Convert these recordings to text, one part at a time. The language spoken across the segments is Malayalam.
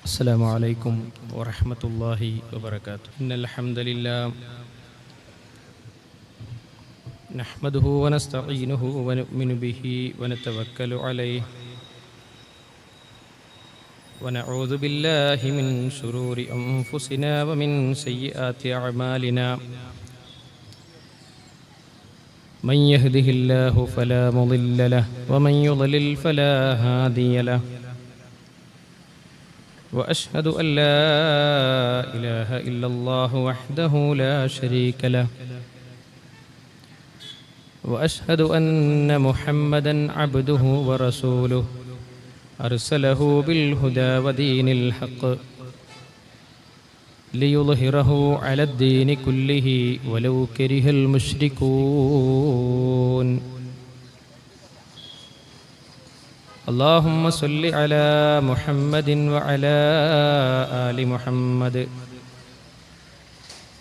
السلام عليكم ورحمة الله وبركاته. إن الحمد لله نحمده ونستعينه ونؤمن به ونتوكل عليه ونعوذ بالله من شرور أنفسنا ومن سيئات أعمالنا. من يهده الله فلا مضل له ومن يضلل فلا هادي له. وأشهد أن لا إله إلا الله وحده لا شريك له. وأشهد أن محمدا عبده ورسوله أرسله بالهدى ودين الحق ليظهره على الدين كله ولو كره المشركون. اللهم صل على محمد وعلى آل محمد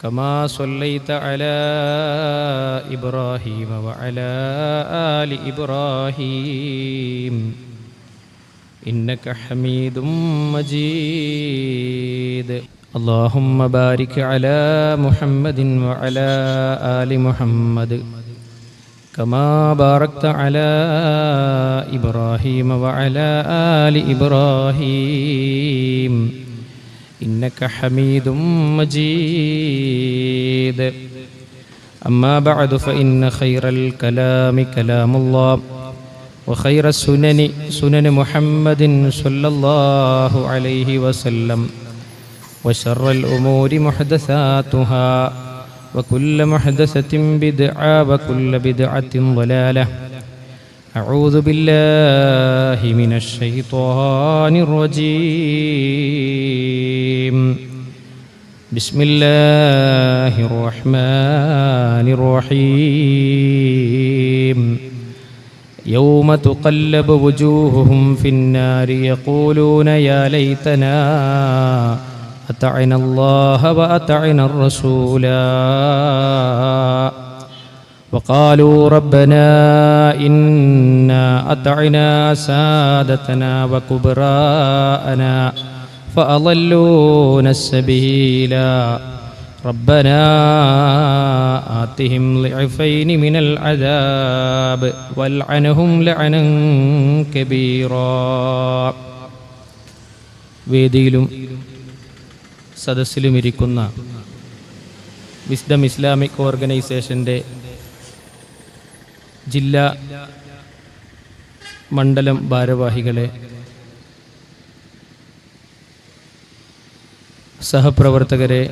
كما صليت على إبراهيم وعلى آل إبراهيم إنك حميد مجيد. اللهم بارك على محمد وعلى آل محمد كما باركت على إبراهيم وعلى آل إبراهيم إنك حميد مجيد. أما بعد فإن خير الكلام كلام الله وخير السنن سنن محمد صلى الله عليه وسلم وشر الأمور محدثاتها وكل محدثة بدعة وكل بدعة ضلالة. أعوذ بالله من الشيطان الرجيم. بسم الله الرحمن الرحيم. يوم تقلب وجوههم في النار يقولون يا ليتنا أطعنا الله وأطعنا الرسولا وقالوا ربنا إنا أطعنا سادتنا وكبراءنا فأضلونا السبيلا ربنا آتهم ضعفين من العذاب والعنهم لعنا كبيرا. വേദിയിലും സദസ്സിലുമിരിക്കുന്ന വിസ്ഡം ഇസ്ലാമിക് ഓർഗനൈസേഷൻ്റെ ജില്ലാ മണ്ഡലം ഭാരവാഹികളെ, സഹപ്രവർത്തകരെ,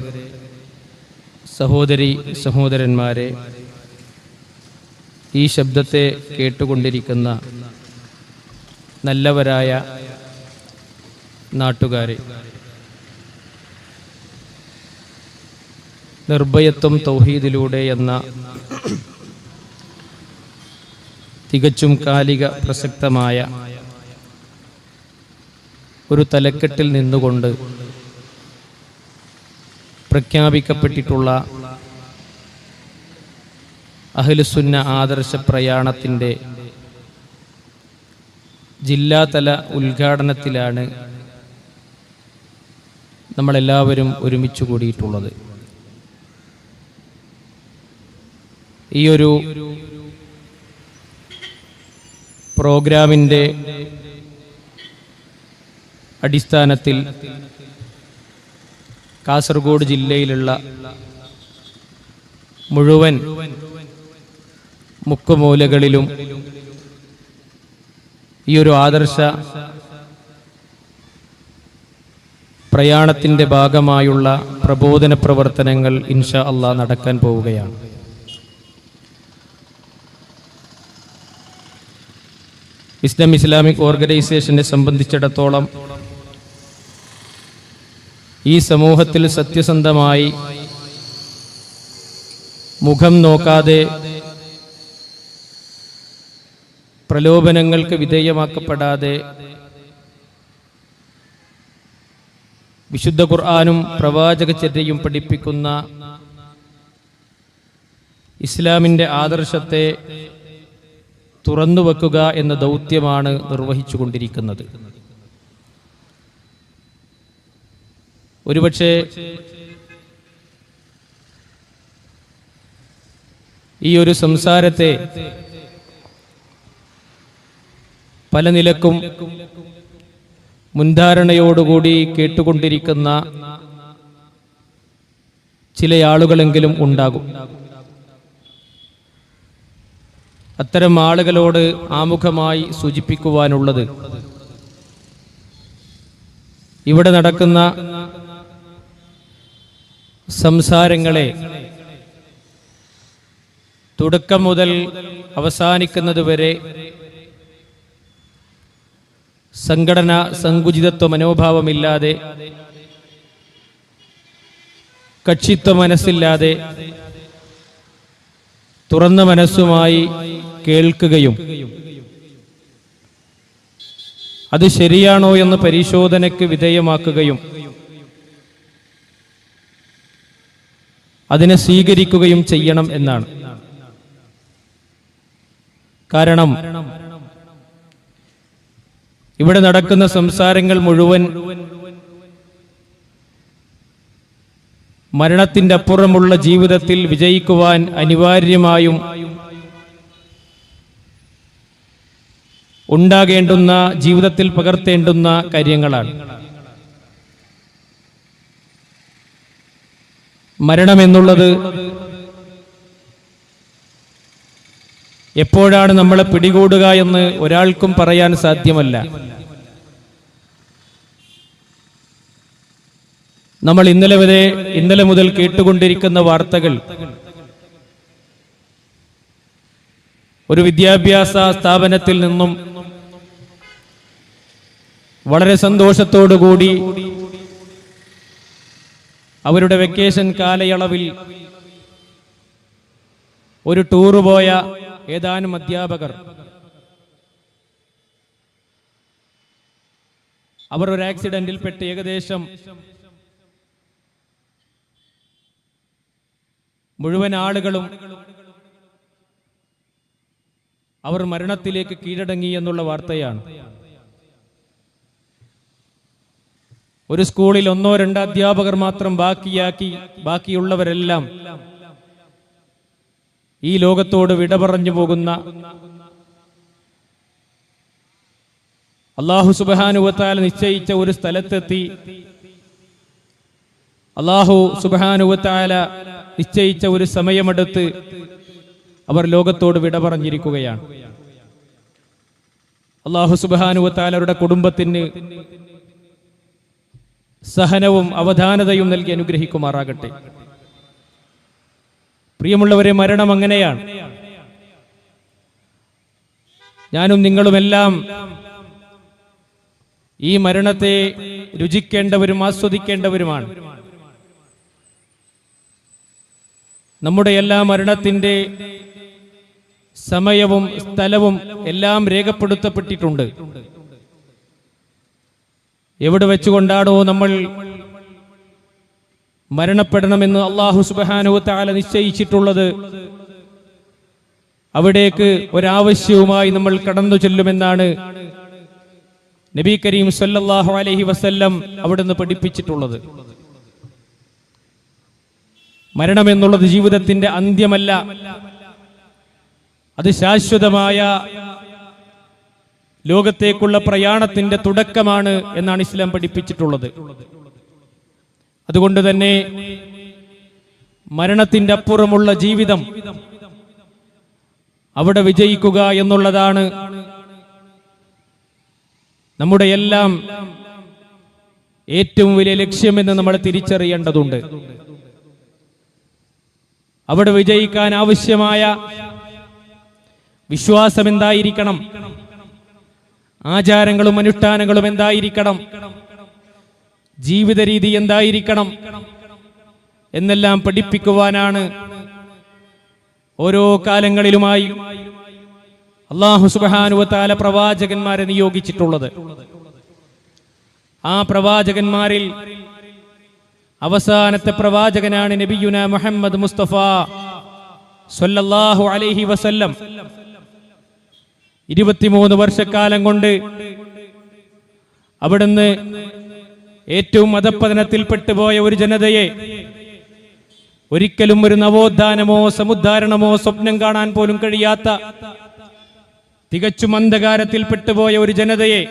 സഹോദരി സഹോദരന്മാരെ, ഈ ശബ്ദത്തെ കേട്ടുകൊണ്ടിരിക്കുന്ന നല്ലവരായ നാട്ടുകാരെ, നിർഭയത്വം തൗഹീദിലൂടെ എന്ന തികച്ചും കാലിക പ്രസക്തമായ ഒരു തലക്കെട്ടിൽ നിന്നുകൊണ്ട് പ്രഖ്യാപിക്കപ്പെട്ടിട്ടുള്ള അഹ്ലുസുന്ന ആദർശ പ്രയാണത്തിൻ്റെ ജില്ലാതല ഉദ്ഘാടനത്തിലാണ് നമ്മളെല്ലാവരും ഒരുമിച്ച് കൂടിയിട്ടുള്ളത്. ഈ ഒരു പ്രോഗ്രാമിൻ്റെ അടിസ്ഥാനത്തിൽ കാസർഗോഡ് ജില്ലയിലുള്ള മുഴുവൻ മുക്കുമൂലകളിലും ഈ ഒരു ആദർശ പ്രയാണത്തിൻ്റെ ഭാഗമായുള്ള പ്രബോധന പ്രവർത്തനങ്ങൾ ഇൻഷാ അല്ലാഹ് നടക്കാൻ പോവുകയാണ്. വിസ്ഡം ഇസ്ലാമിക് ഓർഗനൈസേഷനെ സംബന്ധിച്ചിടത്തോളം ഈ സമൂഹത്തിൽ സത്യസന്ധമായി മുഖം നോക്കാതെ പ്രലോഭനങ്ങൾക്ക് വിധേയമാക്കപ്പെടാതെ വിശുദ്ധ ഖുർആനും പ്രവാചകചര്യയും പഠിപ്പിക്കുന്ന ഇസ്ലാമിൻ്റെ ആദർശത്തെ തുറന്നു വെക്കുക എന്ന ദൗത്യമാണ് നിർവഹിച്ചു കൊണ്ടിരിക്കുന്നത്. ഒരുപക്ഷെ ഈ ഒരു സംസാരത്തെ പല നിലക്കും മുൻധാരണയോടുകൂടി കേട്ടുകൊണ്ടിരിക്കുന്ന ചില ആളുകളെങ്കിലും ഉണ്ടാകും. അത്തരം ആളുകളോട് ആമുഖമായി സൂചിപ്പിക്കുവാനുള്ളത്, ഇവിടെ നടക്കുന്ന സംസാരങ്ങളെ തുടക്കം മുതൽ അവസാനിക്കുന്നതുവരെ സംഘടന സങ്കുചിതത്വ മനോഭാവമില്ലാതെ, കക്ഷിത്വ മനസ്സില്ലാതെ തുറന്ന മനസ്സുമായി കേൾക്കുകയും അത് ശരിയാണോ എന്ന് പരിശോധനയ്ക്ക് വിധേയമാക്കുകയും അതിനെ സ്വീകരിക്കുകയും ചെയ്യണം എന്നാണ്. കാരണം ഇവിടെ നടക്കുന്ന സംസാരങ്ങൾ മുഴുവൻ മരണത്തിൻ്റെ അപ്പുറമുള്ള ജീവിതത്തിൽ വിജയിക്കുവാൻ അനിവാര്യമായും ഉണ്ടാകേണ്ടുന്ന, ജീവിതത്തിൽ പകർത്തേണ്ടുന്ന കാര്യങ്ങളാണ്. മരണമെന്നുള്ളത് എപ്പോഴാണ് നമ്മളെ പിടികൂടുക എന്ന് ഒരാൾക്കും പറയാൻ സാധ്യമല്ല. നമ്മൾ ഇന്നലെ മുതൽ കേട്ടുകൊണ്ടിരിക്കുന്ന വാർത്തകൾ ഒരു വിദ്യാഭ്യാസ സ്ഥാപനത്തിൽ നിന്നും വളരെ സന്തോഷത്തോടുകൂടി അവരുടെ വെക്കേഷൻ കാലയളവിൽ ഒരു ടൂർ പോയ ഏതാനും അധ്യാപകർ, അവർ ഒരു ആക്സിഡന്റിൽപ്പെട്ട് ഏകദേശം മുഴുവൻ ആളുകളും അവർ മരണത്തിലേക്ക് കീഴടങ്ങി എന്നുള്ള വാർത്തയാണ്. ഒരു സ്കൂളിൽ 1-2 അധ്യാപകർ മാത്രം ബാക്കിയുള്ളവരെല്ലാം ഈ ലോകത്തോട് വിട പറഞ്ഞു പോകുന്ന അല്ലാഹു സുബ്ഹാനഹു വ തആല നിശ്ചയിച്ച ഒരു സ്ഥലത്തെത്തി അല്ലാഹു സുബ്ഹാനഹു വ തആല നിശ്ചയിച്ച ഒരു സമയമെടുത്ത് അവർ ലോകത്തോട് വിട പറഞ്ഞിരിക്കുകയാണ്. അല്ലാഹു സുബ്ഹാനഹു വ തആലയുടെ കുടുംബത്തിന് സഹനവും അവധാനതയും നൽകി അനുഗ്രഹിക്കുമാറാകട്ടെ. പ്രിയമുള്ളവരെ, മരണം അങ്ങനെയാണ്. ഞാനും നിങ്ങളുമെല്ലാം ഈ മരണത്തെ രുചിക്കേണ്ടവരും ആസ്വദിക്കേണ്ടവരുമാണ്. നമ്മുടെ എല്ലാ മരണത്തിന്റെ സമയവും സ്ഥലവും എല്ലാം രേഖപ്പെടുത്തപ്പെട്ടിട്ടുണ്ട്. എവിടെ വെച്ചുകൊണ്ടാണോ നമ്മൾ മരണപ്പെടണമെന്ന് അല്ലാഹു സുബ്ഹാനഹു വ തആല നിശ്ചയിച്ചിട്ടുള്ളത്, അവിടേക്ക് ഒരാവശ്യവുമായി നമ്മൾ കടന്നു ചെല്ലുമെന്നാണ് നബി കരീം സല്ലല്ലാഹു അലൈഹി വസല്ലം അവിടുന്ന് പഠിപ്പിച്ചിട്ടുള്ളത്. മരണമെന്നുള്ളത് ജീവിതത്തിന്റെ അന്ത്യമല്ല, അത് ശാശ്വതമായ ലോകത്തേക്കുള്ള പ്രയാണത്തിന്റെ തുടക്കമാണ് എന്നാണ് ഇസ്ലാം പഠിപ്പിച്ചിട്ടുള്ളത്. അതുകൊണ്ട് തന്നെ മരണത്തിന്റെ അപ്പുറമുള്ള ജീവിതം, അവിടെ വിജയിക്കുക എന്നുള്ളതാണ് നമ്മുടെ എല്ലാം ഏറ്റവും വലിയ ലക്ഷ്യമെന്ന് നമ്മൾ തിരിച്ചറിയേണ്ടതുണ്ട്. അവിടെ വിജയിക്കാൻ ആവശ്യമായ വിശ്വാസം എന്തായിരിക്കണം, ആചാരങ്ങളും അനുഷ്ഠാനങ്ങളും എന്തായിരിക്കണം, ജീവിത രീതി എന്തായിരിക്കണം എന്നെല്ലാം പഠിപ്പിക്കുവാനാണ് ഓരോ കാലങ്ങളിലുമായി അല്ലാഹു സുബ്ഹാനഹു വ തആല പ്രവാചകന്മാരെ നിയോഗിച്ചിട്ടുള്ളത്. ആ പ്രവാചകന്മാരിൽ അവസാനത്തെ പ്രവാചകനാണ് നബിയുന മുഹമ്മദ് മുസ്തഫ സല്ലല്ലാഹു അലൈഹി വസല്ലം. 23 വർഷക്കാലം കൊണ്ട് അവിടുന്ന് ഏറ്റവും അധപ്പതനത്തിൽപ്പെട്ടുപോയ ഒരു ജനതയെ ഒരിക്കലും ഒരു നവോത്ഥാനമോ സമുദ്ധാരണമോ സ്വപ്നം കാണാൻ പോലും കഴിയാത്ത തികച്ചും അന്ധകാരത്തിൽ പെട്ടുപോയ ഒരു ജനതയെ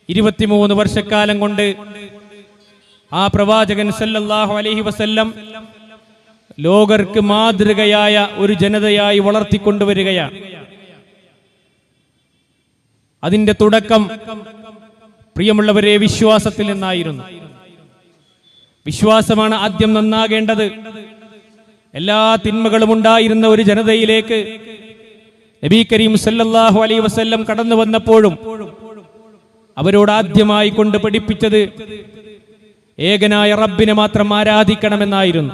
23 വർഷക്കാലം കൊണ്ട് ആ പ്രവാചകൻ സല്ലല്ലാഹു അലൈഹി വസല്ലം ലോകർക്ക് മാതൃകയായ ഒരു ജനതയായി വളർത്തിക്കൊണ്ടുവരികയാണ്. അതിന്റെ തുടക്കം പ്രിയമുള്ളവരെ വിശ്വാസത്തിൽ നിന്നായിരുന്നു. വിശ്വാസമാണ് ആദ്യം നന്നാകേണ്ടത്. എല്ലാ തിന്മകളും ഉണ്ടായിരുന്ന ഒരു ജനതയിലേക്ക് നബി കരീം സല്ലല്ലാഹു അലൈഹി വസല്ലം കടന്നു വന്നപ്പോഴും അവരോട് ആദ്യമായി കൊണ്ട് പഠിപ്പിച്ചത് ഏകനായ റബ്ബിനെ മാത്രം ആരാധിക്കണമെന്നായിരുന്നു.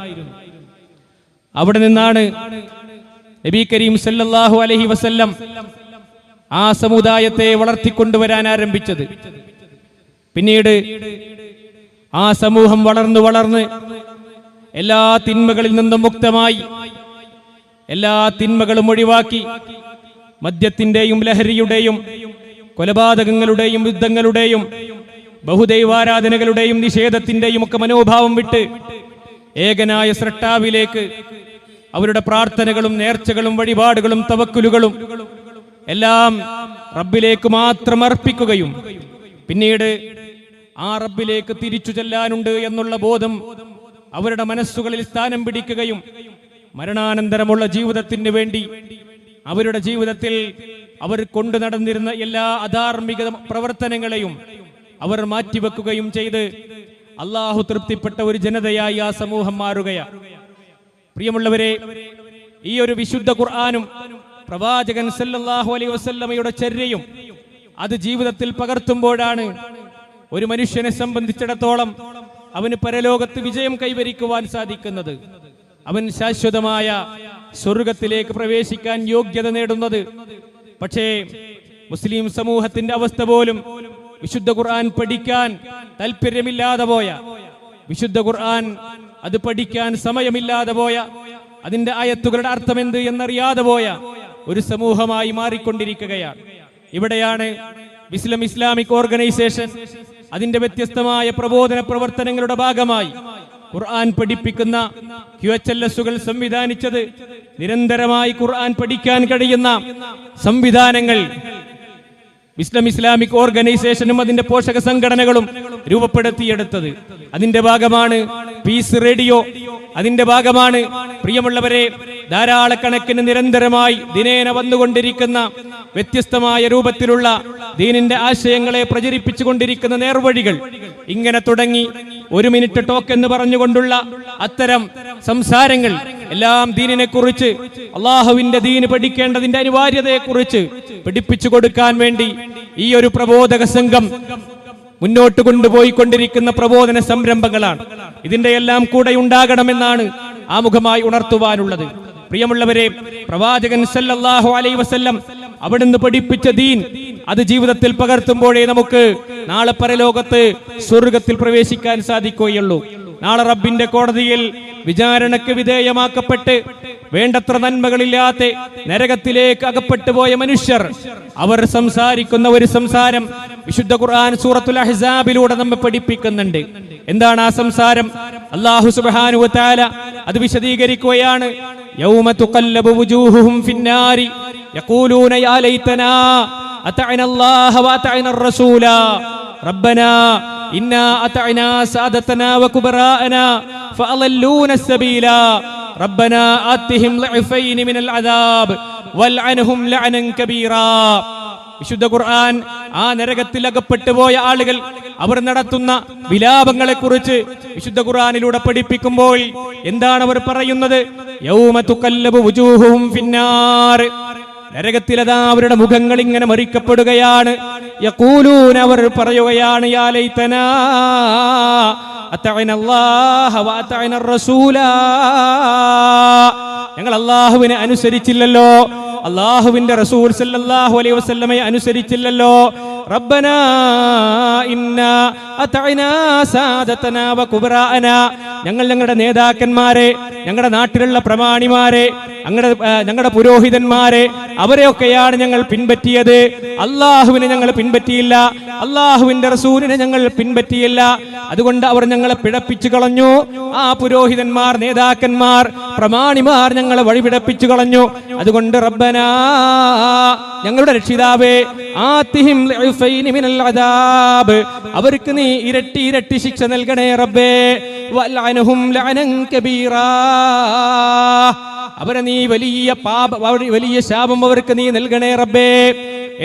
അവിടെ നിന്നാണ് നബി കരീം സല്ലല്ലാഹു അലൈഹി വസല്ലം ആ സമുദായത്തെ വളർത്തിക്കൊണ്ടുവരാൻ ആരംഭിച്ചത്. പിന്നീട് ആ സമൂഹം വളർന്ന് എല്ലാ തിന്മകളിൽ നിന്നും മുക്തമായി, എല്ലാ തിന്മകളും ഒഴിവാക്കി, മദ്യത്തിന്റെയും ലഹരിയുടെയും കൊലപാതകങ്ങളുടെയും യുദ്ധങ്ങളുടെയും ബഹുദൈവാരാധനകളുടെയും നിഷേധത്തിന്റെയും ഒക്കെ മനോഭാവം വിട്ട് ഏകനായ സ്രഷ്ടാവിലേക്ക് അവരുടെ പ്രാർത്ഥനകളും നേർച്ചകളും വഴിപാടുകളും തവക്കുലുകളും എല്ലാം റബ്ബിലേക്ക് മാത്രം അർപ്പിക്കുകയും പിന്നീട് ആ റബ്ബിലേക്ക് തിരിച്ചു ചെല്ലാനുണ്ട് എന്നുള്ള ബോധം അവരുടെ മനസ്സുകളിൽ സ്ഥാനം പിടിക്കുകയും മരണാനന്തരമുള്ള ജീവിതത്തിന് വേണ്ടി അവരുടെ ജീവിതത്തിൽ അവർ കൊണ്ടു നടന്നിരുന്ന എല്ലാ അധാർമിക പ്രവർത്തനങ്ങളെയും അവർ മാറ്റിവെക്കുകയും ചെയ്ത് അള്ളാഹു തൃപ്തിപ്പെട്ട ഒരു ജനതയായി ആ സമൂഹം മാറുകയാണ്. പ്രിയമുള്ളവരെ, ഈ ഒരു വിശുദ്ധ ഖുർആനും പ്രവാചകൻ സല്ലല്ലാഹു അലൈഹി വസല്ലമയുടെ ചര്യയും അത് ജീവിതത്തിൽ പകർത്തുമ്പോഴാണ് ഒരു മനുഷ്യനെ സംബന്ധിച്ചിടത്തോളം അവന് പരലോകത്ത് വിജയം കൈവരിക്കുവാൻ സാധിക്കുന്നത്. അവൻ ശാശ്വതമായ സ്വർഗത്തിലേക്ക് പ്രവേശിക്കാൻ യോഗ്യത നേടുന്നത്. പക്ഷേ മുസ്ലിം സമൂഹത്തിന്റെ അവസ്ഥ പോലും വിശുദ്ധ ഖുർആൻ പഠിക്കാൻ താല്പര്യമില്ലാതെ പോയ, വിശുദ്ധ ഖുർആൻ അത് പഠിക്കാൻ സമയമില്ലാതെ പോയ, അതിന്റെ ആയത്തുകളുടെ അർത്ഥം എന്ത് എന്നറിയാതെ പോയ ഒരു സമൂഹമായി മാറിക്കൊണ്ടിരിക്കുകയാണ്. ഇവിടെയാണ് ഇസ്ലാമിക് ഓർഗനൈസേഷൻ അതിന്റെ വ്യത്യസ്തമായ പ്രബോധന പ്രവർത്തനങ്ങളുടെ ഭാഗമായി ഖുർആൻ പഠിപ്പിക്കുന്ന QHLS-കൾ സംവിധാനിച്ചത്. നിരന്തരമായി ഖുർആൻ പഠിക്കാൻ കഴിയുന്ന സംവിധാനങ്ങൾ ഇസ്ലാമിക് ഓർഗനൈസേഷനും അതിന്റെ പോഷക സംഘടനകളും രൂപപ്പെടുത്തിയെടുത്തത്. അതിന്റെ ഭാഗമാണ് പീസ് റേഡിയോ. അതിന്റെ ഭാഗമാണ് പ്രിയമുള്ളവരെ ധാരാളക്കണക്കിന് നിരന്തരമായി ദിനേന വന്നുകൊണ്ടിരിക്കുന്ന വ്യത്യസ്തമായ രൂപത്തിലുള്ള ദീനിന്റെ ആശയങ്ങളെ പ്രചരിപ്പിച്ചുകൊണ്ടിരിക്കുന്ന നേർവഴികൾ. ഇങ്ങനെ തുടങ്ങി 1 മിനിറ്റ് ടോക്ക് എന്ന് പറഞ്ഞുകൊണ്ടുള്ള അത്തരം സംസാരങ്ങൾ എല്ലാം ദീനിനെ കുറിച്ച്, അള്ളാഹുവിന്റെ ദീന് പഠിക്കേണ്ടതിന്റെ അനിവാര്യതയെക്കുറിച്ച് പഠിപ്പിച്ചു കൊടുക്കാൻ വേണ്ടി ഈ ഒരു പ്രബോധക സംഘം മുന്നോട്ട് കൊണ്ടുപോയിക്കൊണ്ടിരിക്കുന്ന പ്രബോധന സംരംഭങ്ങളാണ്. ഇതിന്റെ എല്ലാം കൂടെ ഉണ്ടാകണമെന്നാണ് ആമുഖമായി ഉണർത്തുവാനുള്ളത്. പ്രിയമുള്ളവരെ, പ്രവാചകൻ സല്ലല്ലാഹു അലൈഹി വസല്ലം അവിടുന്ന് പഠിപ്പിച്ച ദീൻ അത് ജീവിതത്തിൽ പകർത്തുമ്പോഴേ നമുക്ക് നാളെ പരലോകത്ത് സ്വർഗത്തിൽ പ്രവേശിക്കാൻ സാധിക്കുകയുള്ളൂ. നാളെ റബ്ബിന്റെ കോടതിയിൽ വിചാരണയ്ക്ക് വിധേയമാക്കപ്പെട്ട് വേണ്ടത്ര നന്മകളില്ലാത്ത നരകത്തിലേക്ക് അകപ്പെട്ടു പോയ മനുഷ്യർ അവർ സംസാരിക്കുന്ന ഒരു സംസാരം വിശുദ്ധ ഖുർആൻ സൂറത്തുൽ അഹ്സാബിലൂടെ നമ്മെ പഠിപ്പിക്കുന്നുണ്ട്. എന്താണ് ആ സംസാരം? അല്ലാഹു സുബ്ഹാനഹു വ തആല അത് വിശദീകരിക്കുകയാണ്. യൗമ തുഖല്ലബു വുജൂഹുഹും ഫിന്നാരി യഖൂലൂന യാ ലൈതനാ അതഅന അല്ലാഹ വ അതഅന റസൂല റബ്ബനാ ഇന്നാ അതഅനാ സാദതനാ വ കുബറാഅനാ ഫഅളല്ലൂന സബീലാ റബ്ബനാ ആതിഹിം ലഅഫൈനി മിനൽ അദാബ് വൽഅൻഹും ലഅനൻ കബീറാ. വിശുദ്ധ ഖുർആൻ ആ നരകത്തിൽ അകപ്പെട്ടു പോയ ആളുകൾ അവർ നടത്തുന്ന വിലാപങ്ങളെ കുറിച്ച് വിശുദ്ധ ഖുർആനിലൂടെ പഠിപ്പിക്കുമ്പോൾ എന്താണ് അവർ പറയുന്നത്? യൗമ തുഖല്ലബു വുജൂഹുഹും ഫിന്നാർ. നരകത്തിലതാ അവരുടെ മുഖങ്ങൾ ഇങ്ങനെ മറിക്കപ്പെടുകയാണ്. യഖൂലൂന, അവർ പറയുകയാണ്, യാ ലൈതനാ അതഅന അല്ലാഹ വ അതഅന റസൂല. ഞങ്ങൾ അല്ലാഹുവിനെ അനുസരിച്ചില്ലല്ലോ, അല്ലാഹുവിന്റെ റസൂൽ സല്ലല്ലാഹു അലൈഹി വസല്ലമയെ അനുസരിച്ചില്ലല്ലോ. റബ്ബനാ ഇന്നാ അതഅനാ സാദതനാ വ കുബറാഅനാ. ഞങ്ങൾ ഞങ്ങളുടെ നേതാക്കന്മാരെ, ഞങ്ങളുടെ നാട്ടിലുള്ള പ്രമാണിമാരെ, ഞങ്ങളുടെ പുരോഹിതന്മാരെ അവരെയൊക്കെയാണ് ഞങ്ങൾ പിൻപറ്റിയത്. അള്ളാഹുവിനെ ഞങ്ങൾ പിൻപറ്റിയില്ല, അള്ളാഹുവിന്റെ റസൂലിനെ ഞങ്ങൾ പിൻപറ്റിയില്ല. അതുകൊണ്ട് അവർ ഞങ്ങളെ പിഴപ്പിച്ചു കളഞ്ഞു. ആ പുരോഹിതന്മാർ, നേതാക്കന്മാർ, പ്രമാണിമാർ ഞങ്ങളെ വഴിപിഴപ്പിച്ചു കളഞ്ഞു. അതുകൊണ്ട് റബ്ബനാ, ഞങ്ങളുടെ രക്ഷിതാവേ, ആതിഹിം ലഅഫൈനി മിനൽ അദാബ്, അവർക്ക് നീ ഇരട്ടി ഇരട്ടി ശിക്ഷ നൽകണേ റബ്ബേ. വൽഅൻഹും ലഅനൻ കബീറാ, അവരെ നീ വലിയ ശാപം അവർക്ക് നീ നൽകണേ റബ്ബേ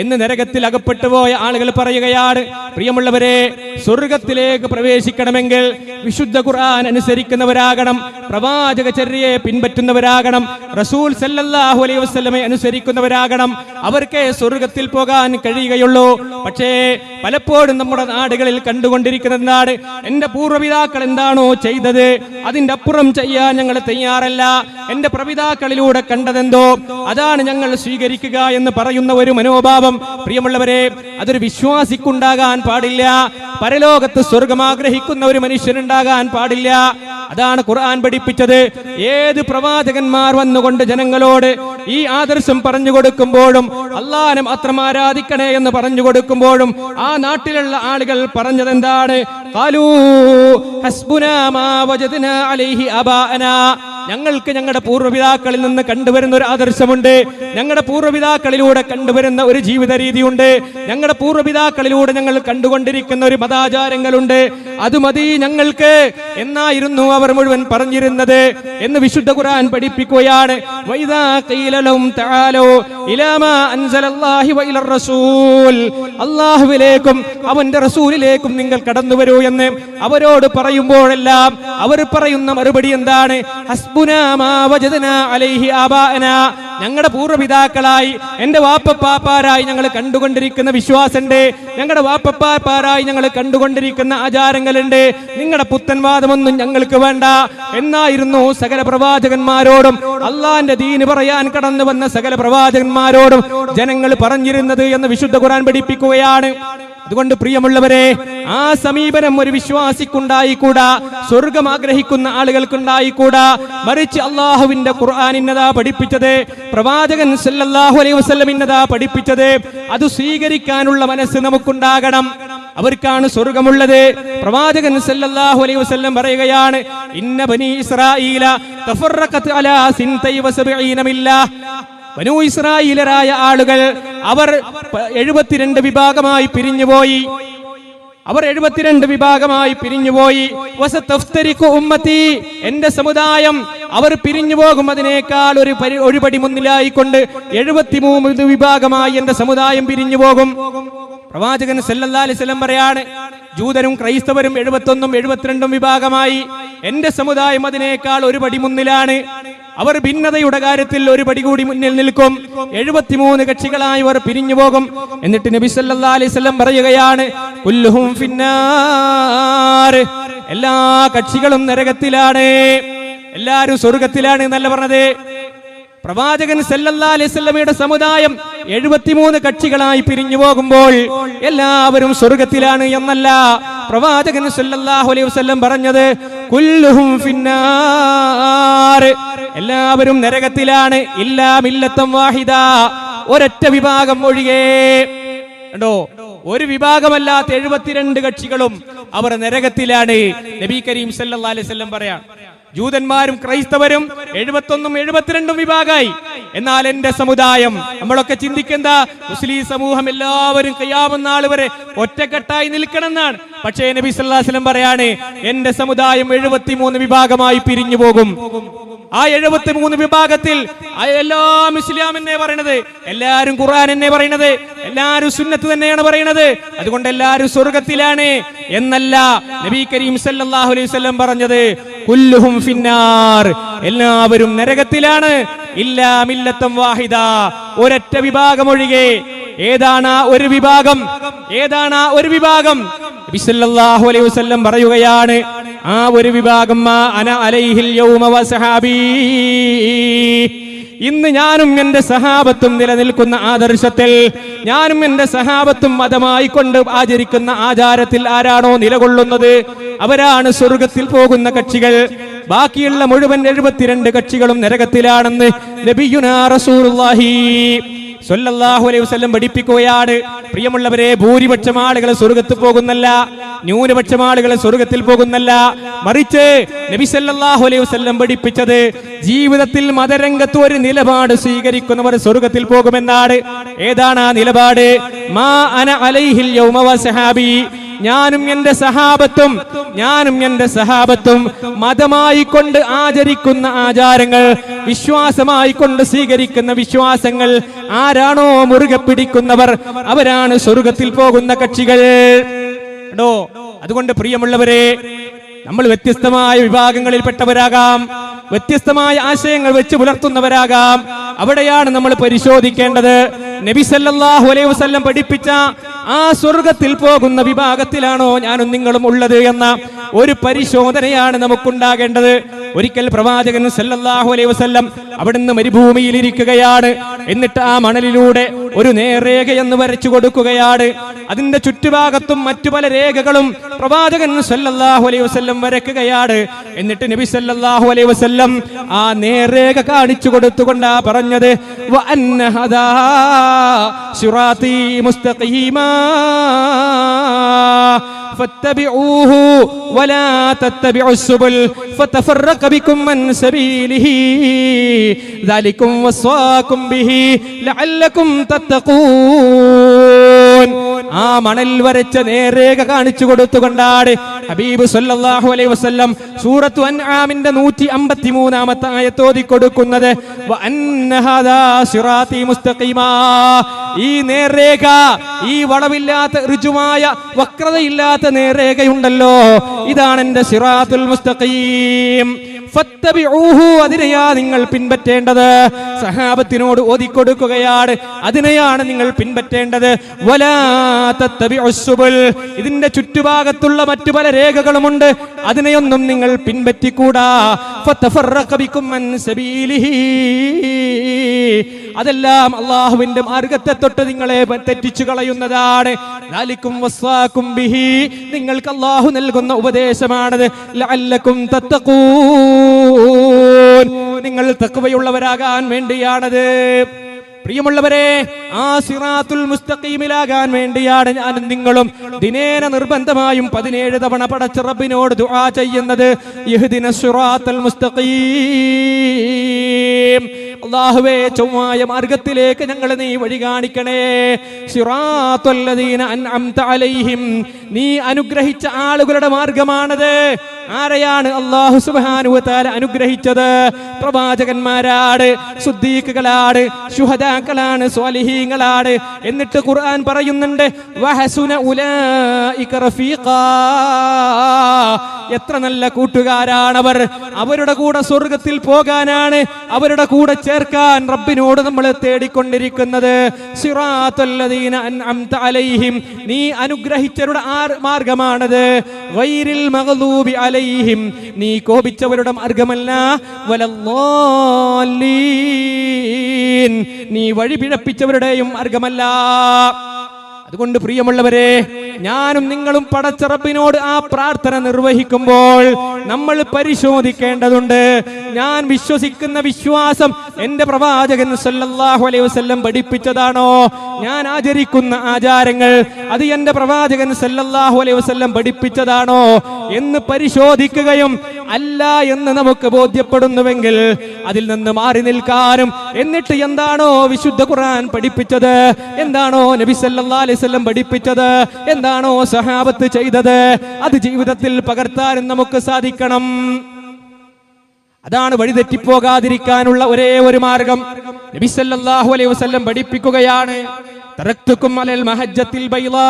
എന്ന് നരകത്തിൽ അകപ്പെട്ടു പോയ ആളുകൾ പറയുകയാണ്. പ്രിയമുള്ളവരെ, സ്വർഗത്തിലേക്ക് പ്രവേശിക്കണമെങ്കിൽ വിശുദ്ധ ഖുർആൻ അനുസരിക്കുന്നവരാകണം, പ്രവാചക ചര്യയെ പിൻപറ്റുന്നവരാകണം, റസൂൽ സല്ലല്ലാഹു അലൈഹി വസല്ലമയെ അനുസരിക്കുന്നവരാകണം. അവർക്കേ സ്വർഗത്തിൽ പോകാൻ കഴിയുകയുള്ളൂ. പക്ഷേ പലപ്പോഴും നമ്മുടെ നാടുകളിൽ കണ്ടുകൊണ്ടിരിക്കുന്നതാണ്, എന്റെ പൂർവ്വപിതാക്കൾ എന്താണോ ചെയ്തത് അതിന്റെ അപ്പുറം ചെയ്യാൻ ഞങ്ങൾ തയ്യാറല്ല, എന്റെ പ്രപിതാക്കളിലൂടെ കണ്ടതെന്തോ അതാണ് ഞങ്ങൾ സ്വീകരിക്കുക എന്ന് പറയുന്ന ഒരു മനോഭാവം, പ്രിയമുള്ളവരെ, അതൊരു വിശ്വാസിക്കുണ്ടാകാൻ പാടില്ല. പരലോകത്ത് സ്വർഗം ആഗ്രഹിക്കുന്ന ഒരു മനുഷ്യനുണ്ടാകാൻ പാടില്ല. അതാണ് ഖുർആൻ പഠിപ്പിച്ചത്. ഏത് പ്രവാചകന്മാർ വന്നുകൊണ്ട് ജനങ്ങളോട് ഈ ആദർശം പറഞ്ഞു കൊടുക്കുമ്പോഴും അല്ലാഹനെ മാത്രം ആരാധിക്കണേ എന്ന് പറഞ്ഞു കൊടുക്കുമ്പോഴും ആ നാട്ടിലുള്ള ആളുകൾ പറഞ്ഞതെന്താണ്? ഖാലൂ ഹസ്ബുനാ മാ വജദ്നാ അലൈഹി അബാഅനാ, ഞങ്ങൾക്ക് ഞങ്ങളുടെ പൂർവ്വപിതാക്കളിൽ നിന്ന് കണ്ടുവരുന്ന ഒരു ആദർശമുണ്ട്, ഞങ്ങളുടെ പൂർവ്വപിതാക്കളിലൂടെ കണ്ടുവരുന്ന ഒരു ജീവിത രീതിയുണ്ട്, ഞങ്ങളുടെ പൂർവ്വപിതാക്കളിലൂടെ ഞങ്ങൾ കണ്ടുകൊണ്ടിരിക്കുന്ന ഒരു മതാചാരങ്ങളുണ്ട്, അത് മതി ഞങ്ങൾക്ക് എന്നായിരുന്നു അവർ മുഴുവൻ പറഞ്ഞിരുന്നത് എന്ന് വിശുദ്ധ ഖുർആൻ പഠിപ്പിക്കുകയാണ്. വൈദാ ഖീല ലഹും തആലൂ ഇലാ മാ അൻസലല്ലാഹി വ ഇലർ റസൂൽ, അല്ലാഹുവിലേക്കും അവന്റെ റസൂലിലേക്കും നിങ്ങൾ കടന്നു വരൂ എന്ന് അവരോട് പറയുമ്പോഴെല്ലാം അവർ പറയുന്ന മറുപടി എന്താണ്? ഹസ്ബുനാ മാ വജദ്നാ അലൈഹി ആബാഅനാ, ഞങ്ങളുടെ പൂർവ്വപിതാക്കളായി, എന്റെ വാപ്പപ്പാപ്പാരായി ഞങ്ങൾ കണ്ടുകൊണ്ടിരിക്കുന്ന വിശ്വാസമുണ്ട്, ഞങ്ങളുടെ വാപ്പപ്പാപ്പാരായി ഞങ്ങൾ കണ്ടുകൊണ്ടിരിക്കുന്ന ആചാരങ്ങളുണ്ട്, നിങ്ങളുടെ പുത്തൻവാദമൊന്നും ഞങ്ങൾക്ക് വേണ്ട എന്നായിരുന്നു സകല പ്രവാചകന്മാരോടും, അള്ളാന്റെ ദീന് പറയാൻ കടന്നു വന്ന സകല പ്രവാചകന്മാരോടും ജനങ്ങൾ പറഞ്ഞിരുന്നത് എന്ന് വിശുദ്ധ ഖുർആൻ പഠിപ്പിക്കുകയാണ്. അതുകൊണ്ട് പ്രിയമുള്ളവരെ, ആ സമീപനം ഒരു വിശ്വാസിക്കുണ്ടായിക്കൂടാ, സ്വർഗം ആഗ്രഹിക്കുന്ന ആളുകൾക്കുണ്ടായിക്കൂടാ. മറിച്ച് അള്ളാഹുവിന്റെ ഖുർആൻ ഇന്നതാ പഠിപ്പിച്ചത്, പ്രവാചകൻ സല്ലല്ലാഹു അലൈഹി വസല്ലം ഇന്നതാ പഠിപ്പിച്ചത്. അത് സ്വീകരിക്കാനുള്ള മനസ്സ് നമുക്കുണ്ടാകണം. അവർക്കാണ് സ്വർഗമുള്ളത്. പ്രവാചകൻ സല്ലല്ലാഹു അലൈഹി വസല്ലം പറയുകയാണ്, ഇന്ന ബനി ഇസ്രായീല തഫറഖത് അലാ 72 മില്ല, ബനൂ ഇസ്രായേലരായ ആളുകൾ അവർ 72 വിഭാഗമായി പിരിഞ്ഞുപോയി. അവർ 72 വിഭാഗമായി പിരിഞ്ഞുപോയി. വസതഫ്തരിഖു ഉമ്മത്തി, എന്റെ സമുദായം അവർ പിരിഞ്ഞു പോകും അതിനേക്കാൾ ഒരു പടി മുന്നിലായിക്കൊണ്ട് 73 വിഭാഗമായി എന്റെ സമുദായം പിരിഞ്ഞു പോകും. പ്രവാചകൻ സല്ലല്ലാഹു അലൈഹി വസല്ലം പറയാണ്, ജൂതരും ക്രൈസ്തവരും 71 72 വിഭാഗമായി, എന്റെ സമുദായം അതിനേക്കാൾ ഒരു പടി മുന്നിലാണ്. അവർ ഭിന്നതയുടെ കാര്യത്തിൽ ഒരു പടി കൂടി മുന്നിൽ നിൽക്കും. 73 കക്ഷികളായി അവർ പിരിഞ്ഞു പോകും. എന്നിട്ട് നബി സല്ലല്ലാഹു അലൈഹി വസല്ലം പറയുകയാണ്, കുല്ലുഹും ഫിന്നാർ, എല്ലാ കക്ഷികളും നരകത്തിലാണ്, എല്ലാവരും സ്വർഗത്തിലാണ് എന്നല്ല പറഞ്ഞത്. പ്രവാചകൻ സല്ലല്ലാഹു അലൈഹി വസല്ലമയുടെ സമുദായം 73 കക്ഷികളായി പിരിഞ്ഞു പോകുമ്പോൾ എല്ലാവരും സ്വർഗത്തിലാണ് എന്നല്ല പ്രവാചകൻ സല്ലല്ലാഹു അലൈഹി വസല്ലം പറഞ്ഞത്. കുല്ലുഹും ഫിന്നാർ, എല്ലാവരും നരകത്തിലാണ്, ഇല്ലാ മില്ലത്തൻ വാഹിദ, ഒരൊറ്റ വിഭാഗം ഒഴികെ. കണ്ടോ, ഒരു വിഭാഗമല്ലാത്ത 72 കക്ഷികളും അവർ നരകത്തിലാണ്. നബി കരീം സല്ലല്ലാഹു അലൈഹി വസല്ലം പറയാം, ജൂതന്മാരും ക്രൈസ്തവരും 71 72 വിഭാഗമായി. എന്നാൽ എന്റെ സമുദായം, നമ്മളൊക്കെ ചിന്തിക്കുന്ന മുസ്ലിം സമൂഹം എല്ലാവരും ഖിയാമത്ത് നാൾ വരെ ഒറ്റക്കെട്ടായി നിൽക്കണം എന്നാണ്. പക്ഷേ നബി സല്ലല്ലാഹു അലൈഹി വസല്ലം പറയാണ്, എന്റെ സമുദായം 73 വിഭാഗമായി പിരിഞ്ഞു പോകും. ആ 73 വിഭാഗത്തിൽ എല്ലാം ഇസ്ലാം എന്നെ പറയണത്, എല്ലാരും ഖുർആൻ എന്നെ പറയണത്, എല്ലാരും സുന്നത്ത് തന്നെയാണ് പറയണത്, അതുകൊണ്ട് എല്ലാരും സ്വർഗത്തിലാണ് എന്നല്ല നബി കരീം സല്ലല്ലാഹു അലൈഹി വസല്ലം പറഞ്ഞത്. കുല്ലുഹും ഫിന്നാർ, എല്ലാവരും നരകത്തിലാണ്, ഇല്ലാ മില്ലത്തൻ വാഹിദ, ഒരൊറ്റ വിഭാഗം ഒഴികെ. ഏതാണ് ഒരു വിഭാഗം? ഏതാണ് ഒരു വിഭാഗം? നബി സല്ലല്ലാഹു അലൈഹി വസല്ലം പറയുകയാണ്, ആ ഒരു വിഭാഗം മാ അന അലൈഹിൽ യൗമ വസഹാബി, ഇന്ന് ഞാനും എന്റെ സഹാബത്തും നിലനിൽക്കുന്ന ആദർശത്തിൽ, ഞാനും എന്റെ സഹാബത്തും മതമായി കൊണ്ട് ആചരിക്കുന്ന ആചാരത്തിൽ ആരാണോ നിലകൊള്ളുന്നത് അവരാണ് സ്വർഗത്തിൽ പോകുന്ന കക്ഷികൾ. ബാക്കിയുള്ള മുഴുവൻ 72 കക്ഷികളും നരകത്തിലാണെന്ന് നബിയുനാ റസൂലുള്ളാഹി സ്വല്ലല്ലാഹു അലൈഹി വസല്ലം പഠിപ്പിക്കുകയാണ്. പ്രിയമുള്ളവരെ, ഭൂരിപക്ഷം ആളുകൾ സ്വർഗ്ഗത്തിൽ പോകുന്നല്ല, ന്യൂനപക്ഷം ആളുകൾ സ്വർഗ്ഗത്തിൽ പോകുന്നല്ല. മറിച്ച് നബി സല്ലല്ലാഹു അലൈഹി വസല്ലം പഠിപ്പിച്ചത് ജീവിതത്തിൽ മതരംഗത്ത് ഒരു നിലപാട് സ്വീകരിക്കുന്നവർ സ്വർഗ്ഗത്തിൽ പോകുമെന്നാണ്. ഏതാണ് ആ നിലപാട്? മാ അന അലൈഹിൽ യൗമ വസഹാബി, ഞാനും എന്റെ സഹാബത്തും മതമായി കൊണ്ട് ആചരിക്കുന്ന ആചാരങ്ങൾ, വിശ്വാസമായി കൊണ്ട് സ്വീകരിക്കുന്ന വിശ്വാസങ്ങൾ ആരാണോ മുറുകെ പിടിക്കുന്നവർ അവരാണ് സ്വർഗ്ഗത്തിൽ പോകുന്ന കക്ഷികൾ. അതുകൊണ്ട് പ്രിയമുള്ളവരെ, നമ്മൾ വ്യത്യസ്തമായ വിഭാഗങ്ങളിൽപ്പെട്ടവരാകാം, വ്യത്യസ്തമായ ആശയങ്ങൾ വെച്ച് പുലർത്തുന്നവരാകാം. അവിടെയാണ് നമ്മൾ പരിശോധിക്കേണ്ടത്. നബി സല്ലല്ലാഹു അലൈഹി വസല്ലം പഠിപ്പിച്ച ആ സ്വർഗ്ഗത്തിൽ പോകുന്ന വിഭാഗത്തിലാണോ ഞാനും നിങ്ങളും ഉള്ളത് എന്ന ഒരു പരിശോധനയാണ് നമുക്കുണ്ടാകേണ്ടത്. ഒരിക്കൽ പ്രവാചകൻ സല്ലല്ലാഹു അലൈഹി വസല്ലം അവിടുന്ന് മരുഭൂമിയിൽ ഇരിക്കുകയാണ്. എന്നിട്ട് ആ മണലിലൂടെ ഒരു നേർരേഖ എന്ന് വരച്ചു കൊടുക്കുകയാണ്. അതിന്റെ ചുറ്റുഭാഗത്തും മറ്റു പല രേഖകളും പ്രവാചകൻ സല്ലല്ലാഹു അലൈഹി വസല്ലം വരക്കുകയാണ്. എന്നിട്ട് നബി സല്ലല്ലാഹു അലൈഹി വസല്ലം ആ നേർരേഖ കാണിച്ചു കൊടുത്തുകൊണ്ടാ പറഞ്ഞത്, വ അന്ന ഹദാ സിറാത്തി മുസ്തഖീമാ فاتبعوه ولا تتبعوا السبل فتفرق بكم عن سبيله ذلكم وصاكم به لعلكم تتقون. ആ മണൽ വരച്ച നേർരേഖ കാണിച്ചു കൊടുത്തുകൊണ്ടാണ് ഹബീബ് സല്ലല്ലാഹു അലൈഹി വസല്ലം സൂറത്തു അൻആമിന്റെ 153-ാമത്തെ ആയത്ത് ഓതി കൊടുക്കുന്നത്. വ അന്ന ഹാദാ സിറാത്തി മുസ്തഖീമാ, ഈ നേർരേഖ, ഈ വളവില്ലാത്ത ഋജുവായ വക്രതയില്ലാത്ത നേർരേഖയുണ്ടല്ലോ, ഇതാണ് എന്റെ സിറാത്തുൽ മുസ്തഖീം. ഫത്തബിഊഹു, അതിനെയാ നിങ്ങൾ പിൻപറ്റേണ്ടത്. സഹാബത്തിനോട് ഓതിക്കൊടുക്കുകയാണ്, അതിനെയാണ് നിങ്ങൾ പിൻപറ്റേണ്ടത്. വലാ തത്തബിഉസ് സുബുൽ, ഇതിന്റെ ചുറ്റുഭാഗത്തുള്ള മറ്റു പല രേഖകളുമുണ്ട്, അതിനെയൊന്നും നിങ്ങൾ പിൻപറ്റിക്കൂടാ. ഫതഫറഖ ബികും അൻ സബീലിഹി, അതെല്ലാം അല്ലാഹുവിന്റെ മാർഗത്തെ തൊട്ട് നിങ്ങളെ തെറ്റിച്ചു കളയുന്നതാണ്. ദാലികും വസ്വാകും ബിഹി, നിങ്ങൾക്ക് അല്ലാഹു നൽകുന്ന ഉപദേശമാണത്. ലഅല്ലകും തത്തഖൂൻ, നിങ്ങൾ തഖ്വയുള്ളവരാകാൻ വേണ്ടിയാണത്. പ്രിയമുള്ളവരെ, ആ സിറാത്തുൽ മുസ്തഖീമിലാകാൻ വേണ്ടിയാണ് ഞാനും നിങ്ങളും ദിനേന നിർബന്ധമായും 17 തവണ പടച്ച റബ്ബിനോട് ദുആ ചെയ്യുന്നത്. ഇഹ്ദിനസ് സിറാത്തുൽ മുസ്തഖീം, അല്ലാഹുവേ ചൊവ്വായ മാർഗത്തിലേക്ക് ഞങ്ങളെ നീ വഴി കാണിക്കണേ. സിറാത്തുൽ ലദീന അൻഅംത അലൈഹിം, നീ അനുഗ്രഹിച്ച ആളുകളുടെ മാർഗമാണത്. ആരെയാണ് അല്ലാഹു സുബ്ഹാനഹു വ തആല അനുഗ്രഹിച്ചത്? പ്രവാചകന്മാരാണ്, സുദ്ദീഖുകളാണ്, ശുഹദാക്കളാണ്, സ്വാലിഹീങ്ങളാണ്. എന്നിട്ട് ഖുർആൻ പറയുന്നുണ്ട്, വഹസുന ഉലൈക റഫീഖാ, എത്ര നല്ല കൂട്ടുകാരാണവർ. അവരുടെ കൂടെ സ്വർഗ്ഗത്തിൽ പോകാനാണ്, അവരുടെ കൂടെ ചേർക്കാൻ റബ്ബിനോട് നമ്മൾ തേടിക്കൊണ്ടിരിക്കുന്നത്. സിറാത്തുൽ ലദീന അൻഅംത അലൈഹിം, നീ അനുഗ്രഹിച്ചവരുടെ മാർഗമാണത്. ഗൈറിൽ മഗ്ദൂബി അലൈഹിം, നീ കോപിച്ചവരുടെ മാർഗമല്ല. വലല്ലാലീൻ, നീ വഴി പിഴപ്പിച്ചവരുടെയും മാർഗമല്ല. അതുകൊണ്ട് പ്രിയമുള്ളവരെ, ഞാനും നിങ്ങളും പടച്ച റബ്ബിനോട് ആ പ്രാർത്ഥന നിർവഹിക്കുമ്പോൾ നമ്മൾ പരിശോധിക്കേണ്ടതുണ്ട്. ഞാൻ വിശ്വസിക്കുന്ന വിശ്വാസം എന്റെ പ്രവാചകൻ സല്ലല്ലാഹു അലൈഹി വസല്ലം പഠിപ്പിച്ചതാണോ? ഞാൻ ആചരിക്കുന്ന ആചാരങ്ങൾ അത് എന്റെ പ്രവാചകൻ സല്ലല്ലാഹു അലൈഹി വസല്ലം പഠിപ്പിച്ചതാണോ എന്ന് പരിശോധിക്കുകയും അല്ല എന്ന് നമുക്ക് ബോധ്യപ്പെടുന്നുവെങ്കിൽ അതിൽ നിന്ന് മാറി നിൽക്കാനും, എന്നിട്ട് എന്താണോ വിശുദ്ധ ഖുർആൻ പഠിപ്പിച്ചത്, എന്താണോ നബി സല്ലല്ലാഹു അലൈഹി വസല്ലം പഠിപ്പിച്ചത്, എന്താണോ സഹാബത്ത് ചെയ്തത്, അത് ജീവിതത്തിൽ പകർത്താനും നമുക്ക് സാധിക്കണം. അതാണ് വഴിതെറ്റിപ്പോകാതിരിക്കാനുള്ള ഒരേ ഒരു മാർഗം. നബി സല്ലല്ലാഹു അലൈഹി വസല്ലം പഠിപ്പിക്കുകയാണ്, തറക്തുക്കും അലൽ മഹജ്ജത്തിൽ ബൈളാ.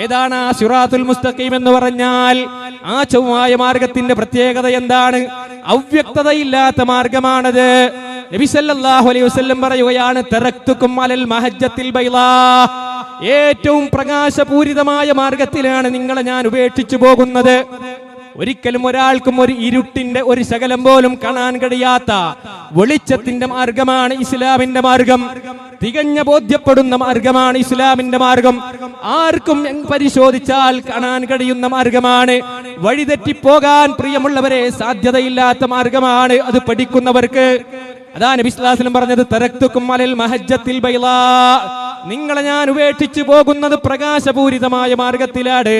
ഏതാണ് ആ സിറാത്തുൽ മുസ്തഖീം എന്ന് പറഞ്ഞാൽ? ആ ചൊവ്വായ മാർഗത്തിന്റെ പ്രത്യേകത എന്താണ്? അവ്യക്തതയില്ലാത്ത മാർഗമാണത്. നബി സല്ലല്ലാഹു അലൈഹി വസല്ലം പറയുകയാണ്, തറക്തുക്കും അലൽ മഹജ്ജത്തിൽ ബൈളാ, ഏറ്റവും പ്രകാശപൂരിതമായ മാർഗത്തിലാണ് നിങ്ങളെ ഞാൻ ഉപേക്ഷിച്ചു പോകുന്നത്. ഒരിക്കലും ഒരാൾക്കും ഒരു ഇരുട്ടിന്റെ ഒരു ശകലം പോലും കാണാൻ കഴിയാത്ത വെളിച്ചത്തിന്റെ മാർഗമാണ് ഇസ്ലാമിന്റെ മാർഗം. തികഞ്ഞ ബോധ്യപ്പെടുന്ന മാർഗമാണ് ഇസ്ലാമിന്റെ മാർഗം. ആർക്കും പരിശോധിച്ചാൽ കാണാൻ കഴിയുന്ന മാർഗമാണ്. വഴിതെറ്റിപ്പോകാൻ പ്രിയമുള്ളവരെ സാധ്യതയില്ലാത്ത മാർഗമാണ് അത് പഠിക്കുന്നവർക്ക്. അതാ നബി സല്ലല്ലാഹു അലൈഹി വസല്ലം പറഞ്ഞത്, തറക്തുക്കും അലൽ മഹജ്ജത്തിൽ ബൈളാ, നിങ്ങളെ ഞാൻ ഉപേക്ഷിച്ചു പോകുന്നത് പ്രകാശപൂരിതമായ മാർഗത്തിലാണ്.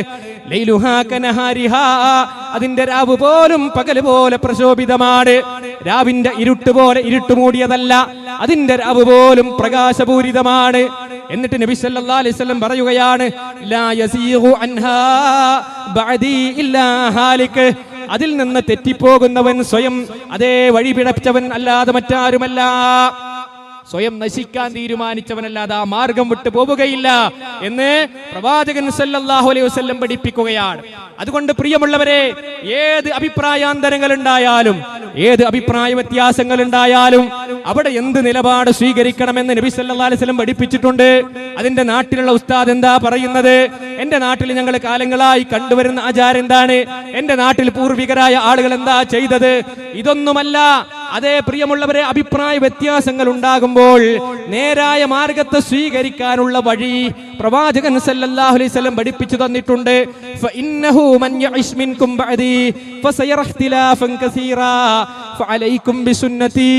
ലൈലുഹാ കനഹാരിഹാ, അതിന്റെ രാവ് പോലും പകല് പോലെ പ്രശോഭിതമാണ്. രാവിന്റെ ഇരുട്ട് പോലെ ഇരുട്ട് മൂടിയതല്ല, അതിന്റെ രാവ് പോലും പ്രകാശപൂരിതമാണ്. എന്നിട്ട് നബി സല്ലല്ലാഹു അലൈഹി വസല്ലം പറയുകയാണ്, ലാ യസീഗു അൻഹാ ബഅദി ഇല്ലാ ഹാലിക്, അതിൽ നിന്ന് തെറ്റിപ്പോകുന്നവൻ സ്വയം അതേ വഴി പിഴച്ചവൻ അല്ലാതെ മറ്റാരുമല്ല. സ്വയം നശിക്കാൻ തീരുമാനിച്ചവനല്ലാതെ ആ മാർഗം വിട്ടു പോവുകയില്ല എന്ന് പ്രവാചകൻ സല്ലല്ലാഹു അലൈഹി വസല്ലം പഠിപ്പിക്കുകയാണ്. അതുകൊണ്ട് പ്രിയമുള്ളവരെ, ഏത് അഭിപ്രായാന്തരങ്ങൾ ഉണ്ടായാലും, ഏത് അഭിപ്രായ വ്യത്യാസങ്ങൾ ഉണ്ടായാലും അവിടെ എന്ത് നിലപാട് സ്വീകരിക്കണമെന്ന് നബി സല്ലല്ലാഹു അലൈഹി വസല്ലം പഠിപ്പിച്ചിട്ടുണ്ട്. അതിന്റെ നാട്ടിലുള്ള ഉസ്താദ് എന്താ പറയുന്നത്? എന്റെ നാട്ടിൽ ഞങ്ങൾ കാലങ്ങളായി കണ്ടുവരുന്ന ആചാരം എന്താണ്? എന്റെ നാട്ടിൽ പൂർവികരായ ആളുകൾ എന്താ ചെയ്തത്? ഇതൊന്നുമല്ല. അതേ പ്രിയമുള്ളവരെ, അഭിപ്രായ വ്യത്യാസങ്ങൾ ഉണ്ടാകുമ്പോൾ നേരായ മാർഗത്തെ സ്വീകരിക്കാനുള്ള വഴി പ്രവാചകൻ സല്ലല്ലാഹു അലൈഹി വസല്ലം പഠിപ്പിച്ചു തന്നിട്ടുണ്ട്. ഫഇന്നഹു മൻ യഇശ് മിൻകും ബഅദി ഫസയറ ഇഖ്തിലാഫൻ കസീറാ ഫഅലൈക്കും ബിസുന്നതി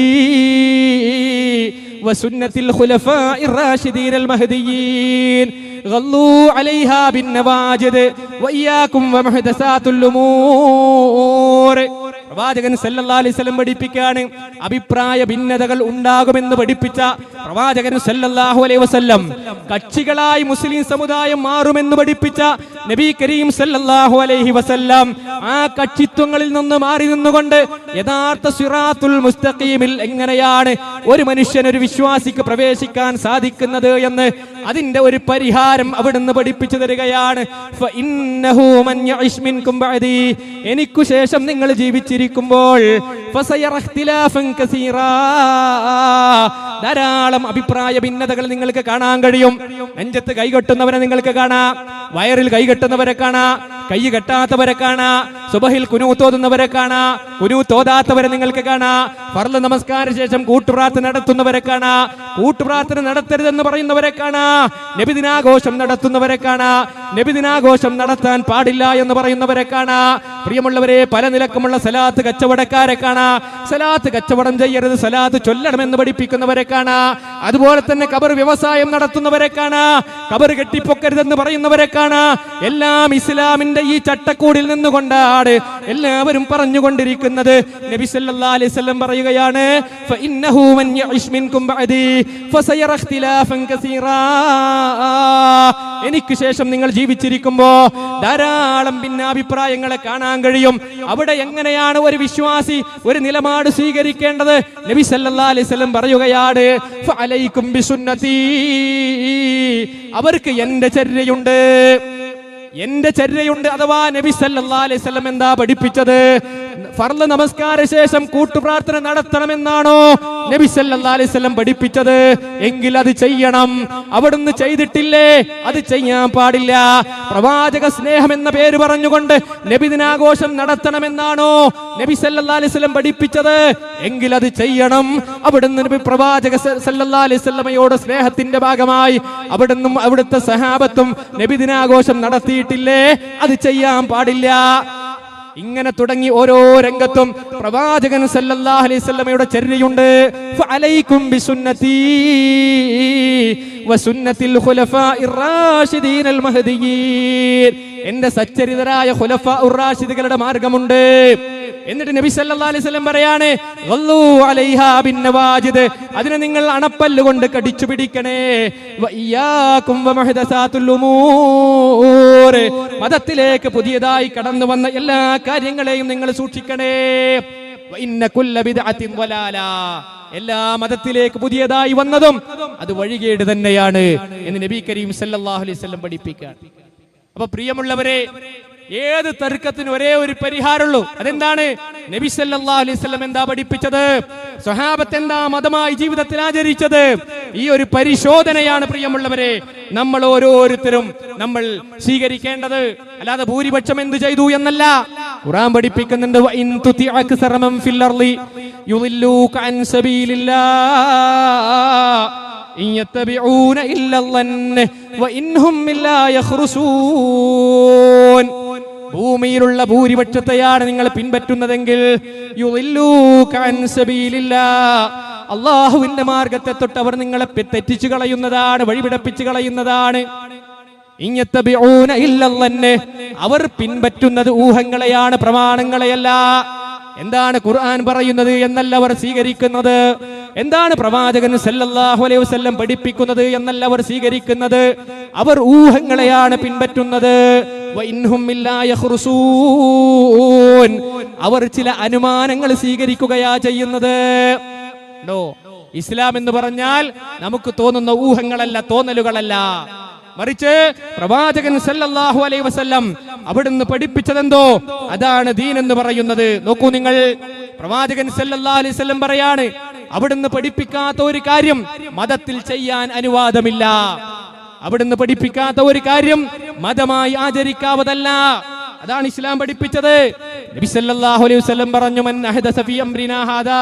വസുന്നതിൽ ഖുലഫാഇർ റാഷിദീനൽ മഹ്ദിയീൻ ഗല്ലൂ അലൈഹാ ബിന്നവാജിദ് വഇയ്യാകും വമുഹ്ദസാത്തുൽ ഉമൂർ. പ്രവാചകൻ സല്ലല്ലാഹു അലൈഹി വസല്ലം പഠിപ്പിക്കുകയാണ്, അഭിപ്രായ ഭിന്നതകൾ ഉണ്ടാകുമെന്ന് പഠിപ്പിച്ച പ്രവാചകൻ സല്ലല്ലാഹു അലൈഹി വസല്ലം, കക്ഷികളായി മുസ്ലിം സമുദായം മാറുമെന്ന് പഠിപ്പിച്ച നബി കരീം സല്ലല്ലാഹു അലൈഹി വസല്ലം ആ കക്ഷിത്വങ്ങളിൽ നിന്ന് മാറി നിന്നുകൊണ്ട് യഥാർത്ഥ സിറാത്തുൽ മുസ്തഖീമിൽ എങ്ങനെയാണ് ഒരു മനുഷ്യൻ, ഒരു വിശ്വാസിക്ക് പ്രവേശിക്കാൻ സാധിക്കുന്നത് എന്ന് അതിന്റെ ഒരു പരിഹാരം അവിടുന്ന് പഠിപ്പിച്ചു തരികയാണ്. ഫഇന്നഹു മൻ യഇശ് മിൻകും ബഅദി, എനിക്കു ശേഷം നിങ്ങൾ ജീവിച്ചിരിക്കുമ്പോൾ ഫസയറ ഇഖ്തിലാഫൻ കസീറാ, ധാരാളം അഭിപ്രായ ഭിന്നതകൾ നിങ്ങൾക്ക് കാണാൻ കഴിയും. നെഞ്ചത്ത് കൈകെട്ടുന്നവരെ നിങ്ങൾക്ക് കാണാം, വയറിൽ കൈകെട്ടുന്നവരെ കാണാം, കൈ കെട്ടാത്തവരെ കാണാം, സുബഹിൽ കുനൂത്ത് ഓതുന്നവരെ കാണാം, കുനൂത്ത് ഓതാത്തവരെ നിങ്ങൾക്ക് കാണാം, ഫർള് നമസ്കാര ശേഷം കൂട്ടുപ്രാർത്ഥന നടത്തുന്നവരെ കാണാം, കൂട്ടുപ്രാർത്ഥന നടത്തരുതെന്ന് പറയുന്നവരെ കാണാം, നബിദിനാഘോഷം നടത്തുന്നവരെ കാണാം, നബിദിനാഘോഷം നടത്താൻ പാടില്ല എന്ന് പറയുന്നവരെ കാണാം. പ്രിയമുള്ളവരെ, പല നിലക്കുമുള്ള സലാത്ത് കച്ചവടക്കാരെ കാണാം, സലാത്ത് കച്ചവടം ചെയ്യരുത്, സലാത്ത് ചൊല്ലണമെന്ന് പഠിപ്പിക്കുന്നവരെ കാണാം. അതുപോലെ തന്നെ ഖബർ വ്യവസായം നടത്തുന്നവരെ കാണാം, ഖബർ കെട്ടിപ്പൊക്കരുതെന്ന് പറയുന്നവരെ കാണാം. എല്ലാം ഇസ്ലാമിന്റെ ഈ ചട്ടക്കൂടിൽ നിന്നുകൊണ്ടാണ് എല്ലാവരും പറഞ്ഞുകൊണ്ടിരിക്കുന്നത്. നബി സല്ലല്ലാഹു അലൈഹി വസല്ലം പറയുകയാണ്, ഫഇന്നഹു മൻ യഇശ് മിൻകും ബഅദി ഫസയറ ഇഖ്തിലാഫൻ കസീറാ, എനിക്ക് ശേഷം നിങ്ങൾ ജീവിച്ചിരിക്കുമ്പോ ധാരാളം ഭിന്നാഭിപ്രായങ്ങളെ കാണാൻ കഴിയും. അവിടെ എങ്ങനെയാണ് ഒരു വിശ്വാസി ഒരു നിലപാട് സ്വീകരിക്കേണ്ടത്? നബി സല്ലല്ലാഹു അലൈഹി വസല്ലം പറയുകയാണ്, ഫഅലൈക്കും ബിസുന്നതി, അവർക്ക് എന്റെ ചര്യയുണ്ട്, എന്റെ ചര്യയുണ്ട്. അഥവാ നബി സല്ലല്ലാഹു അലൈഹി വസല്ലം എന്താ പഠിപ്പിച്ചത്? ഫർള് നമസ്കാര ശേഷം കൂട്ടുപ്രാർത്ഥന നടത്തണമെന്നാണോ നബി സല്ലല്ലാഹു അലൈഹി വസല്ലം പഠിപ്പിച്ചത്? എങ്കിൽ അത് ചെയ്യണം. അവിടുന്ന് ചെയ്തിട്ടില്ലേ? അത് ചെയ്യാൻ പാടില്ല. പ്രവാചക സ്നേഹം എന്ന പേര് പറഞ്ഞുകൊണ്ട് നബിദിനാഘോഷം നടത്തണമെന്നാണോ നബി സല്ലല്ലാഹു അലൈഹി വസല്ലം പഠിപ്പിച്ചത്? എങ്കിൽ അത് ചെയ്യണം. അവിടുന്ന് നബി പ്രവാചക സല്ലല്ലാഹു അലൈഹി വസല്ലമയോട് സ്നേഹത്തിന്റെ ഭാഗമായി അവിടുന്നും അവിടുത്തെ സഹാബത്തും നബിദിനാഘോഷം നടത്തിയിട്ടില്ലേ? അത് ചെയ്യാൻ പാടില്ല. ഇങ്ങനെ തുടങ്ങി ഓരോ രംഗത്തും പ്രവാചകൻ സല്ലല്ലാഹു അലൈഹി വസല്ലമയുടെ ചര്യയുണ്ട്. ഫഅലൈക്കും ബിസുന്നതി വസുന്നതിൽ ഖുലഫാഇർ റാഷിദീനൽ മഹ്ദിയീൻ, എന്റെ സച്ചരിതരായ ഖുലഫാഉർ റാഷിദുകളുടെ മാർഗമുണ്ട്. എന്നിട്ട് നബി സല്ലല്ലാഹു അലൈഹി വസല്ലം പറയാണ്, ഗല്ലൂ അലൈഹാ ബിന്നവാജിദ്, അതിനെ നിങ്ങൾ അണപ്പല്ല് കൊണ്ട് കടിച്ചു പിടിക്കണേ. വഇയ്യാകും വമുഹ്ദസാത്തുൽ ഉമൂർ, മതത്തിലേക്ക് പുതിയതായി കടന്നു വന്ന എല്ലാ കാര്യങ്ങളെയും നിങ്ങൾ സൂക്ഷിക്കണേ. വഇന്ന കുല്ല ബിദ്അത്തിൻ ളലാല, എല്ലാ മതത്തിലേക്ക് പുതിയതായി വന്നതും അത് വഴികേട് തന്നെയാണ് എന്ന് നബി കരീം സല്ലല്ലാഹു അലൈഹി വസല്ലം പഠിപ്പിക്കുകയാണ്. അപ്പൊ പ്രിയമുള്ളവരെ, ഏത് തർക്കത്തിന് ഒരേ ഒരു പരിഹാരമുള്ളൂ. അതെന്താണ്? നബി സല്ലല്ലാഹു അലൈഹി വസല്ലം എന്താ പഠിപ്പിച്ചത്? സ്വഹാബത്ത് എന്താ മതമായി ജീവിതത്തിൽ ആചരിച്ചത്? ഈ ഒരു പരിശോധനയാണ് പ്രിയമുള്ളവരെ നമ്മൾ ഓരോരുത്തരും നമ്മൾ സ്വീകരിക്കേണ്ടത്. അല്ലാതെ ഭൂരിപക്ഷം എന്ത് ചെയ്തു എന്നല്ല. ഖുർആൻ പഠിപ്പിക്കുന്നുണ്ട്, വഇൻ തുതി അക്സറ മൻ ഫിൽ അർളി യുളില്ലൂക അൻ സബീലില്ലാഹ് യത്തബിഊന ഇല്ലല്ലൻ വഇൻഹും ഇല്ലാ യഖ്റുസൂൻ. ഭൂമിയിലുള്ള ഭൂരിപക്ഷത്തെയാണ് നിങ്ങൾ പിൻപറ്റുന്നതെങ്കിൽ യുളില്ലൂക അൻ സബീലില്ലാഹ്, അള്ളാഹുവിന്റെ മാർഗത്തെ തൊട്ട് അവർ നിങ്ങളെ തെറ്റിച്ചു കളയുന്നതാണ്, വഴിപിടപ്പിച്ചു കളയുന്നതാണ്. ഇഞ്ഞത്തബിഊന ഇല്ലല്ലന്നെ, അവർ പിൻപറ്റുന്നത് ഊഹങ്ങളെയാണ്, പ്രമാണങ്ങളെയല്ല. എന്താണ് ഖുർആൻ പറയുന്നത് എന്നല്ല അവർ സ്വീകരിക്കുന്നത്, എന്താണ് പ്രവാചകൻ സല്ലല്ലാഹു അലൈഹി വസല്ലം പഠിപ്പിക്കുന്നത് എന്നല്ല അവർ സ്വീകരിക്കുന്നത്, അവർ ഊഹങ്ങളെയാണ് പിൻപറ്റുന്നത്. വഇൻഹും ഇല്ലാ യഖ്റുസൂൻ, അവർ ചില അനുമാനങ്ങൾ സ്വീകരിക്കുകയാ ചെയ്യുന്നത്. ഇസ്ലാം എന്ന് പറഞ്ഞാൽ നമുക്ക് തോന്നുന്ന ഊഹങ്ങളല്ല, തോന്നലുകളല്ല, മറിച്ച് പ്രവാചകൻ സല്ലല്ലാഹു അലൈഹി വസല്ലം അവിടുന്ന് പഠിപ്പിച്ചതെന്തോ അതാണ് ദീൻ എന്ന് പറയുന്നത്. നോക്കൂ നിങ്ങൾ, പ്രവാചകൻ സല്ലല്ലാഹു അലൈഹി വസല്ലം പറയാണ്, അവിടുന്ന് പഠിപ്പിക്കാത്ത ഒരു കാര്യം മതത്തിൽ ചെയ്യാൻ അനുവാദമില്ല. അവിടുന്ന് പഠിപ്പിക്കാത്ത ഒരു കാര്യം മതമായി ആചരിക്കാവതല്ല. അതാണ് ഇസ്ലാം പഠിപ്പിച്ചത്. നബി സല്ലല്ലാഹു അലൈഹി വസല്ലം പറഞ്ഞു, മൻ അഹദസ ഫീ അംരിനാ ഹാദാ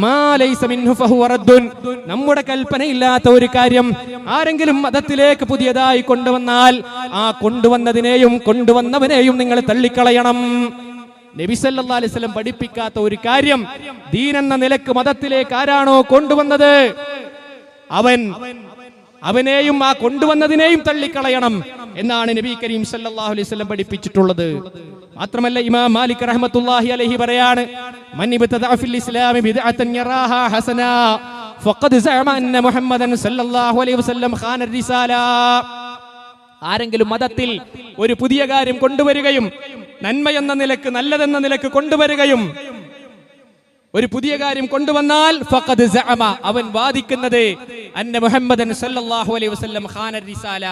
മാ ലൈസ മിൻഹു ഫഹുവ റദ്ദുൻ, നമ്മുടെ കൽപ്പനയില്ലാത്ത ഒരു കാര്യം ആരെങ്കിലും മതത്തിലേക്ക് പുതിയതായി കൊണ്ടുവന്നാൽ ആ കൊണ്ടുവന്നതിനെയും കൊണ്ടുവന്നവനെയും നിങ്ങൾ തള്ളിക്കളയണം. നബി സല്ലല്ലാഹു അലൈഹി വസല്ലം പഠിപ്പിക്കാത്ത ഒരു കാര്യം ദീൻ എന്ന നിലക്ക് മതത്തിലേക്ക് ആരാണോ കൊണ്ടുവന്നത് അവനെയും ആ കൊണ്ടുവന്നതിനെയും തള്ളിക്കളയണം എന്നാണ് നബി കരീം സല്ലല്ലാഹു അലൈഹി വസല്ലം പഠിപ്പിച്ചിട്ടുള്ളത്. മാത്രമല്ല ഇമാം മാലിക് റഹ്മത്തുള്ളാഹി അലൈഹി പറയാണ്, മൻ ഇബ്തദഅ ഫിൽ ഇസ്ലാമി ബിദ്അതൻ യറാഹാ ഹസനാ ഫഖദ് സഅമ അന്ന മുഹമ്മദൻ സല്ലല്ലാഹു അലൈഹി വസല്ലം ഖാന റിസാല. ആരെങ്കിലും മതത്തിൽ ഒരു പുതിയ കാര്യം കൊണ്ടുവരികയും നന്മയെന്ന നിലക്ക്, നല്ലതെന്ന നിലക്ക് കൊണ്ടുവരികയും ഒരു പുതിയ കാര്യം കൊണ്ടുവന്നാൽ ഫഖദ് സഅമ, അവൻ വാദിക്കുന്നത് അന്ന മുഹമ്മദൻ സല്ലല്ലാഹു അലൈഹി വസല്ലം ഖാന റിസാല,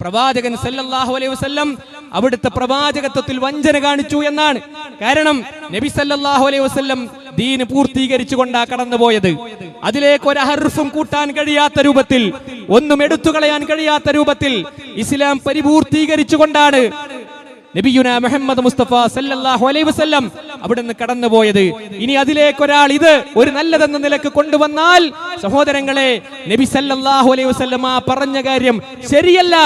പ്രവാചകൻ സല്ലല്ലാഹു അലൈഹി വസല്ലം അവിടുത്തെ പ്രവാചകത്വത്തിൽ വഞ്ചന കാണിച്ചു എന്നാണ്. കാരണം നബി സല്ലല്ലാഹു അലൈഹി വസല്ലം ദീന് പൂർത്തീകരിച്ചു കൊണ്ടാ കടന്നുപോയത്. അതിലേക്ക് ഒരു ഹർഫും കൂട്ടാൻ കഴിയാത്ത രൂപത്തിൽ, ഒന്നും എടുത്തു കളയാൻ കഴിയാത്ത രൂപത്തിൽ ഇസ്ലാം പരിപൂർത്തീകരിച്ചു കൊണ്ടാണ് നബിയുനാ മുഹമ്മദ് മുസ്തഫ സല്ലല്ലാഹു അലൈഹി വസല്ലം അവിടുന്ന് കടന്നുപോയത്. ഇനി അതിലേക്ക് ഒരാൾ ഇത് ഒരു നല്ലതെന്ന നിലക്ക് കൊണ്ടുവന്നാൽ, സഹോദരങ്ങളെ, നബി സല്ലല്ലാഹു അലൈഹി വസല്ലം ആ പറഞ്ഞ കാര്യം ശരിയല്ല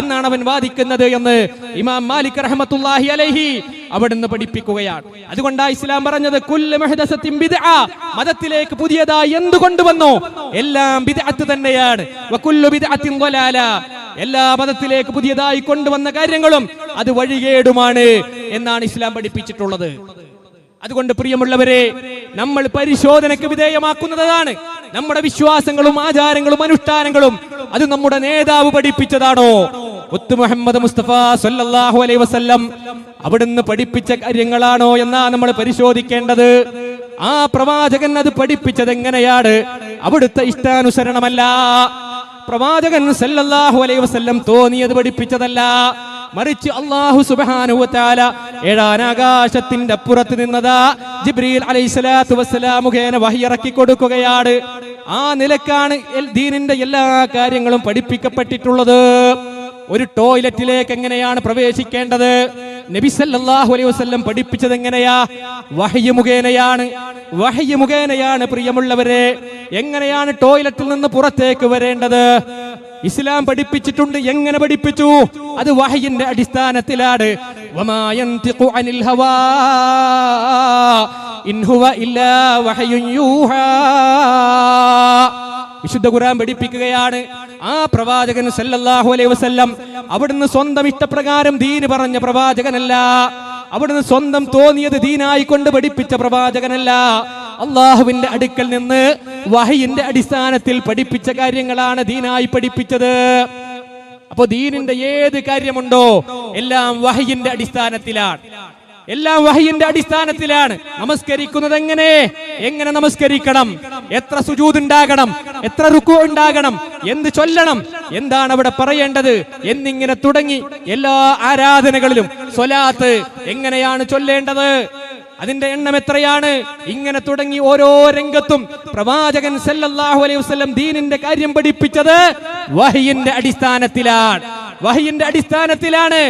എന്നാണ് അവൻ വാദിക്കുന്നത് എന്ന് ഇമാം മാലിക് റഹ്മത്തുള്ളാഹി അലൈഹി അവിടുന്ന് പഠിപ്പിക്കുകയാണ്. അതുകൊണ്ടാണ് ഇസ്ലാം പറഞ്ഞത്, കുല്ലു മുഹ്ദസത്തിൻ ബിദ്അ, മതത്തിലേക്ക് പുതിയതായി എന്തു കൊണ്ടുവന്നോ എല്ലാം ബിദ്അത്ത് തന്നെയാണ്. വകുല്ലു ബിദ്അത്തിൻ ളലാല, എല്ലാ മതത്തിലേക്ക് പുതിയതായി കൊണ്ടുവന്ന കാര്യങ്ങളും അത് വഴികേടുമാണ് എന്നാണ് ഇസ്ലാം പഠിപ്പിച്ചിട്ടുള്ളത്. അതുകൊണ്ട് പ്രിയമുള്ളവരെ, നമ്മൾ പരിശോധനയ്ക്ക് വിധേയമാക്കുന്നതാണ് നമ്മുടെ വിശ്വാസങ്ങളും ആചാരങ്ങളും അനുഷ്ഠാനങ്ങളും. അത് നമ്മുടെ നേതാവ് പഠിപ്പിച്ചതാണോ, മുത്ത് മുഹമ്മദ് മുസ്തഫ സല്ലല്ലാഹു അലൈഹി വസല്ലം അവിടുന്ന് പഠിപ്പിച്ച കാര്യങ്ങളാണോ എന്നാ നമ്മൾ പരിശോധിക്കേണ്ടത്. ആ പ്രവാചകൻ അത് പഠിപ്പിച്ചത് എങ്ങനെയാണ്? അവിടുത്തെ ഇഷ്ടാനുസരണമല്ല. പ്രവാചകൻ സല്ലല്ലാഹു അലൈഹി വസല്ലം തോന്നിയത് പഠിപ്പിച്ചതല്ല, മറിച്ച് അല്ലാഹു സുബ്ഹാനഹു വ തആല ഏഴാനാകാശത്തിന്റെ അപ്പുറത്ത് നിന്നതാ ജിബ്രീൽ അലൈഹിസ്സലാത്തു വസ്സലാം മുഖേന വഹി ഇറക്കി കൊടുക്കുകയാണ്. ആ നിലക്കാണ് ദീനിന്റെ എല്ലാ കാര്യങ്ങളും പഠിപ്പിക്കപ്പെട്ടിട്ടുള്ളത്. ഒരു ടോയ്ലറ്റിലേക്ക് എങ്ങനെയാണ് പ്രവേശിക്കേണ്ടത്, നബി സല്ലല്ലാഹു അലൈഹി വസല്ലം പഠിപ്പിച്ചത് എങ്ങനെയാ? വഹ്യ് മുഖേനയാണ്. വഹ്യ് മുഖേനയാണ് പ്രിയമുള്ളവരെ. എങ്ങനെയാണ് ടോയ്ലറ്റിൽ നിന്ന് പുറത്തേക്ക് വരേണ്ടത് ഇസ്ലാം പഠിപ്പിച്ചിട്ടുണ്ട്. എങ്ങനെ പഠിപ്പിച്ചു? അത് വഹ്യിന്റെ അടിസ്ഥാനത്തിലാണ്. വമാ യൻതിഖു അനിൽ ഹവാ ഇൻ ഹുവ ഇല്ലാ വഹ്യുൻ യൂഹാ. വിശുദ്ധ ഖുർആൻ പഠിപ്പിക്കുകയാണ്, ആ പ്രവാചകൻ സല്ലല്ലാഹു അലൈഹി വസല്ലം അവിടുന്ന് സ്വന്തം ഇഷ്ടപ്രകാരം ദീന് പറഞ്ഞ പ്രവാചകനല്ല. അവിടുന്ന് സ്വന്തം തോന്നിയത് ദീനായി കൊണ്ട് പഠിപ്പിച്ച പ്രവാചകനല്ല. അള്ളാഹുവിന്റെ അടുക്കൽ നിന്ന് വഹയിന്റെ അടിസ്ഥാനത്തിൽ പഠിപ്പിച്ച കാര്യങ്ങളാണ് ദീനായി പഠിപ്പിച്ചത്. അപ്പൊ ദീനിന്റെ ഏത് കാര്യമുണ്ടോ എല്ലാം വഹയിന്റെ അടിസ്ഥാനത്തിലാണ്. എല്ലാം വഹയിന്റെ അടിസ്ഥാനത്തിലാണ്. നമസ്കരിക്കുന്നത് എങ്ങനെ നമസ്കരിക്കണം, എത്ര സുജൂദ് ഉണ്ടാകണം, എത്ര റുക്കൂ ഉണ്ടാകണം, എന്ത് ചൊല്ലണം, എന്താണ് അവിടെ പറയേണ്ടത് എന്നിങ്ങനെ തുടങ്ങി എല്ലാ ആരാധനകളിലും സ്വലാത്ത് എങ്ങനെയാണ് ചൊല്ലേണ്ടത്, അതിന്റെ എണ്ണം എത്രയാണ്, ഇങ്ങനെ തുടങ്ങി ഓരോ രംഗത്തും പ്രവാചകൻ സല്ലല്ലാഹു അലൈഹി വസല്ലം ദീനിന്റെ കാര്യം പഠിപ്പിച്ചത് വഹയിന്റെ അടിസ്ഥാനത്തിലാണ്. വഹയിന്റെ അടിസ്ഥാനത്തിലാണ്,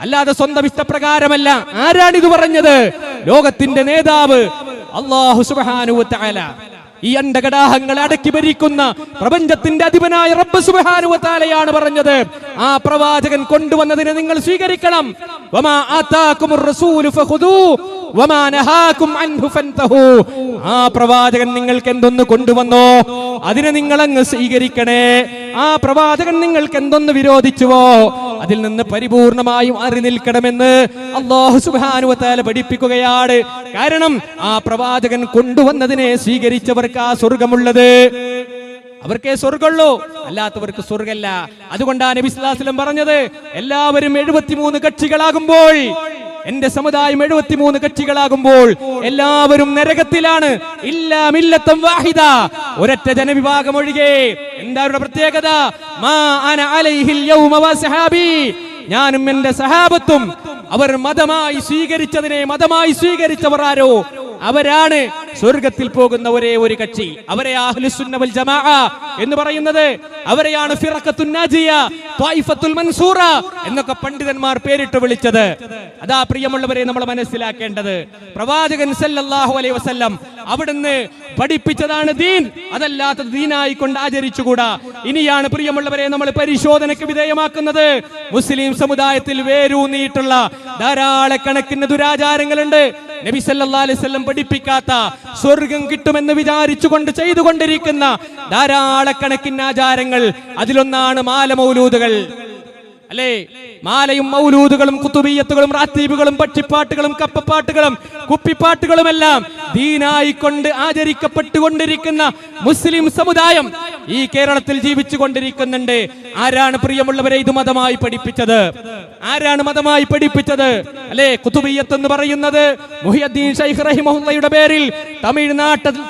അല്ലാതെ സ്വന്തം ഇഷ്ടപ്രകാരമല്ല. ആരാണിത് പറഞ്ഞത്? ലോകത്തിന്റെ നേതാവ് അല്ലാഹു സുബ്ഹാനഹു വ തആല. ഈ അണ്ടകടാഹങ്ങളെ അടക്കി ഭരിക്കുന്ന പ്രപഞ്ചത്തിന്റെ അധിപനായ റബ്ബ് സുബ്ഹാനഹു വ തആലയാണ് പറഞ്ഞത്, ആ പ്രവാചകൻ കൊണ്ടുവന്നതിനെ നിങ്ങൾ സ്വീകരിക്കണം. വമാ ആതാകുമുർ റസൂലു ഫഖുദൂ വമാ നഹാകും അൻഹു ഫൻതഹൂ. ആ പ്രവാചകൻ നിങ്ങൾക്ക് എന്തൊന്ന് കൊണ്ടുവന്നോ അതിനെ നിങ്ങൾ അങ്ങ് സ്വീകരിക്കണേ. ആ പ്രവാചകൻ നിങ്ങൾക്ക് എന്തൊന്ന് വിരോധിച്ചുവോ അതിൽ നിന്ന് പരിപൂർണമായും മാറി നിൽക്കണമെന്ന് അല്ലാഹു സുബ്ഹാനഹു വ തആല പഠിപ്പിക്കുകയാണ്. കാരണം ആ പ്രവാചകൻ കൊണ്ടുവന്നതിനെ സ്വീകരിച്ചവർക്ക് ആ സ്വർഗമുള്ളത്. അവർക്കേ സ്വർഗമുള്ളൂ, അല്ലാത്തവർക്ക് സ്വർഗല്ല. അതുകൊണ്ടാണ് നബി സല്ലല്ലാഹു അലൈഹി വസല്ലം പറഞ്ഞത്, എല്ലാവരും 73 കക്ഷികളാകുമ്പോൾ, എന്റെ സമുദായം 73 കക്ഷികളാകുമ്പോൾ എല്ലാവരും നരകത്തിലാണ്. ഇല്ലാ മില്ലത്തൻ വാഹിദ, ഒരൊറ്റ ജനവിഭാഗം ഒഴികെ. എന്താ അവരുടെ പ്രത്യേകത? മാ അന അലൈഹിൽ യൗമ വസഹാബി, ഞാനും എന്റെ സഹാബത്തും. അവർ മതമായി സ്വീകരിച്ചതിനെ മതമായി സ്വീകരിച്ചവർ ആരോ അവരാണ് സ്വർഗത്തിൽ പോകുന്ന ഒരേ ഒരു കക്ഷി. അവരെ അഹ്ലുസുന്ന വൽ ജമാഅ എന്ന് പറയുന്നത്, അവരെയാണ് ഫിറഖത്തുൻ നാജിയ, ത്വായിഫത്തുൽ മൻസൂറ എന്നൊക്കെ പണ്ഡിതന്മാർ പേരിട്ട് വിളിച്ചത്. അതാ പ്രിയമുള്ളവരെ നമ്മൾ മനസ്സിലാക്കേണ്ടത്. പ്രവാചകൻ സല്ലല്ലാഹു അലൈഹി വസല്ലം അവിടുന്ന് പഠിപ്പിച്ചതാണ് ദീൻ, അതല്ലാത്തത് ദീനായി കൊണ്ട് ആചരിച്ചുകൂടാ. ഇനിയാണ് പ്രിയമുള്ളവരെ നമ്മൾ പരിശോധനയ്ക്ക് വിധേയമാക്കുന്നത്. മുസ്ലിം സമുദായത്തിൽ വേരൂന്നിയിട്ടുള്ള ധാരാളക്കണക്കിന് ദുരാചാരങ്ങളുണ്ട്. നബി സല്ലല്ലാഹു അലൈഹി വസല്ലം പഠിപ്പിക്കാത്ത, സ്വർഗം കിട്ടുമെന്ന് വിചാരിച്ചുകൊണ്ട് ചെയ്തുകൊണ്ടിരിക്കുന്ന ധാരാളക്കണക്കിന് ആചാരങ്ങൾ. അതിലൊന്നാണ് മാല മൗലൂദുകൾ, അല്ലേ? മാലയും മൗലൂദുകളും കുത്തുബിയ്യത്തുകളും റാത്തീബുകളും പക്ഷിപ്പാട്ടുകളും കപ്പപ്പാട്ടുകളും കുപ്പിപ്പാട്ടുകളുമെല്ലാം ദീനായി കൊണ്ട് ആചരിക്കപ്പെട്ടുകൊണ്ടിരിക്കുന്ന മുസ്ലിം സമുദായം ഈ കേരളത്തിൽ ജീവിച്ചു കൊണ്ടിരിക്കുന്നുണ്ട്. ആരാണ് പ്രിയമുള്ളവരെ ഇത് മതമായി പഠിപ്പിച്ചത്? ആരാണ് മതമായി പഠിപ്പിച്ചത്? അല്ലേ? കുത്തുബിയ്യത്ത് എന്ന് പറയുന്നത് മുഹിയുദ്ദീൻ ശൈഖ് റഹിമഹുള്ളയുടെ പേരിൽ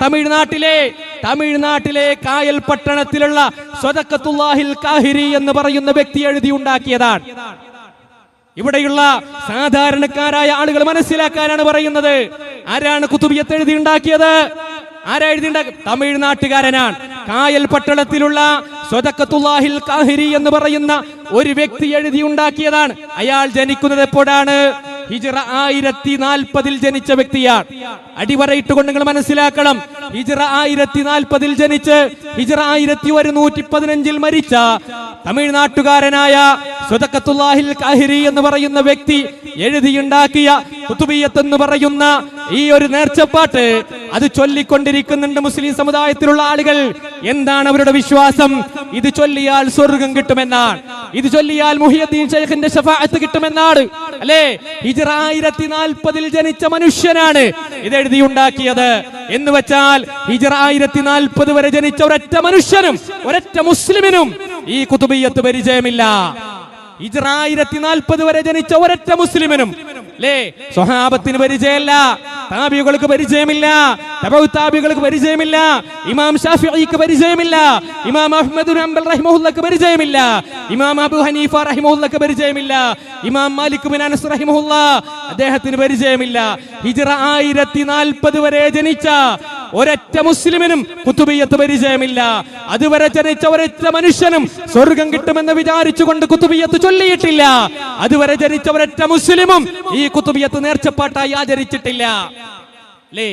തമിഴ്നാട്ടിലെ കായൽ പട്ടണത്തിലുള്ള സ്വദഖത്തുല്ലാഹിൽ കാഹിരി എന്ന് പറയുന്ന വ്യക്തി എഴുതി ഉണ്ടാക്കിയതാണ്. ഇവിടെയുള്ള സാധാരണക്കാരായ ആളുകൾ മനസ്സിലാക്കാനാണ് പറയുന്നത്. ആരാണ് കുത്തുബിയ്യത്ത് എഴുതി ഉണ്ടാക്കിയത്? ആരാ എഴുതിണ്ടാക്കി? തമിഴ്നാട്ടുകാരനാണ്. കായൽ പട്ടണത്തിലുള്ള സ്വദഖത്തുല്ലാഹിൽ കാഹിരി എന്ന് പറയുന്ന ഒരു വ്യക്തി എഴുതി ഉണ്ടാക്കിയതാണ്. അയാൾ ജനിക്കുന്നത് എപ്പോഴാണ്? ഹിജ്റ 1040 ജനിച്ച വ്യക്തിയാണ്. അടിവരയിട്ടുകൊണ്ട് നിങ്ങൾ മനസ്സിലാക്കണം. ഹിജ്റ 1040 ജനിച്ച് ഹിജ്റ 1115 മരിച്ച തമിഴ്നാട്ടുകാരനായ സ്വദഖത്തുല്ലാഹിൽ കാഹിരി എന്ന് പറയുന്ന വ്യക്തി എഴുതിയുണ്ടാക്കിയ കുത്തുബിയ്യത്ത് എന്ന് പറയുന്ന ഈ ഒരു നേർച്ചപ്പാട്ട് അത് ചൊല്ലിക്കൊണ്ടിരിക്കുന്നുണ്ട് മുസ്ലിം സമുദായത്തിലുള്ള ആളുകൾ. എന്താണ് അവരുടെ വിശ്വാസം? ഇത് ചൊല്ലിയാൽ സ്വർഗം കിട്ടുമെന്നാണ്. ഇത് ചൊല്ലിയാൽ മുഹിയുദ്ദീൻ ശൈഖിന്റെ ശഫാഅത്ത് കിട്ടുമെന്നാണ്. അല്ലേ? ഹിജ്റ 1040 ജനിച്ച മനുഷ്യനാണ് ഇത് എഴുതിയുണ്ടാക്കിയത്. എന്ന് വെച്ചാൽ ഹിജ്റ 1040 വരെ ജനിച്ച ഒരൊറ്റ മനുഷ്യനും ഒരൊറ്റ മുസ്ലിമിനും ഈ കുത്തുബിയ്യത്ത് പരിചയമില്ല. ഹിജ്റ 1040 വരെ ജനിച്ച ഒരൊറ്റ മുസ്ലിമിനും, അല്ലേ? സ്വഹാബത്തിന് പരിചയമില്ല, താബിഉകൾക്ക് പരിചയമില്ല, തബഉ താബിഉകൾക്ക് പരിചയമില്ല, ഇമാം ഷാഫിഈക്ക് പരിചയമില്ല, ഇമാം അഹ്മദ് ബിൻ ഹംബൽ റഹിമഹുല്ലാഹ് പരിചയമില്ല, ഇമാം അബൂ ഹനീഫ റഹിമഹുല്ലാഹ് പരിചയമില്ല, ഇമാം മാലിക് ബിൻ അനസ് റഹിമഹുല്ലാഹ് അദ്ദേഹത്തിന് പരിചയമില്ല. ഹിജ്റ 1040 വരെ ജനിച്ച ഒരൊറ്റ മുസ്ലിമിനും കുത്തുബിയ്യത്ത് പരിചയമില്ല. അതുവരെ ജനിച്ച ഒരൊറ്റ മനുഷ്യനും സ്വർഗം കിട്ടുമെന്ന് വിചാരിച്ചുകൊണ്ട് കുത്തുബിയ്യത്ത് ചൊല്ലിയിട്ടില്ല. അതുവരെ ജനിച്ച ഒരൊറ്റ മുസ്ലിമും ഈ കുത്തുബിയ്യത്ത് നേർച്ചപ്പാട്ടായി ആചരിച്ചിട്ടില്ല. അല്ലേ?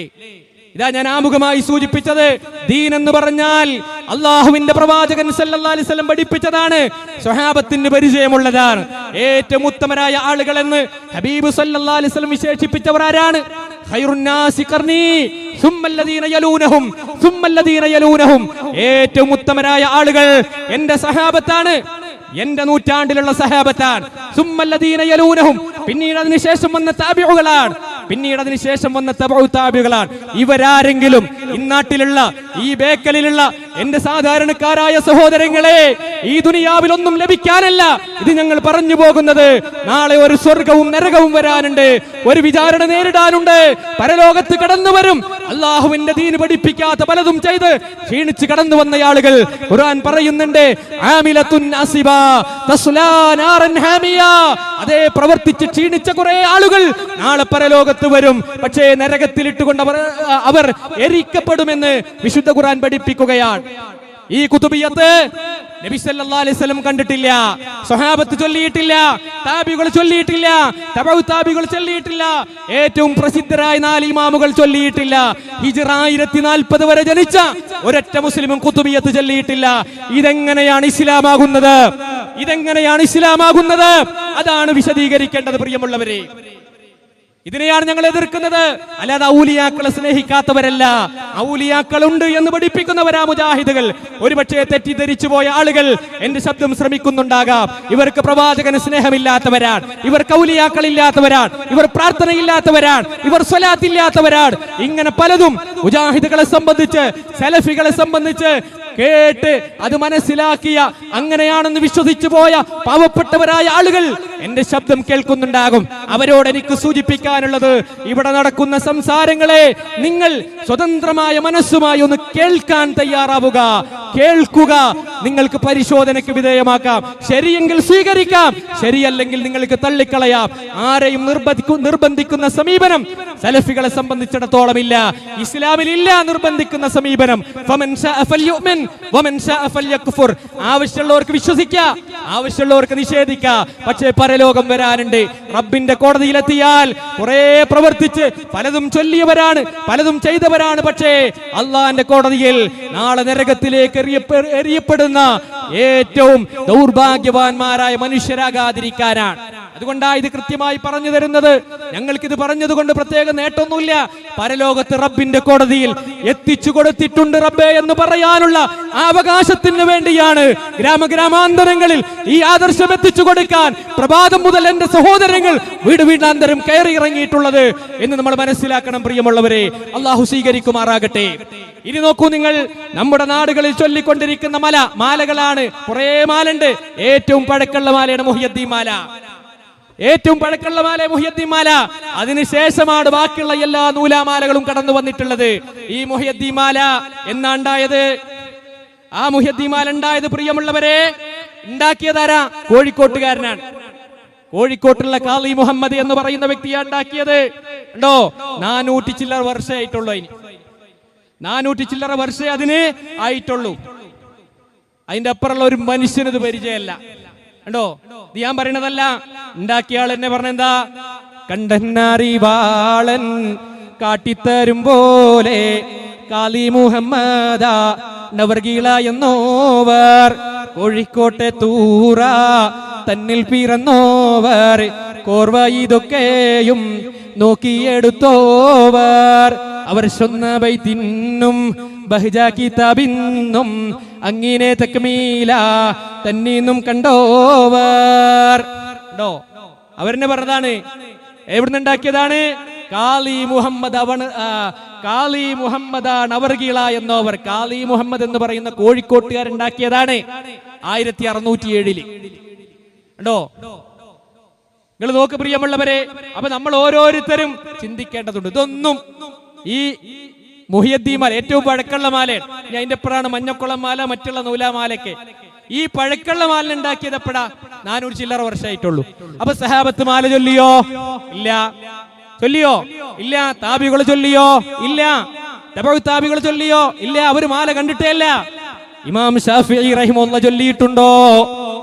ഇതാ ഞാൻ ആമുഖമായി സൂചിപ്പിച്ചത്. ദീൻ എന്ന് പറഞ്ഞാൽ അള്ളാഹുവിന്റെ പ്രവാചകൻ സല്ലല്ലാഹു അലൈഹി വസല്ലം പഠിപ്പിച്ചതാണ്, സ്വഹാബത്തിന് പരിചയമുള്ളതാണ്. ഏറ്റവും ഉത്തമരായ ആളുകൾ എന്ന് ഹബീബ് സല്ലല്ലാഹു അലൈഹി വസല്ലം വിശേഷിപ്പിച്ചവർ ആരാണ്? ഖൈറുന്നാസി ഖർനി സുമ്മല്ലദീന യലൂനഹും സുമ്മല്ലദീന യലൂനഹും. ഏറ്റവും ഉത്തമരായ ആളുകൾ എന്റെ സഹാബത്താണ്, എന്റെ നൂറ്റാണ്ടിലുള്ള സഹാബത്താണ്. സുമ്മല്ലദീന യലൂനഹും, പിന്നീട് അതിനുശേഷം വന്ന താബിഉകളാണ്, പിന്നീട് അതിനുശേഷം വന്ന തബഉ താബിഉകളാണ്. ഇവരാരെങ്കിലും ഇന്നാട്ടിലുള്ള ഈ ബേക്കലിലുള്ള എന്റെ സാധാരണക്കാരായ സഹോദരങ്ങളെ, ഈ ദുനിയാവിൽ ഒന്നും ലഭിക്കാനല്ല ഇത് ഞങ്ങൾ പറഞ്ഞു പോകുന്നത്. നാളെ ഒരു സ്വർഗവും നരകവും വരാനുണ്ട്, ഒരു വിചാരണ നേരിടാനുണ്ട്, പരലോകത്ത് കടന്നു വരും. അള്ളാഹുവിന്റെ ദീൻ പഠിപ്പിക്കാത്ത പലതും ചെയ്ത് ക്ഷീണിച്ച് കടന്നു വന്ന ആളുകൾ ഖുർആൻ പറയുന്നുണ്ട്, ആമിലത്തുൻ അസിബ തസ്ലാ നാറൻ ഹാമിയ. അതേ പ്രവർത്തിച്ച് ക്ഷീണിച്ച കുറെ ആളുകൾ നാളെ പരലോകത്ത് വരും. പക്ഷേ നരകത്തിലിട്ടുകൊണ്ട് അവർ എരിക്കപ്പെടുമെന്ന് വിശുദ്ധ ഖുർആൻ പഠിപ്പിക്കുകയാണ്. ഈ കുതുബിയത്ത് നബി സല്ലല്ലാഹു അലൈഹി വസല്ലം കണ്ടിട്ടില്ല, സ്വഹാബത്ത് ചൊല്ലിയിട്ടില്ല, താബികൾ ചൊല്ലിയിട്ടില്ല, തബഉ താബികൾ ചൊല്ലിയിട്ടില്ല, ഏറ്റവും പ്രസിദ്ധരായ 4 ഇമാമുകൾ ചൊല്ലിയിട്ടില്ല. ഹിജ്റ 1040 വരെ ജനിച്ച ഒരൊറ്റ മുസ്ലിമും കുതുബിയത്ത് ചൊല്ലിയിട്ടില്ല. ഇതെങ്ങനെയാണ് ഇസ്ലാമാകുന്നത്? ഇതെങ്ങനെയാണ് ഇസ്ലാമാകുന്നത്? അതാണ് വിശദീകരിക്കേണ്ടത് പ്രിയമുള്ളവരെ. ഇതിനെയാണ് ഞങ്ങൾ എതിർക്കുന്നത്. അല്ലാതെ ഔലിയാക്കളെ സ്നേഹിക്കാത്തവരല്ല. ഔലിയാക്കളുണ്ട് എന്ന് പഠിപ്പിക്കുന്നവരാ മുജാഹിദുകൾ. ഒരുപക്ഷെ തെറ്റിദ്ധരിച്ചു പോയ ആളുകൾ എന്റെ ശബ്ദം ശ്രമിക്കുന്നുണ്ടാകാം. ഇവർക്ക് പ്രവാചകന് സ്നേഹമില്ലാത്തവരാണ്, ഇവർക്ക് ഔലിയാക്കളില്ലാത്തവരാണ്, ഇവർ പ്രാർത്ഥനയില്ലാത്തവരാണ്, ഇവർ സ്വലാത്തില്ലാത്തവരാണ്. ഇങ്ങനെ പലതും മുജാഹിദുകളെ സംബന്ധിച്ച്, സലഫികളെ സംബന്ധിച്ച് കേട്ട് അത് മനസ്സിലാക്കിയ, അങ്ങനെയാണെന്ന് വിശ്വസിച്ചു പോയ പാവപ്പെട്ടവരായ ആളുകൾ എന്റെ ശബ്ദം കേൾക്കുന്നുണ്ടാകും. അവരോട് എനിക്ക് സൂചിപ്പിക്കാനുള്ളത്, ഇവിടെ നടക്കുന്ന സംസാരങ്ങളെ നിങ്ങൾ സ്വതന്ത്രമായ മനസ്സുമായി ഒന്ന് കേൾക്കാൻ തയ്യാറാവുക, കേൾക്കുക. നിങ്ങൾക്ക് പരിശോധനയ്ക്ക് വിധേയമാക്കാം. ശരിയെങ്കിൽ സ്വീകരിക്കാം, ശരിയല്ലെങ്കിൽ നിങ്ങൾക്ക് തള്ളിക്കളയാം. ആരെയും നിർബന്ധിക്കുന്ന സമീപനം സലഫികളെ സംബന്ധിച്ചിടത്തോളം ഇല്ല. ഇസ്ലാമിൽ ഇല്ല നിർബന്ധിക്കുന്ന സമീപനം. ഫമൻ ശാഅ ഫൽയുമിൻ വമൻ ശാഅ ഫൽയക്ഫുർ. ആവശ്യമുള്ളവർക്ക് വിശ്വസിക്കാം, ആവശ്യമുള്ളവർക്ക് നിഷേധിക്കാം. പക്ഷേ പരലോകം വരാനുണ്ട്. റബ്ബിന്റെ കോടതിയിലെത്തിയാൽ കുറെ പ്രവർത്തിച്ച് പലതും ചൊല്ലിയവരാണ്, പലതും ചെയ്തവരാണ്. പക്ഷേ അള്ളാന്റെ കോടതിയിൽ നാളെ നരകത്തിലേക്ക് എറിയപ്പെടുന്ന ഏറ്റവും ദൗർഭാഗ്യവാന്മാരായ മനുഷ്യരാകാതിരിക്കാനാണ്. അതുകൊണ്ടാണ് ഇത് കൃത്യമായി പറഞ്ഞു തരുന്നത്. ഞങ്ങൾക്കിത് പറഞ്ഞതുകൊണ്ട് പ്രത്യേക നേട്ടമൊന്നുമില്ല. പരലോകത്ത് റബ്ബിന്റെ കോടതിയിൽ എത്തിച്ചു കൊടുത്തിട്ടുണ്ട് റബ്ബേ എന്ന് പറയാനുള്ള അവകാശത്തിന് വേണ്ടിയാണ് ഗ്രാമഗ്രാമാന്തരങ്ങളിൽ ഈ ആദർശം എത്തിച്ചു കൊടുക്കാൻ പ്രഭാതം മുതൽ എന്റെ സഹോദരങ്ങൾ വീടാന്തരം കയറി ഇറങ്ങിയിട്ടുള്ളത് എന്ന് നമ്മൾ മനസ്സിലാക്കണം പ്രിയമുള്ളവരെ. അള്ളാഹു സ്വീകരിക്കുമാറാകട്ടെ. ഇനി നോക്കൂ നിങ്ങൾ, നമ്മുടെ നാടുകളിൽ ചൊല്ലിക്കൊണ്ടിരിക്കുന്ന മാലകളാണ്. കുറെ മാലുണ്ട്. ഏറ്റവും പഴക്കമുള്ള മാലയാണ് മുഹിയുദ്ദീൻ മാല. ഏറ്റവും പഴക്കമുള്ള മാല മുഹിയുദ്ദീൻ മാല. അതിനുശേഷമാണ് ബാക്കിയുള്ള എല്ലാ നൂലാമാലകളും കടന്നു വന്നിട്ടുള്ളത്. ഈ മുഹിയുദ്ദീൻ മാല എന്നാണ്ടായത്? ആ മുഹിയുദ്ദീൻ മാല ഉണ്ടായത് പ്രിയമുള്ളവരെ, ഉണ്ടാക്കിയതാരാ? കോഴിക്കോട്ടുകാരനാണ്. കോഴിക്കോട്ടുള്ള ഖാലി മുഹമ്മദ് എന്ന് പറയുന്ന വ്യക്തിയാണ് ഉണ്ടാക്കിയത്. ഉണ്ടോ? 400 ചില്ലറ വർഷമായിട്ടുള്ളൂ. അതിന് 400 ചില്ലറ വർഷേ അതിന് ആയിട്ടുള്ളൂ. അതിന്റെ അപ്പുറമുള്ള ഒരു മനുഷ്യനത് പരിചയമല്ല. ഉണ്ടോ? ഇത് ഞാൻ പറയണതല്ല, ഉണ്ടാക്കിയ ആൾ എന്നെ പറഞ്ഞെന്താ? കണ്ടന്നറിവാളൻ കാട്ടിത്തരും പോലെ ഖാലി മുഹമ്മദ നവർഗീള എന്നോവർ, കോഴിക്കോട്ടെ തൂറ തന്നിൽ പിറന്നോവർ, കോർവ ഇതൊക്കെയും നോക്കിയെടുത്തോവർ, അവർ സ്വന്ന ബൈത്തിന്നും ബഹ്ജ കിതാബിന്നും അങ്ങിനെ തക്മീല തന്നീന്നും കണ്ടോവർ. ഉണ്ടോ? അവരെന്നെ പറഞ്ഞതാണ്. എവിടുന്ന് ഉണ്ടാക്കിയതാണ്? ഖാലി മുഹമ്മദ്. ഖാലി മുഹമ്മദാണ് നവർഗീള എന്നോവർ. ഖാലി മുഹമ്മദ് എന്ന് പറയുന്ന കോഴിക്കോട്ടുകാരുണ്ടാക്കിയതാണ് 1607. ഉണ്ടോ? നിങ്ങൾ നോക്ക് പ്രിയമുള്ളവരെ. അപ്പൊ നമ്മൾ ഓരോരുത്തരും ചിന്തിക്കേണ്ടതുണ്ട്. ഇതൊന്നും ഈ മുഹിയുദ്ദീൻ മാല ഏറ്റവും പഴക്കമുള്ള മാലയാണ്. ഞാൻ അതിന്റെ അപ്പുറമാണ് മഞ്ഞക്കുളം മാല, മറ്റുള്ള നൂലാമാലയൊക്കെ. ഈ പഴക്കമുള്ള മാല ഉണ്ടാക്കിയത് എപ്പോഴാ? 400 ചില്ലറ വർഷമായിട്ടുള്ളൂ. അപ്പൊ സഹാബത്ത് മാല ചൊല്ലിയോ? ഇല്ല. ചൊല്ലിയോ? ഇല്ല. താബികൾ ചൊല്ലിയോ? ഇല്ല. തബഉ താബികൾ ചൊല്ലിയോ? ഇല്ല. അവര് മാല കണ്ടിട്ടേ ഇല്ല. ഇമാം ഷാഫിഈ റഹിമഹുല്ലാഹ് ചൊല്ലിയിട്ടുണ്ടോ?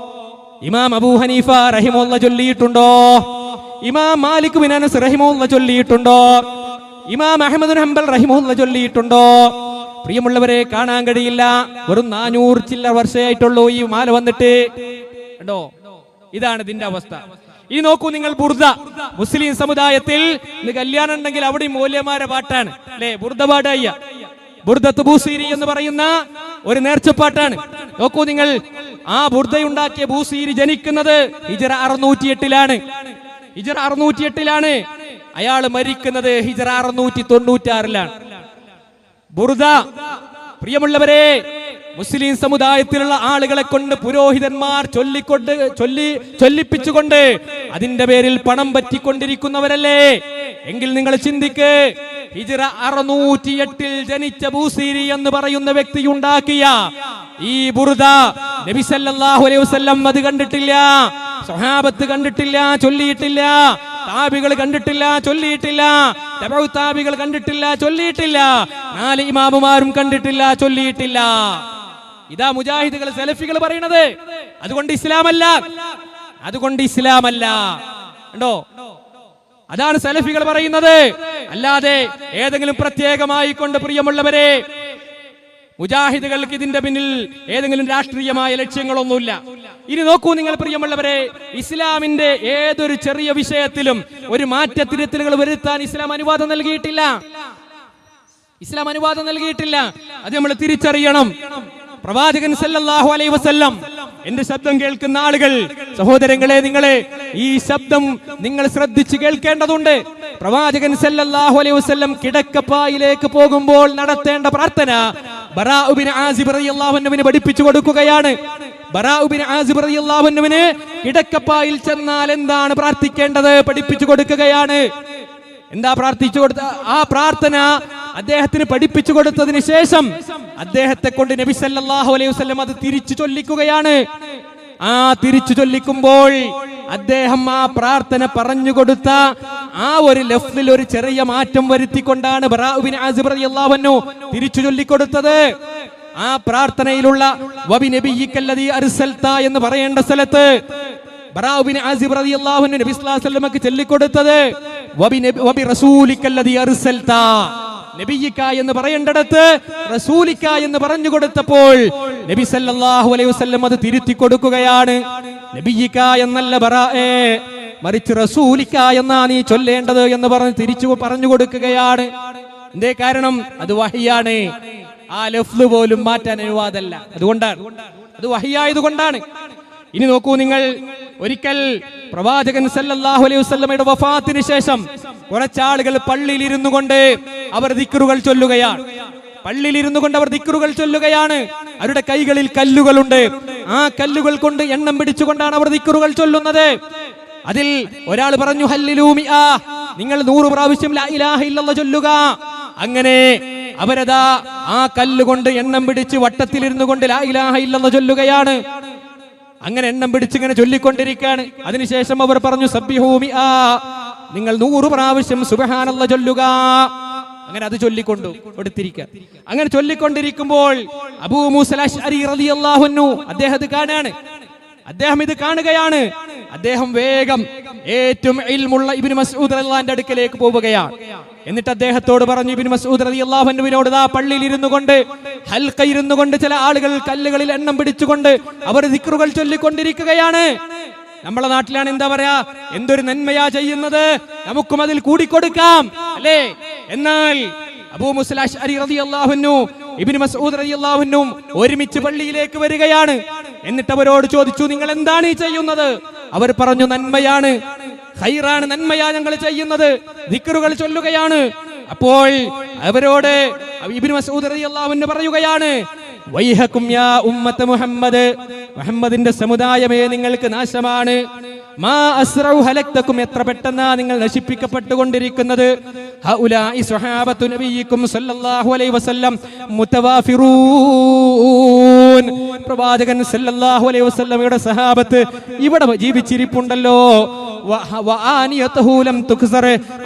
ഇമാം അബൂ ഹനീഫ റഹിമഹുല്ലാഹ് ചൊല്ലിയിട്ടുണ്ടോ? ഇമാം മാലിക് ബിൻ അനസ് റഹിമഹുല്ലാഹ് ചൊല്ലിയിട്ടുണ്ടോ? ഇമാം അഹ്മദ് ബിൻ ഹംബൽ റഹിമഹുല്ലാഹ് ചൊല്ലിയിട്ടുണ്ടോ? പ്രിയമുള്ളവരെ, കാണാൻ കഴിയില്ല. വെറും 400 ചില്ലറ വർഷമായിട്ടുള്ളൂ ഈ മാല വന്നിട്ട്. ഉണ്ടോ? ഇതാണ് ഇതിന്റെ അവസ്ഥ. ഈ നോക്കൂ നിങ്ങൾ, ബുർദ. മുസ്ലിം സമുദായത്തിൽ കല്യാണം ഉണ്ടെങ്കിൽ അവിടെ മൂല്യമാരെ പാട്ടാണ് അല്ലെ? ബുർദ പാടായ ബുർദത്ത് ബൂസീരി എന്ന് പറയുന്ന ഒരു നേർച്ചപ്പാട്ടാണ്. നോക്കൂ നിങ്ങൾ, ആ ബുർദയുണ്ടാക്കിയ ബൂസീരി ജനിക്കുന്നത് ഹിജ്റ 608-ലാണ്. ഹിജ്റ 608-ലാണ്. അയാൾ മരിക്കുന്നത് ഹിജ്റ 696-ലാണ്. ബുർദ, പ്രിയമുള്ളവരെ, മുസ്ലിം സമുദായത്തിലുള്ള ആളുകളെ കൊണ്ട് പുരോഹിതന്മാർ ചൊല്ലിപ്പിച്ചുകൊണ്ട് അതിന്റെ പേരിൽ പണം പറ്റിക്കൊണ്ടിരിക്കുന്നവരല്ലേ? എങ്കിൽ നിങ്ങൾ ചിന്തിക്ക്, ഹിജ്റ 608-ൽ ജനിച്ച ബൂസീരി എന്ന് പറയുന്ന വ്യക്തി ഉണ്ടാക്കിയ ഈ ബുർദ നബി സല്ലല്ലാഹു അലൈഹി വസല്ലം അത് കണ്ടിട്ടില്ല, സ്വഹാബത്ത് കണ്ടിട്ടില്ല, ചൊല്ലിയിട്ടില്ല, താബികൾ കണ്ടിട്ടില്ല, ചൊല്ലിയിട്ടില്ല, തബഉ താബികൾ കണ്ടിട്ടില്ല, ചൊല്ലിയിട്ടില്ല, 4 ഇമാമുമാരും കണ്ടിട്ടില്ല, ചൊല്ലിയിട്ടില്ല. ഇതാ മുജാഹിദുകൾ സലഫികൾ പറയുന്നത്. അതുകൊണ്ട് ഇസ്ലാമല്ല, അതുകൊണ്ട് ഇസ്ലാമല്ല. കണ്ടോ, അതാണ് സലഫികൾ പറയുന്നത്. അല്ലാതെ ഏതെങ്കിലും പ്രത്യേകമായി കൊണ്ട് പ്രിയമുള്ളവരെ മുജാഹിദുകൾക്ക് ഇതിന്റെ പിന്നിൽ ഏതെങ്കിലും രാഷ്ട്രീയമായ ലക്ഷ്യങ്ങളൊന്നുമില്ല. ഇനി നോക്കൂ നിങ്ങൾ പ്രിയമുള്ളവരെ, ഇസ്ലാമിന്റെ ഏതൊരു ചെറിയ വിഷയത്തിലും ഒരു മാറ്റത്തിരുത്തലുകൾ വരുത്താൻ ഇസ്ലാം അനുവാദം നൽകിയിട്ടില്ല. ഇസ്ലാം അനുവാദം നൽകിയിട്ടില്ല. അത് നമ്മൾ തിരിച്ചറിയണം. പ്രവാചകൻ സല്ലല്ലാഹു അലൈഹി വസല്ലം, എന്റെ ശബ്ദം കേൾക്കുന്ന ആളുകൾ, സഹോദരങ്ങളെ, നിങ്ങളെ ഈ ശബ്ദം നിങ്ങൾ ശ്രദ്ധിച്ച് കേൾക്കേണ്ടതുണ്ട്. പ്രവാചകൻ സല്ലല്ലാഹു അലൈഹി വസല്ലം കിടക്കപ്പായിലേക്ക് പോകുമ്പോൾ നടത്തേണ്ട പ്രാർത്ഥന ബറാഉ ബിൻ ആസിബ് റളിയല്ലാഹു അൻഹുവിനെ പഠിപ്പിച്ചു കൊടുക്കുകയാണ്. ബറാഉ ബിൻ ആസിബ് റളിയല്ലാഹു അൻഹുവിനെ കിടക്കപ്പായിൽ ചെന്നാൽ എന്താണ് പ്രാർത്ഥിക്കേണ്ടത് പഠിപ്പിച്ചു കൊടുക്കുകയാണ്. എന്താ പ്രാർത്ഥിച്ചു കൊടുത്ത ആ പ്രാർത്ഥന അദ്ദേഹത്തിന് പഠിപ്പിച്ചു കൊടുത്തതിന് ശേഷം അദ്ദേഹത്തെ കൊണ്ട് നബി സല്ലല്ലാഹു അലൈഹി വസല്ലം അത് തിരിച്ചു ചൊല്ലിക്കുകയാണ്. ആ തിരിച്ചു ചൊല്ലിക്കുമ്പോൾ അദ്ദേഹം ആ പ്രാർത്ഥന പറഞ്ഞു കൊടുത്ത ആ ഒരു ലഫ്ലിൽ ഒരു ചെറിയ മാറ്റം വരുത്തിക്കൊണ്ടാണ് ബറാഉ ബിൻ ആസിബ് റളിയല്ലാഹു അൻഹു തിരിച്ചു ചൊല്ലിക്കൊടുത്തത്. ആ പ്രാർത്ഥനയിലുള്ള വബി നബിയിക്കല്ലദീ അർസൽത എന്ന് പറയേണ്ട സ്ഥലത്ത് ബറാഉ ബിൻ ആസിബ് റളിയല്ലാഹു അൻഹു നബി സ്വല്ലല്ലാഹു അലൈഹി വസല്ലമക്ക് ചൊല്ലിക്കൊടുത്തത് വബി റസൂലിക്കല്ലദീ അർസൽത, നബിയിക്ക എന്ന് പറയേണ്ടടത്ത് റസൂലിക്ക എന്ന് പറഞ്ഞു കൊടുത്തപ്പോൾ നബി സല്ലല്ലാഹു അലൈഹി വസല്ലം അത് തിരുത്തി കൊടുക്കുകയാണ്. നബിയിക്ക എന്നല്ല ബറാഅേ, മറിച്ച് റസൂലിക്ക എന്നാ നീ ചൊല്ലേണ്ടത് എന്ന് പറഞ്ഞ് തിരിച്ചു പറഞ്ഞു കൊടുക്കുകയാണ്. എന്തേ കാരണം? അത് വഹിയാണ്. ആ ലഫ്ള് പോലും മാറ്റാൻ അനുവാദമല്ല. അതുകൊണ്ടാണ്, അത് വഹിയായതുകൊണ്ടാണ്. ഇനി നോക്കൂ നിങ്ങൾ, ഒരിക്കൽ പ്രവാചകൻ സല്ലല്ലാഹു അലൈഹി വസല്ലമയുടെ വഫാത്തിന് ശേഷം കുറച്ചാളുകൾ പള്ളിയിൽ ഇരുന്നു കൊണ്ട് അവർ ദിക്റുകൾ ചൊല്ലുകയാണ്. പള്ളിയിൽ ഇരുന്നു കൊണ്ട് അവർ ദിക്റുകൾ ചൊല്ലുകയാണ്. അവരുടെ കൈകളിൽ കല്ലുകളുണ്ട്. ആ കല്ലുകൾ കൊണ്ട് എണ്ണം പിടിച്ചുകൊണ്ടാണ് അവർ ദിക്റുകൾ ചൊല്ലുന്നത്. അതിൽ ഒരാൾ പറഞ്ഞു, ഹല്ലിലൂ മിആ, നിങ്ങൾ 100 പ്രാവശ്യം ലാ ഇലാഹ ഇല്ലല്ലാഹ് ചൊല്ലുക. അങ്ങനെ അവരതാ ആ കല്ലുകൊണ്ട് എണ്ണം പിടിച്ച് വട്ടത്തിലിരുന്നു കൊണ്ട് ലാ ഇലാഹ ഇല്ലല്ലാഹ് ചൊല്ലുകയാണ്. അങ്ങനെ എണ്ണം പിടിച്ചിങ്ങനെ ചൊല്ലിക്കൊണ്ടിരിക്കുകയാണ്. അതിനുശേഷം അവർ പറഞ്ഞു, സബ്ബിഹൂ മിആ, നിങ്ങൾ 100 പ്രാവശ്യം സുബ്ഹാനല്ലാഹ് ചൊല്ലുക. അങ്ങനെ അത് ചൊല്ലിക്കൊണ്ടു കൊടുത്തിരിക്കുക. അങ്ങനെ ചൊല്ലിക്കൊണ്ടിരിക്കുമ്പോൾ അബൂ മൂസ അശ്അരി റളിയല്ലാഹു അൻഹു അദ്ദേഹം ഇത് കാണുകയാണ്. അദ്ദേഹം വേഗം ഏറ്റവും ഇൽമുള്ള ഇബ്നു മസ്ഊദ് റളിയല്ലാഹുവിന്റെ അടുക്കലേക്ക് പോവുകയാണ്. എന്നിട്ട് അദ്ദേഹത്തോട് പറഞ്ഞു, ഇബ്നു മസ്ഊദ് റളിയല്ലാഹു അൻഹുവിനോട്, ദാ പള്ളിയിൽ ഇരുന്നു കൊണ്ട് ഹൽഖ ഇരുന്നു കൊണ്ട് ചില ആളുകൾ കല്ലുകളിൽ എണ്ണം പിടിച്ചുകൊണ്ട് അവർ ദിക്റുകൾ ചൊല്ലിക്കൊണ്ടിരിക്കുകയാണ്. നമ്മളെ നാട്ടിലാണ് എന്താ പറയാ, എന്തൊരു നന്മയാ ചെയ്യുന്നത്, നമുക്കും അതിൽ കൂടിക്കൊടുക്കാം അല്ലേ? എന്നാൽ അബൂ മൂസ അശ്അരി റളിയല്ലാഹു അൻഹു ഇബ്നു മസ്ഊദ് റളിയല്ലാഹു അൻഹു ഒരുമിച്ച് പള്ളിയിലേക്ക് വരികയാണ്. എന്നിട്ട് അവരോട് ചോദിച്ചു, നിങ്ങൾ എന്താണ് ഈ ചെയ്യുന്നത്? അവർ പറഞ്ഞു, നന്മയാണ്, ഖൈറാണ്, നന്മയാ ഞങ്ങൾ ചെയ്യുന്നത്, ദിക്റുകൾ ചൊല്ലുകയാണ്. അപ്പോൾ അവരോട് ഇബ്നു മസ്ഊദ് റളിയല്ലാഹു അൻഹു പറയുകയാണ്, വൈഹകും യാ ഉമ്മത്ത് മുഹമ്മദ്, മുഹമ്മദിന്റെ സമുദായമേ നിങ്ങൾക്ക് നാശമാണ്. മാ അസ്റഉ ഹലക്തകും, എത്ര പെട്ടെന്നാ നിങ്ങൾ നശിപ്പിക്കപ്പെട്ടുകൊണ്ടിരിക്കുന്നത്. ഹഉലാഇ സ്വഹാബത്തു നബിയിക്കും സല്ലല്ലാഹു അലൈഹി വസല്ലം മുതവാഫിറൂൻ, പ്രവാചകൻ സല്ലല്ലാഹു അലൈഹി വസല്ലമയുടെ സഹാബത്ത് ഇവിടെ ജീവിച്ചിരിപ്പുണ്ടല്ലോ.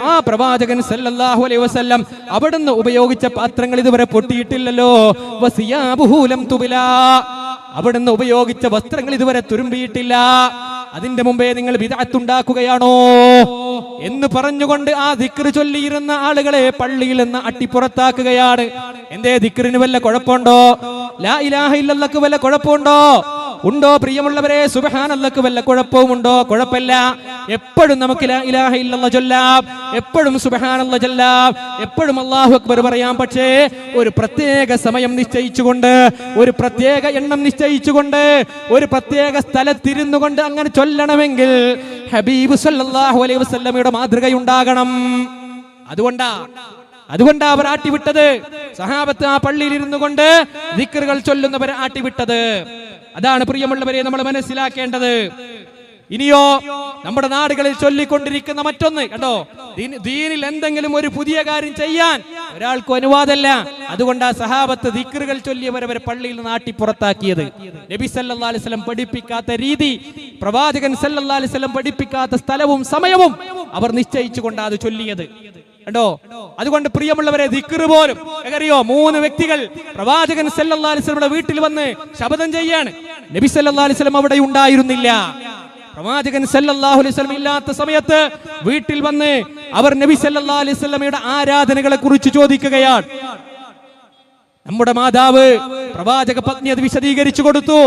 ആ പ്രവാചകൻ സല്ലല്ലാഹു അലൈഹി വസല്ലം അവിടുന്ന് ഉപയോഗിച്ച പാത്രങ്ങൾ ഇതുവരെ പൊട്ടിയിട്ടില്ലല്ലോ. അവിടുന്ന് ഉപയോഗിച്ച വസ്ത്രങ്ങൾ ഇതുവരെ തുരുമ്പിയിട്ടില്ല. അതിന്റെ മുമ്പേ നിങ്ങൾ ബിദ്അത്ത് ഉണ്ടാക്കുകയാണോ എന്ന് പറഞ്ഞുകൊണ്ട് ആ ദിക്ർ ചൊല്ലിയിരുന്ന ആളുകളെ പള്ളിയിൽ നിന്ന് അട്ടിപ്പുറത്താക്കുകയാണ്. എന്തേ, ദിക്റിന് വല്ല കുഴപ്പമുണ്ടോ? ലാ ഇലാഹ ഇല്ലല്ലാഹ്ക്ക് വല്ല കുഴപ്പമുണ്ടോ? ഉണ്ടോ പ്രിയമുള്ളവരെ? സുബ്ഹാനല്ലാഹ്ക്ക് വല്ല കുഴപ്പവുമുണ്ടോ? കുഴപ്പമില്ല. എപ്പോഴും നമുക്ക് ലാ ഇലാഹ ഇല്ലല്ലാഹ് ചൊല്ലാം, എപ്പോഴും സുബ്ഹാനല്ലാഹ് ചൊല്ലാം, എപ്പോഴും അല്ലാഹു അക്ബർ പറയാം. പക്ഷേ ഒരു പ്രത്യേക സമയം നിശ്ചയിച്ചുകൊണ്ട്, ഒരു പ്രത്യേക എണ്ണം നിശ്ചയിച്ചുകൊണ്ട്, ഒരു പ്രത്യേക സ്ഥലത്തിരുന്നു കൊണ്ട് അങ്ങനെ ചൊല്ലണമെങ്കിൽ ഹബീബ് സല്ലല്ലാഹു അലൈഹി വസല്ലമയുടെ മാതൃകയുണ്ടാകണം. അതുകൊണ്ടാ അവർ ആട്ടിവിട്ടത്. സഹാബത്ത് ആ പള്ളിയിൽ ഇരുന്നു കൊണ്ട് ദിക്റുകൾ ചൊല്ലുന്നവരെ ആട്ടിവിട്ടത്. അതാണ് പ്രിയമുള്ളവരെ നമ്മൾ മനസ്സിലാക്കേണ്ടത്. ഇനിയോ നമ്മുടെ നാടുകളിൽ ചൊല്ലിക്കൊണ്ടിരിക്കുന്ന മറ്റൊന്ന് കണ്ടോ, ദീനിൽ എന്തെങ്കിലും ഒരു പുതിയ കാര്യം ചെയ്യാൻ ഒരാൾക്കും അനുവാദമല്ല. അതുകൊണ്ട് ആ സഹാബത്ത് ദിക്റുകൾ ചൊല്ലിയവരവരെ പള്ളിയിൽ നിന്ന് നാട്ടി പുറത്താക്കിയത്. നബി സല്ലല്ലാഹു അലൈഹി വസല്ലം പഠിപ്പിക്കാത്ത രീതി, പ്രവാചകൻ സല്ലല്ലാഹു അലൈഹി വസല്ലം പഠിപ്പിക്കാത്ത സ്ഥലവും സമയവും അവർ നിശ്ചയിച്ചുകൊണ്ട് അത് ചൊല്ലിയത് കണ്ടോ. അതുകൊണ്ട് പ്രിയമുള്ളവരെ, ദിക്ർ പോലും അറിയോ, 3 വ്യക്തികൾ പ്രവാചകൻ സല്ലല്ലാഹു അലൈഹി വസല്ലമയുടെ വീട്ടിൽ വന്ന് ശപഥം ചെയ്യാണ്. നബി സല്ലല്ലാഹു അലൈഹി വസല്ലം അവിടെ ഉണ്ടായിരുന്നില്ല. പ്രവാചകൻ സല്ലല്ലാഹു അലൈഹി വസല്ലം ഇല്ലാത്ത സമയത്ത് വീട്ടിൽ വന്ന് അവർ നബി സല്ലല്ലാഹു അലൈഹി വസല്ലമയുടെ ആരാധനകളെ കുറിച്ച് ചോദിക്കുകയാണ്. നമ്മുടെ മാതാവ് പ്രവാചക പത്നി അത് വിശദീകരിച്ചു കൊടുത്തു.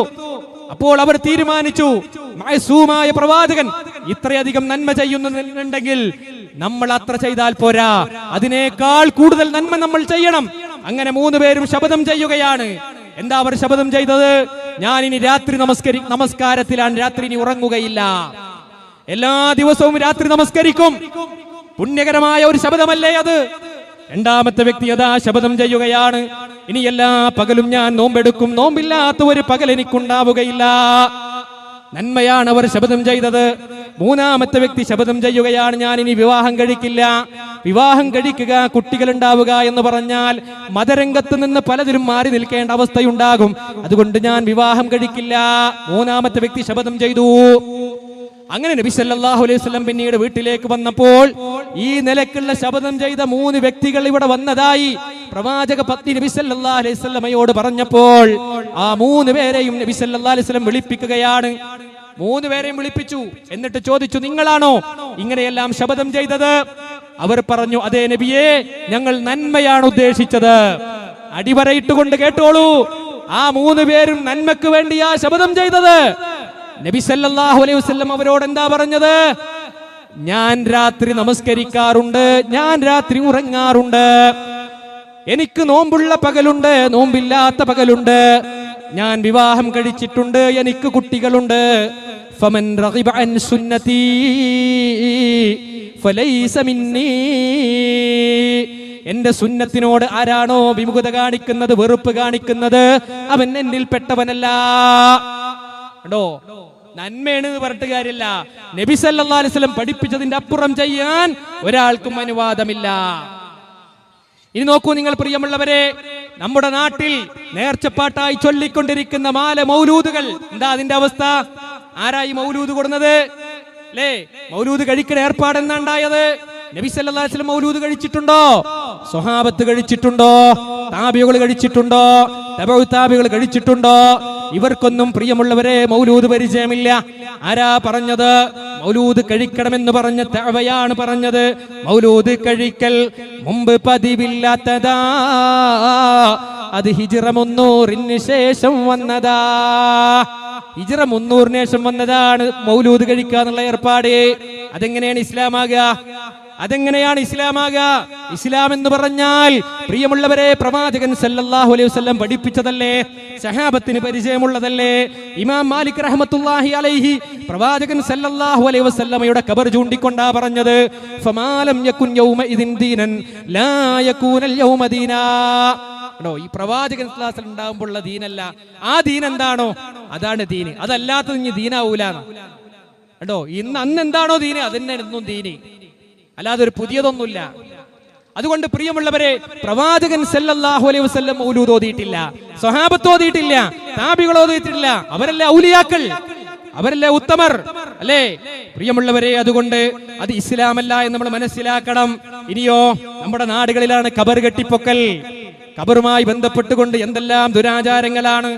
അപ്പോൾ അവർ തീരുമാനിച്ചു, മഅസൂമായ പ്രവാചകൻ ഇത്രയധികം നന്മ ചെയ്യുന്നുണ്ടെങ്കിൽ നമ്മൾ അത്ര ചെയ്താൽ പോരാ, അതിനേക്കാൾ കൂടുതൽ നന്മ നമ്മൾ ചെയ്യണം. അങ്ങനെ 3 പേരും ശപഥം ചെയ്യുകയാണ്. എന്താ അവർ ശപഥം ചെയ്തത്? ഞാൻ ഇനി രാത്രി നമസ്കാരത്തിലാണ്, രാത്രി ഇനി ഉറങ്ങുകയില്ല, എല്ലാ ദിവസവും രാത്രി നമസ്കരിക്കും. പുണ്യകരമായ ഒരു ശപഥമല്ലേ അത്? രണ്ടാമത്തെ വ്യക്തി അതാ ശപഥം ചെയ്യുകയാണ്, ഇനി എല്ലാ പകലും ഞാൻ നോമ്പെടുക്കും, നോമ്പില്ലാത്ത ഒരു പകൽ എനിക്കുണ്ടാവുകയില്ല. നന്മയാണ് അവർ ശപഥം ചെയ്തത്. മൂന്നാമത്തെ വ്യക്തി ശപഥം ചെയ്യുകയാണ്, ഞാൻ ഇനി വിവാഹം കഴിക്കില്ല. വിവാഹം കഴിക്കുക, കുട്ടികൾ ഉണ്ടാവുക എന്ന് പറഞ്ഞാൽ മതരംഗത്ത് നിന്ന് പലതിലും മാറി നിൽക്കേണ്ട അവസ്ഥയുണ്ടാകും. അതുകൊണ്ട് ഞാൻ വിവാഹം കഴിക്കില്ല. മൂന്നാമത്തെ വ്യക്തി ശപഥം ചെയ്തു. അങ്ങനെ നബി സല്ലല്ലാഹു അലൈഹി വസല്ലം പിന്നീട് വീട്ടിലേക്ക് വന്നപ്പോൾ ഈ നിലക്കുള്ള ശപഥം ചെയ്ത 3 വ്യക്തികൾ ഇവിടെ വന്നതായി പ്രവാചക പത്നി നബി സല്ലല്ലാഹു അലൈഹി വസല്ലമയോട് പറഞ്ഞപ്പോൾ ആ 3 പേരെയും നബി സല്ലല്ലാഹു അലൈഹി വസല്ലം വിളിപ്പിക്കുകയാണ്. 3 പേരെയും വിളിപ്പിച്ചു. എന്നിട്ട് ചോദിച്ചു, നിങ്ങളാണോ ഇങ്ങനെയെല്ലാം ശപഥം ചെയ്തത്? അവർ പറഞ്ഞു, അതേ നബിയേ, ഞങ്ങൾ നന്മയാണ് ഉദ്ദേശിച്ചത്. അടിവരയിട്ടുകൊണ്ട് കേട്ടോളൂ, ആ 3 പേരും നന്മക്ക് വേണ്ടിയാ ശപഥം ചെയ്തത്. നബി സല്ലല്ലാഹു അലൈഹി വസല്ലം അവരോട് എന്താ പറഞ്ഞത്? ഞാൻ രാത്രി നമസ്കരിക്കാറുണ്ട്, ഞാൻ രാത്രി ഉറങ്ങാറുണ്ട്, എനിക്ക് നോമ്പുള്ള പകലുണ്ട്, നോമ്പില്ലാത്ത പകലുണ്ട്, ഞാൻ വിവാഹം കഴിച്ചിട്ടുണ്ട്, എനിക്ക് കുട്ടികളുണ്ട്. ഫമൻ റഗിബ അൻ സുന്നതി ഫലൈസ മിന്നീ. എന്റെ സുന്നത്തിനോട് ആരാണോ വിമുഖത കാണിക്കുന്നത്, വെറുപ്പ് കാണിക്കുന്നത്, അവൻ എന്നിൽ പെട്ടവനല്ല. ണ്ടോ, നന്മയാണ് പറഞ്ഞിട്ട് കാര്യമില്ല. നബി സല്ലല്ലാഹു അലൈഹി വസല്ലം പഠിപ്പിച്ചതിന്റെ അപ്പുറം ചെയ്യാൻ ഒരാൾക്കും അനുവാദമില്ല. ഇനി നോക്കൂ നിങ്ങൾ പ്രിയമുള്ളവരെ, നമ്മുടെ നാട്ടിൽ നേർച്ചപ്പാട്ടായി ചൊല്ലിക്കൊണ്ടിരിക്കുന്ന മൗലൂദുകൾ എന്താ അതിന്റെ അവസ്ഥ? ആരായി മൗലൂദ് കൊടുന്നത്? അല്ലേ, മൗലൂദ് കഴിക്കണ ഏർപ്പാട് എന്നാ ഉണ്ടായത്? നബി സല്ലല്ലാഹു അലൈഹി വസല്ലം മൗലൂദ് കഴിച്ചിട്ടുണ്ടോ? സ്വഹാബത്ത് കഴിച്ചിട്ടുണ്ടോ? താബികൾ കഴിച്ചിട്ടുണ്ടോ? തബഉ താബികൾ കഴിച്ചിട്ടുണ്ടോ? ഇവർക്കൊന്നും പ്രിയമുള്ളവരെ മൗലൂദ് പരിചയമില്ല. ആരാ പറഞ്ഞത്? മൗലൂദ് കഴിക്കണമെന്ന് പറഞ്ഞ തഅവയാണ് പറഞ്ഞത്. മൗലൂദ് കഴിക്കൽ മുമ്പ് പതിവില്ലാത്തതാ, അത് ഹിജ്റ 300 ശേഷം വന്നതാ. ഹിജ്റ 300 ശേഷം വന്നതാണ് മൗലൂദ് കഴിക്കുക എന്നുള്ള ഏർപ്പാട്. അതെങ്ങനെയാണ് ഇസ്ലാമാകുക? അതെങ്ങനെയാണ് ഇസ്ലാമാകുക? ഇസ്ലാം എന്ന് പറഞ്ഞാൽ പ്രിയമുള്ളവരെ പ്രവാചകൻ സല്ലല്ലാഹു അലൈഹി വസല്ലം പഠിപ്പിച്ചതല്ലേ, സഹാബത്തിന് പരിചയമുള്ളതല്ലേ. ഇമാം മാലിക് റഹ്മത്തുള്ളാഹി അലൈഹി പ്രവാചകൻ സല്ലല്ലാഹു അലൈഹി വസല്ലമയുടെ ഖബർ ചൂണ്ടിക്കൊണ്ടാ പറഞ്ഞത്, ഫമാലം യകുൻ യൗമഇദിൻ ദീനൻ ലാ യകൂനൽ യൗമ ദീനാ. ഈ പ്രവാചകൻ സല്ലല്ലാഹു അലൈഹി വസല്ലം ഉണ്ടാകുമ്പോഴുള്ള ദീനല്ല, ആ ദീൻ എന്താണോ അതാണ് ദീന്, അതല്ലാത്തത് ഇനി ദീനാവൂലാന്ന്. കേട്ടോ, അന്ന് എന്താണോ ദീന് അതന്നെ എന്നും ദീന്, അല്ലാതെ ഒരു പുതിയതൊന്നുമില്ല. അതുകൊണ്ട് പ്രിയമുള്ളവരെ, പ്രവാചകൻ സല്ലല്ലാഹു അലൈഹി വസല്ലം മൗലൂദ് ഓതിയിട്ടില്ല, സ്വഹാബത്ത് ഓതിയിട്ടില്ല, താബികൾ ഓതിയിട്ടില്ല. അവരല്ലേ ഔലിയാക്കൾ, അവരല്ലേ ഉത്തമർ, അല്ലേ പ്രിയമുള്ളവരെ? അതുകൊണ്ട് അത് ഇസ്ലാമല്ല എന്ന് നമ്മൾ മനസ്സിലാക്കണം. ഇനിയോ നമ്മുടെ നാടുകളിലാണ് ഖബർ കെട്ടിപ്പൊക്കൽ. ഖബറുമായി ബന്ധപ്പെട്ടുകൊണ്ട് എന്തെല്ലാം ദുരാചാരങ്ങളാണ്.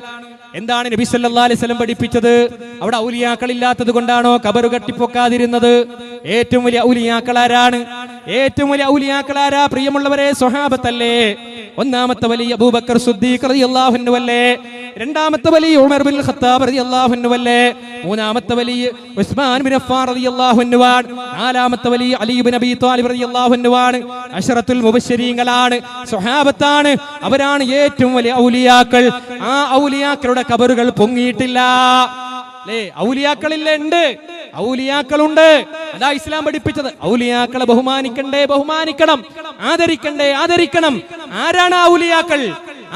എന്താണ് നബി സല്ലല്ലാഹു അലൈഹി വസല്ലം പഠിപ്പിച്ചത്? അവിടെ ഔലിയാക്കൾ ഇല്ലാത്തത് കൊണ്ടാണോ ഖബർ കെട്ടിപ്പൊക്കാതിരുന്നത്? ഏറ്റവും വലിയ ഔലിയാക്കൾ ആരാണ്? ഏറ്റവും വലിയ ഔലിയാക്കൾ ആരാ? പ്രിയമുള്ളവരെ, സ്വഹാബത്തല്ലേ. ഒന്നാമത്തെ വലിയ അബൂബക്കർ സിദ്ദീഖ് റളിയല്ലാഹു അൻഹു അല്ലേ? രണ്ടാമത്തെ വലിയ ഉമർ ബിൻ ഖത്താബ് റളിയല്ലാഹു അൻഹു അല്ലേ? മൂന്നാമത്തെ വലിയ ഉസ്മാൻ ബിൻ അഫ്ഫാൻ റളിയല്ലാഹു അൻഹു ആണ്. നാലാമത്തെ വലിയ അലി ഇബ്നു അബീ ത്വാലിബ് റളിയല്ലാഹു അൻഹു ആണ്. അശറത്തുൽ മുബശ്ശിരീങ്ങളാണ്, സ്വഹാബത്താണ്. അവരാണ് ഏറ്റവും വലിയ ഔലിയാക്കൾ. ആ ഔലിയാക്കളുടെ ഖബറുകൾ പൊങ്ങിയിട്ടില്ല. അല്ലേ, ഔലിയാക്കളില്ലേ? ഉണ്ട്, ഔലിയാക്കളുണ്ട്. അതാ ഇസ്ലാം പഠിപ്പിച്ചത്. ഔലിയാക്കളെ ബഹുമാനിക്കണ്ടേ, ബഹുമാനിക്കണം, ആദരിക്കണ്ടേ, ആദരിക്കണം. ആരാണ് ഔലിയാക്കൾ?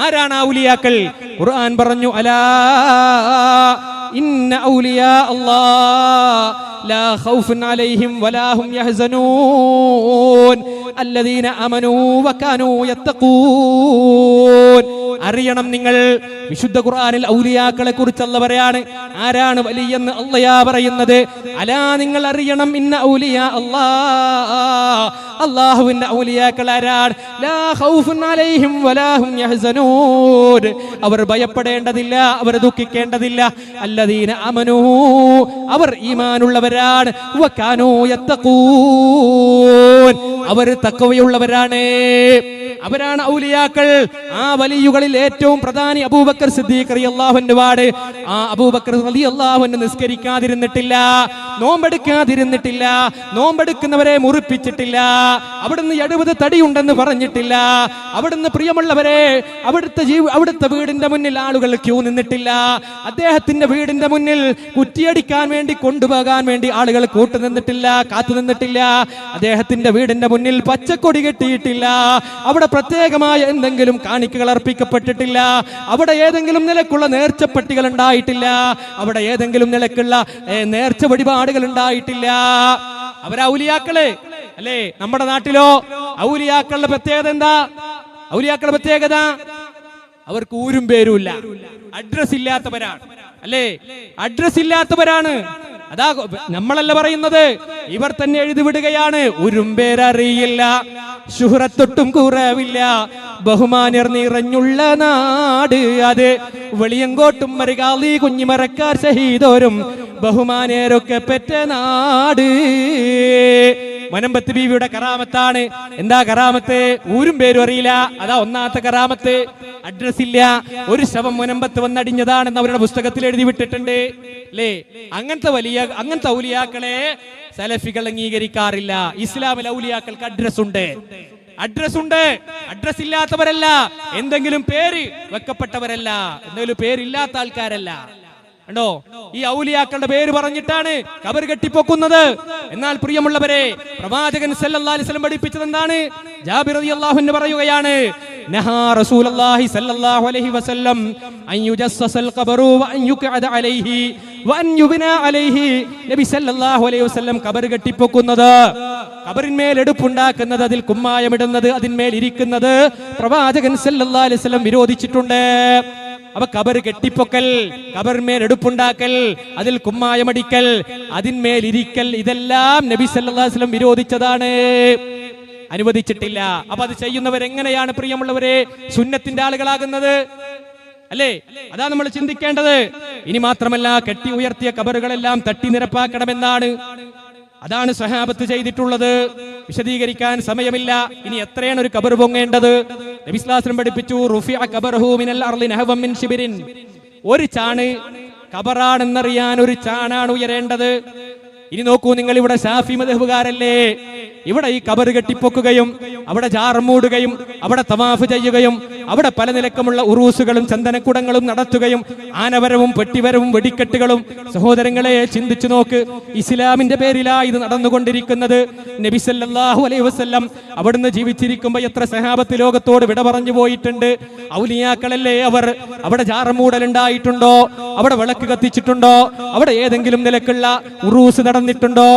ആരാണ് ഔലിയാക്കൾ? ഖുർആൻ പറഞ്ഞു, അലാ ഇന്ന ഔലിയാ അല്ലാഹ് ലാ ഖൗഫുൻ അലൈഹിം വലാ ഹും യഹ്സനൂൻ. അല്ലദീന അമനൂ വകാനൂ യത്തഖൂൻ. അറിയണം നിങ്ങൾ, വിശുദ്ധ ഖുർആനിൽ ഔലിയാക്കളെ കുറിച്ച് അല്ലാഹു പറയാണ്. ആരാണ് വലിയെന്ന് അല്ലാഹ് പറയുന്നത്? അലാ, നിങ്ങൾ അറിയണം, ഇന്ന ഔലിയാ അല്ലാഹ്, അല്ലാഹുവിന്റെ ഔലിയാക്കൾ ആരാണ്? ലാ ഖൗഫുൻ അലൈഹിം വലാ ഹും യഹ്സനൂൻ. അവർ ഭയപ്പെടേണ്ടതില്ല, അവർ ദുഃഖിക്കേണ്ടതില്ല. അല്ലദീന അമനൂ, അവർ ഈമാനുള്ളവരാണ്. വകാനൂ യത്തഖൂൻ, അവർ തഖ്വയുള്ളവരാണ്. അവരാണ് ഔലിയാക്കൾ. ആ വലിയുകളിൽ ഏറ്റവും പ്രധാനി അബൂബക്കർ സിദ്ദീഖ് റളിയല്ലാഹു അൻഹു. ആ അബൂബക്കർ റളിയല്ലാഹു അൻഹു നിസ്കരിക്കാതിരുന്നിട്ടില്ല, നോമ്പെടുക്കാതിരുന്നിട്ടില്ല, നോമ്പെടുക്കുന്നവരെ മുറിപ്പിച്ചിട്ടില്ല, അവിടുന്ന് 70 തടിയുണ്ടെന്ന് പറഞ്ഞിട്ടില്ല. അവിടുന്ന് പ്രിയമുള്ളവരെ അവിടുത്തെ വീടിന്റെ മുന്നിൽ ആളുകൾ ക്യൂ നിന്നിട്ടില്ല. അദ്ദേഹത്തിന്റെ വീടിന്റെ മുന്നിൽ കുറ്റിയടിക്കാൻ വേണ്ടി, കൊണ്ടുപോകാൻ വേണ്ടി ആളുകൾ കൂട്ടുനിന്നിട്ടില്ല, കാത്തുനിന്നിട്ടില്ല. അദ്ദേഹത്തിന്റെ വീടിന്റെ മുന്നിൽ പച്ചക്കൊടി കെട്ടിയിട്ടില്ല. അവിടെ പ്രത്യേകമായ എന്തെങ്കിലും കാണിക്കകൾ അർപ്പിക്കപ്പെട്ടിട്ടില്ല. അവിടെ ഏതെങ്കിലും നിലക്കുള്ള നേർച്ചപ്പെട്ടികൾ ഉണ്ടായിട്ടില്ല. അവിടെ ഏതെങ്കിലും നിലക്കുള്ള നേർച്ച വഴിപാടുകൾ ഉണ്ടായിട്ടില്ല. അവരാ ഔലിയാക്കള് അല്ലേ? നമ്മുടെ നാട്ടിലോ ഔലിയാക്കളുടെ പ്രത്യേകത എന്താ? ഔലിയാക്കളുടെ പ്രത്യേകത അവർക്ക് ഊരും പേരുമില്ല, അഡ്രസ് ഇല്ലാത്തവരാണ് അല്ലേ? അഡ്രസ് ഇല്ലാത്തവരാണ്. അതാ നമ്മളല്ല പറയുന്നത്, ഇവർ തന്നെ എഴുതി വിടുകയാണ്. ഊരും പേരറിയില്ല, ശുഹ്റത്തൊട്ടും കുറവില്ല, ബഹുമാന്യർ നിറഞ്ഞുള്ള നാട് അത്, വെളിയങ്കോട്ടും മരുകാളി കുഞ്ഞിമറക്കാർ ഷഹീദോരും ബഹുമാന്യരൊക്കെ പെറ്റ നാട്. മനമ്പത്ത് ബീവിയുടെ കറാമത്താണ്. എന്താ കറാമത്ത്? ഊരും പേരും അറിയില്ല, അതാ ഒന്നാമത്തെ കറാമത്ത്. അഡ്രസ് ഇല്ല, ഒരു ശവം മുനമ്പത്ത് വന്നടിഞ്ഞതാണെന്ന് അവരുടെ പുസ്തകത്തിൽ എഴുതി വിട്ടിട്ടുണ്ട് അല്ലേ? അങ്ങനത്തെ ഔലിയാക്കളെ സലഫികൾ അംഗീകരിക്കാറില്ല. ഇസ്ലാമിൽ ഔലിയാക്കൾക്ക് അഡ്രസ് ഉണ്ട്. അഡ്രസ് ഇല്ലാത്തവരല്ല, എന്തെങ്കിലും പേര് വെക്കപ്പെട്ടവരല്ല, എന്തെങ്കിലും പേരില്ലാത്ത ആൾക്കാരല്ല. കണ്ടോ, ഈ ഔലിയാക്കളുടെ പേര് പറഞ്ഞിട്ടാണ് ഖബർ കെട്ടിപ്പൊക്കുന്നത്. എന്നാൽ പ്രിയമുള്ളവരെ, പ്രവാചകൻ സല്ലല്ലാഹു അലൈഹി വസല്ലം പഠിപ്പിച്ചത് എന്താണ്? ജാബിർ റളിയല്ലാഹു അൻഹു പറയുകയാണ്, നഹാ റസൂലുള്ളാഹി സല്ലല്ലാഹു അലൈഹി വസല്ലം അൻ യുജസ്സസൽ ഖബറു വ അൻ യുഖഅദ അലൈഹി വ അൻ യുബ്നാ അലൈഹി. നബി സല്ലല്ലാഹു അലൈഹി വസല്ലം ഖബർ കെട്ടിപ്പൊക്കുന്നത്, ഖബറിന്മേൽ എടുപ്പുണ്ടാക്കുന്നത്, അതിൽ കുമ്മായമിടുന്നത്, അതിന്മേൽ ഇരിക്കുന്നത് പ്രവാചകൻ സല്ലല്ലാഹു അലൈഹി വസല്ലം വിരോധിച്ചിട്ടുണ്ട്. അപ്പൊ ഖബർ കെട്ടിപ്പൊക്കൽ, ഖബറിന്മേൽ എടുപ്പുണ്ടാക്കൽ, അതിൽ കുമ്മായമടിക്കൽ, അതിന്മേൽ ഇരിക്കൽ, ഇതെല്ലാം നബി സല്ലല്ലാഹു അലൈഹി വസല്ലം വിരോധിച്ചതാണ്, അനുവദിച്ചിട്ടില്ല. അപ്പൊ അത് ചെയ്യുന്നവരെങ്ങനെയാണ് പ്രിയമുള്ളവരെ സുന്നത്തിന്റെ ആളുകളാകുന്നത് അല്ലേ? അതാ നമ്മൾ ചിന്തിക്കേണ്ടത്. ഇനി മാത്രമല്ല, കെട്ടി ഉയർത്തിയ ഖബറുകളെല്ലാം തട്ടി നിരപ്പാക്കണമെന്നാണ്. അതാണ് സഹാബത്ത് ചെയ്തിട്ടുള്ളത്. വിശദീകരിക്കാൻ സമയമില്ല. ഇനി എത്രയാണ് ഒരു ഖബർ പൊങ്ങേണ്ടത്? നബി സ്വല്ലല്ലാഹു അലൈഹി വസല്ലം പഠിപ്പിച്ചു, റുഫിഅ ഖബറുഹു മിനൽ അർളി നഹവൻ മിൻ ശിബിരിൻ. ഒരു ചാണ് ഖബറാണെന്നറിയാൻ ഒരു ചാണാണ് ഉയരേണ്ടത്. ഇനി നോക്കൂ, നിങ്ങൾ ഇവിടെ ശാഫി മദ്ഹബുകാരല്ലേ? ഇവിടെ ഈ ഖബർ കെട്ടിപ്പൊക്കുകയും അവിടെ ജാർ മൂടുകയും അവിടെ തവാഫ് ചെയ്യുകയും അവിടെ പല നിലക്കുമുള്ള ഉറൂസുകളും ചന്ദനക്കുടങ്ങളും നടത്തുകയും ആനവരവും പെട്ടിവരവും വെടിക്കെട്ടുകളും. സഹോദരങ്ങളെ, ചിന്തിച്ചു നോക്ക്, ഇസ്ലാമിന്റെ പേരിലാ ഇത് നടന്നുകൊണ്ടിരിക്കുന്നത്. നബി സല്ലല്ലാഹു അലൈഹി വസല്ലം അവിടുന്ന് ജീവിച്ചിരിക്കുമ്പോൾ എത്ര സഹാബത്ത് ലോകത്തോട് വിട പറഞ്ഞു പോയിട്ടുണ്ട്. ഔലിയാക്കളല്ലേ അവർ. അവിടെ ജാർ മൂടലുണ്ടായിട്ടുണ്ടോ? അവിടെ വിളക്ക് കത്തിച്ചിട്ടുണ്ടോ? അവിടെ ഏതെങ്കിലും നിലക്കുള്ള ഉറൂസ് നടന്നിട്ടുണ്ടോ?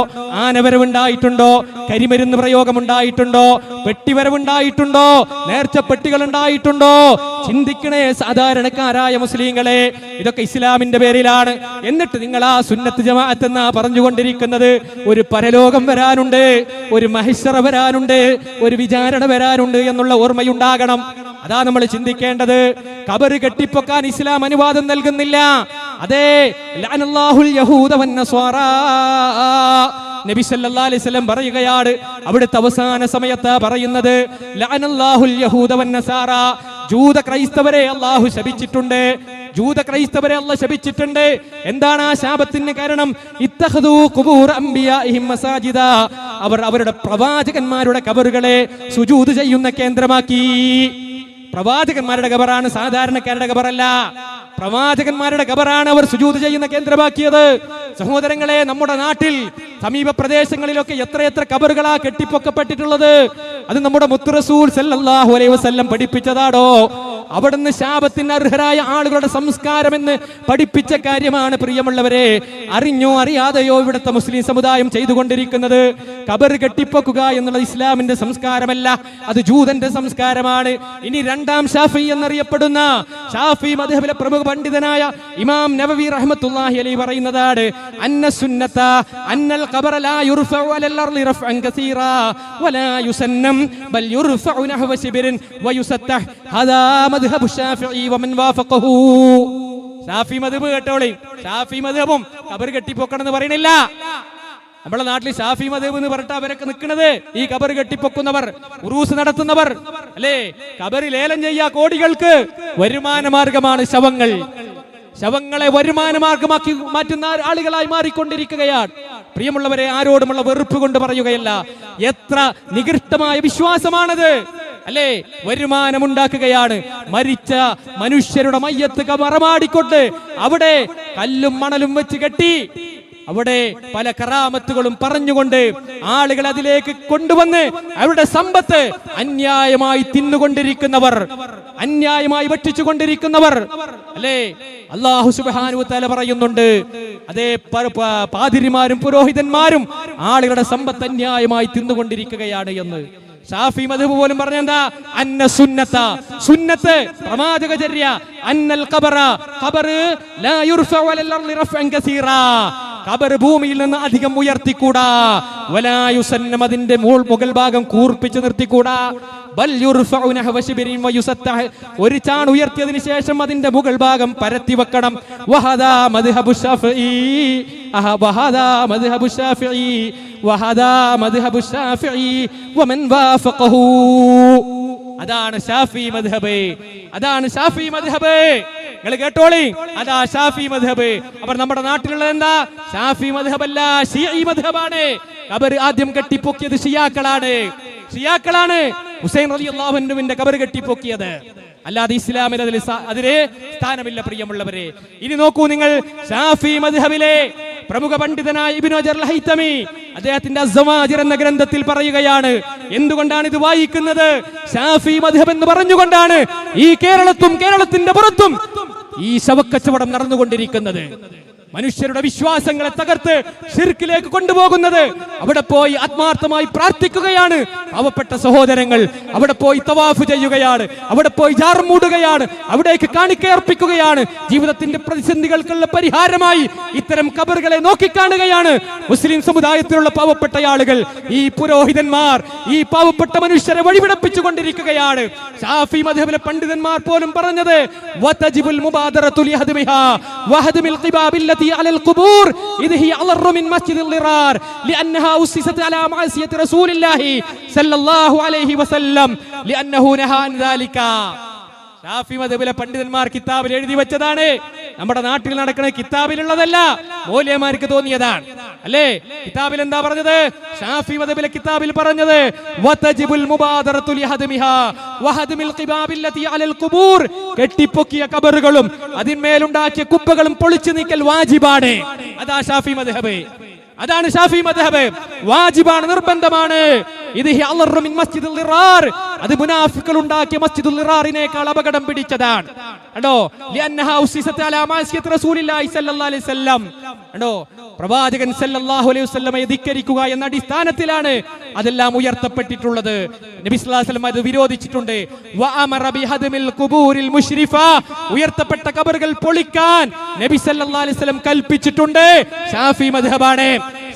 ആനവരവുണ്ടായിട്ടുണ്ടോ? കരിമരുന്ന് പ്രയോഗമുണ്ടായിട്ടുണ്ടോ? പെട്ടിവരവുണ്ടായിട്ടുണ്ടോ? നേർച്ചപ്പെട്ടികൾ ഉണ്ടായിട്ടുണ്ടോ? ചിന്തിക്കണേ സാധാരണക്കാരായ മുസ്ലിങ്ങളെ, ഇതൊക്കെ ഇസ്ലാമിന്റെ പേരിലാണ്. എന്നിട്ട് നിങ്ങൾ ആ സുന്നത്ത് ജമാഅത്ത് എന്നാ പറഞ്ഞുകൊണ്ടിരിക്കുന്നത്. ഒരു പരലോകം വരാനുണ്ട്, ഒരു മഹിശ്റ വരാനുണ്ട്, ഒരു വിചാരണ വരാനുണ്ട് എന്നുള്ള ഓർമ്മയുണ്ടാകണം. അതാ നമ്മൾ ചിന്തിക്കേണ്ടത്. ഖബർ കെട്ടിപ്പൊക്കാൻ ഇസ്ലാം അനുവാദം നൽകുന്നില്ല. അതെ, ലഅനല്ലാഹുൽ യഹൂദ വന്നസ്വാറാ. നബി സല്ലല്ലാഹു അലൈഹി വസല്ലം പറയുകയാണ്, അവിടുത്തെ അവസാന സമയത്ത് പറയുന്നത്, ലഅനല്ലാഹുൽ യഹൂദ വന്നസാറാ. ജൂത ക്രൈസ്തവരെ അല്ലാഹു ശപിച്ചിട്ടുണ്ട്. ജൂത ക്രൈസ്തവരെ അല്ലാഹു ശപിച്ചിട്ടുണ്ട്. എന്താണ് ആ ശാപത്തിന് കാരണം? ഇത്തഖദൂ ഖുബൂർ അംബിയാഇഹിം മസാജിദ. അവർ അവരുടെ പ്രവാചകന്മാരുടെ ഖബറുകളെ സുജൂദ് ചെയ്യുന്ന കേന്ദ്രമാക്കി. പ്രവാചകന്മാരുടെ ഖബറാണ്, സാധാരണക്കാരുടെ ഖബറല്ല. പ്രവാചകന്മാരുടെ ഖബറാണ് അവർ സുജൂദ് ചെയ്യുന്ന കേന്ദ്രമാക്കിയത്. സഹോദരങ്ങളെ, നമ്മുടെ നാട്ടിൽ സമീപ പ്രദേശങ്ങളിലൊക്കെ എത്രയെത്ര ഖബറുകളാ കെട്ടിപ്പൊക്കപ്പെട്ടിട്ടുള്ളത്. അത് നമ്മുടെ മുത്ത് റസൂൽ സല്ലല്ലാഹു അലൈഹി വസല്ലം പഠിപ്പിച്ചതാണോ? അവിടുന്ന് ശാപത്തിന് അർഹരായ ആളുകളുടെ സംസ്കാരം എന്ന് പഠിപ്പിച്ച കാര്യമാണ് പ്രിയമുള്ളവരെ. അറിഞ്ഞോ അറിയാതെയോ ഇവിടുത്തെ മുസ്ലിം സമുദായം ചെയ്തുകൊണ്ടിരിക്കുന്നത് ഖബർ കെട്ടിപ്പൊക്കുക എന്നുള്ള ഇസ്ലാമിന്റെ സംസ്കാരമല്ല, അത് ജൂതന്റെ സംസ്കാരമാണ്. ഇനി രണ്ടാം ഷാഫി എന്നറിയപ്പെടുന്ന ഷാഫി മദ്ഹബിലെ പ്രമുഖ പണ്ഡിതനായ ഇമാം നവവി റഹ്മത്തുള്ളാഹി അലൈഹി പറയുന്നതാണ്, അന്ന സുന്നത അന്നൽ ഖബറ ലാ യുർഫഉ അലൽ അർളി റഫ്അൻ കസീറാ വലാ യുസന്നം ബൽ യുർഫഉ നഹവ ശിബ്രിൻ വയുസത്തഹ് ഹദാ മദ്ഹബു ഷാഫിഈ വമൻ വാഫഖഹു. ഷാഫി മദ്ഹബ് കേട്ടോളി, ഷാഫി മദ്ഹബും ഖബർ കെട്ടിപ്പൊക്കണം എന്ന് പറയണില്ല. നമ്മുടെ നാട്ടിൽ ഷാഫി മദ്ഹബ് എന്ന് പറഞ്ഞിട്ട് അവരൊക്കെ നിൽക്കുന്നത് ഈ ഖബർ കെട്ടിപ്പൊക്കുന്നവർ, ഉറൂസ് നടത്തുന്നവർ അല്ലേ. ഖബർ ലേലം ചെയ്യാ കോടികൾക്ക് വരുമാന മാർഗമാണ് ശവങ്ങൾ. ശവങ്ങളെ വരുമാന മാർഗമാക്കി മാറ്റുന്ന ആളുകളായി മാറിക്കൊണ്ടിരിക്കുകയാണ്. പ്രിയമുള്ളവരെ, ആരോടുമുള്ള വെറുപ്പ് കൊണ്ട് പറയുകയല്ല, എത്ര നികൃഷ്ടമായ വിശ്വാസമാണത് അല്ലേ. വരുമാനമുണ്ടാക്കുകയാണ്. മരിച്ച മനുഷ്യരുടെ മയ്യത്ത് മറമാടിക്കൊണ്ട് അവിടെ കല്ലും മണലും വെച്ച് കെട്ടി അവിടെ പല കറാമത്തുകളും പറഞ്ഞുകൊണ്ട് ആളുകൾ അതിലേക്ക് കൊണ്ടുവന്ന് അവരുടെ സമ്പത്ത് അന്യായമായി തിന്നുകൊണ്ടിരിക്കുന്നവർ, അന്യായമായി ഭക്ഷിച്ചുകൊണ്ടിരിക്കുന്നവർ അല്ലേ. അല്ലാഹു സുബ്ഹാനഹു വ തആല പറയുന്നുണ്ട്, അതേ പാതിരിമാരും പുരോഹിതന്മാരും ആളുകളുടെ സമ്പത്ത് അന്യായമായി തിന്നുകൊണ്ടിരിക്കുകയാണ് എന്ന്. ഷാഫി മദ്ഹബ് പോലും പറഞ്ഞെന്താ, അന്ന സുന്നത, സുന്നത്ത് പ്രവാചകചര്യ, അന്നൽ ഖബറ, ഖബർ ലാ യുർഫഉ അലൽ അർളി റഫ്അൻ കസീറാ, ഖബർ ഭൂമിയിൽ നിന്ന് അധികം ഉയർത്തിക്കൂടാ, വലാ യുസന്നം അതിന്റെ മുകൾ ഭാഗം കൂർപ്പിച്ച് നിർത്തിക്കൂടാ, ബൽ യുർഫഉ നഹവ ശിബ്രിൻ വയുസത്തഹ് ഒരു ചാൺ ഉയർത്തിയതിനു ശേഷം അതിന്റെ മുകൾ ഭാഗം പരത്തി വെക്കണം. വഹദാ മദ്ഹബു ശാഫിഈ, വഹദാ മദ്ഹബു ശാഫിഈ, വഹദാ മദ്ഹബു ശാഫിഈ വമൻ വാഫഖഹു. അതാണ് ഷാഫി മദ്ഹബ്, അതാണ് ഷാഫി മദ്ഹബ്. നിങ്ങൾ കേട്ടോളി, അതാ ഷാഫി മദ്ഹബ്. അപ്പോൾ നമ്മുടെ നാട്ടിലുള്ളത് എന്താ? ഷാഫി മദ്ഹബല്ല, ശിഈ മദ്ഹബാണ്. ഖബർ ആദ്യം കെട്ടിപ്പൊക്കിയത് ഷിയാക്കളാണ്, ഷിയാക്കളാണ്. ഹുസൈൻ റളിയല്ലാഹു അൻഹുവിന്റെ ഖബർ കെട്ടിപ്പൊക്കിയത്, അല്ലാതെ ഇസ്ലാമിൽ അതിലെ സ്ഥാനമില്ല പ്രിയമുള്ളവരെ. ഇനി നോക്കൂ നിങ്ങൾ, ഷാഫി മദ്ഹബിലെ പ്രമുഖ പണ്ഡിതനായ ഇബ്നു ഹജർ അൽ ഹൈതമി അദ്ദേഹത്തിന്റെ അസ്സവാജിർ എന്ന ഗ്രന്ഥത്തിൽ പറയുകയാണ്, എന്തുകൊണ്ടാണ് ഇത് വായിക്കുന്നത്? ഷാഫി മദ്ഹബ് എന്ന് പറഞ്ഞുകൊണ്ടാണ് ഈ കേരളത്തും കേരളത്തിന്റെ പുറത്തും ഈ ശവക്കച്ചവടം നടന്നുകൊണ്ടിരിക്കുന്നത്. മനുഷ്യരുടെ വിശ്വാസങ്ങളെ തകർത്ത് ശിർക്കിലേക്ക് കൊണ്ടുപോകുന്നത്. അവിടെ പോയി ആത്മാർത്ഥമായി പ്രാർത്ഥിക്കുകയാണ് പാവപ്പെട്ട സഹോദരങ്ങൾ, അവിടെ പോയി തവാഫ് ചെയ്യുകയാണ്, അവിടെ പോയി ജാർമൂടുകയാണ്, അവിടേക്ക് കാണിക്കയർപ്പിക്കുകയാണ്. ജീവിതത്തിന്റെ പ്രതിസന്ധികൾക്കുള്ള പരിഹാരമായി ഇത്തരം ഖബറുകളെ നോക്കിക്കാണുകയാണ് മുസ്ലിം സമുദായത്തിലുള്ള പാവപ്പെട്ട ആളുകൾ. ഈ പുരോഹിതന്മാർ ഈ പാവപ്പെട്ട മനുഷ്യരെ വഴിപിടപ്പിച്ചു കൊണ്ടിരിക്കുകയാണ്. ഷാഫി മദ്ഹബിലെ പണ്ഡിതന്മാർ പോലും പറഞ്ഞത്, വതജിബുൽ മുബാദറതു ലിഹദ്മിഹാ വഹദ്മിൽ ഖിബാബിൽ على القبور إذ هي أضر من مسجد الضرار لأنها أسست على معصية رسول الله صلى الله عليه وسلم لأنه نهى عن ذلك. ഷാഫി മദ്ഹബിലെ പണ്ഡിതന്മാർ കിതാബിൽ എഴുതി വെച്ചതാണ്, നമ്മുടെ നാട്ടിൽ നടക്കുന്ന കിതാബിലുള്ളതല്ല, മൗലവിമാർക്ക് തോന്നിയതാണ് അല്ലേ. കിതാബിൽ എന്താ പറഞ്ഞത്? ഷാഫി മദ്ഹബിലെ കിതാബിൽ പറഞ്ഞത്, വതജിബുൽ മുബാദറതു ലിഹദ്മിഹാ വഹദ്മിൽ ഖിബാബില്ലതി അലൽ ഖുബൂർ, കെട്ടിപ്പൊക്കിയ ഖബറുകളും അതിന്മേലുണ്ടാക്കിയ കുബ്ബകളും പൊളിച്ചു നീക്കൽ വാജിബാണ്. അതാ ഷാഫി മദ്ഹബ്, അതാണ് ഷാഫി മദ്ഹബ്. വാജിബാണ്, നിർബന്ധമാണ്. ഇത് മിൻ മസ്ജിദുൽ ദിറാർ, അത് മുനാഫിക്കുകൾ ഉണ്ടാക്കിയ മസ്ജിദുൽ ദിറാറിനേക്കാൾ അപകടം പിടിച്ചതാണ്. കണ്ടോ, ലിഅന്നഹാ ഉസ്സിസത അലാ മഅസിയത്തി റസൂലില്ലാഹി സ്വല്ലല്ലാഹു അലൈഹി വസല്ലം. കണ്ടോ, പ്രവാചകൻ സല്ലല്ലാഹു അലൈഹി വസല്ലമയെ ധിക്കരിക്കുക എന്ന അടിസ്ഥാനത്തിലാണ് അതെല്ലാം ഉയർത്തപ്പെട്ടിട്ടുള്ളത്. നബി സല്ലല്ലാഹു അലൈഹി വസല്ലം അത് വിരോധിച്ചിട്ടുണ്ട്. വഅമറ ബിഹദ്മിൽ ഖുബൂരിൽ മുശ്രിഫ, ഉയർത്തപ്പെട്ട ഖബറുകൾ പൊളിക്കാൻ നബി സല്ലല്ലാഹു അലൈഹി വസല്ലം കൽപ്പിച്ചിട്ടുണ്ട്. ഷാഫി മദ്ഹബാണ്,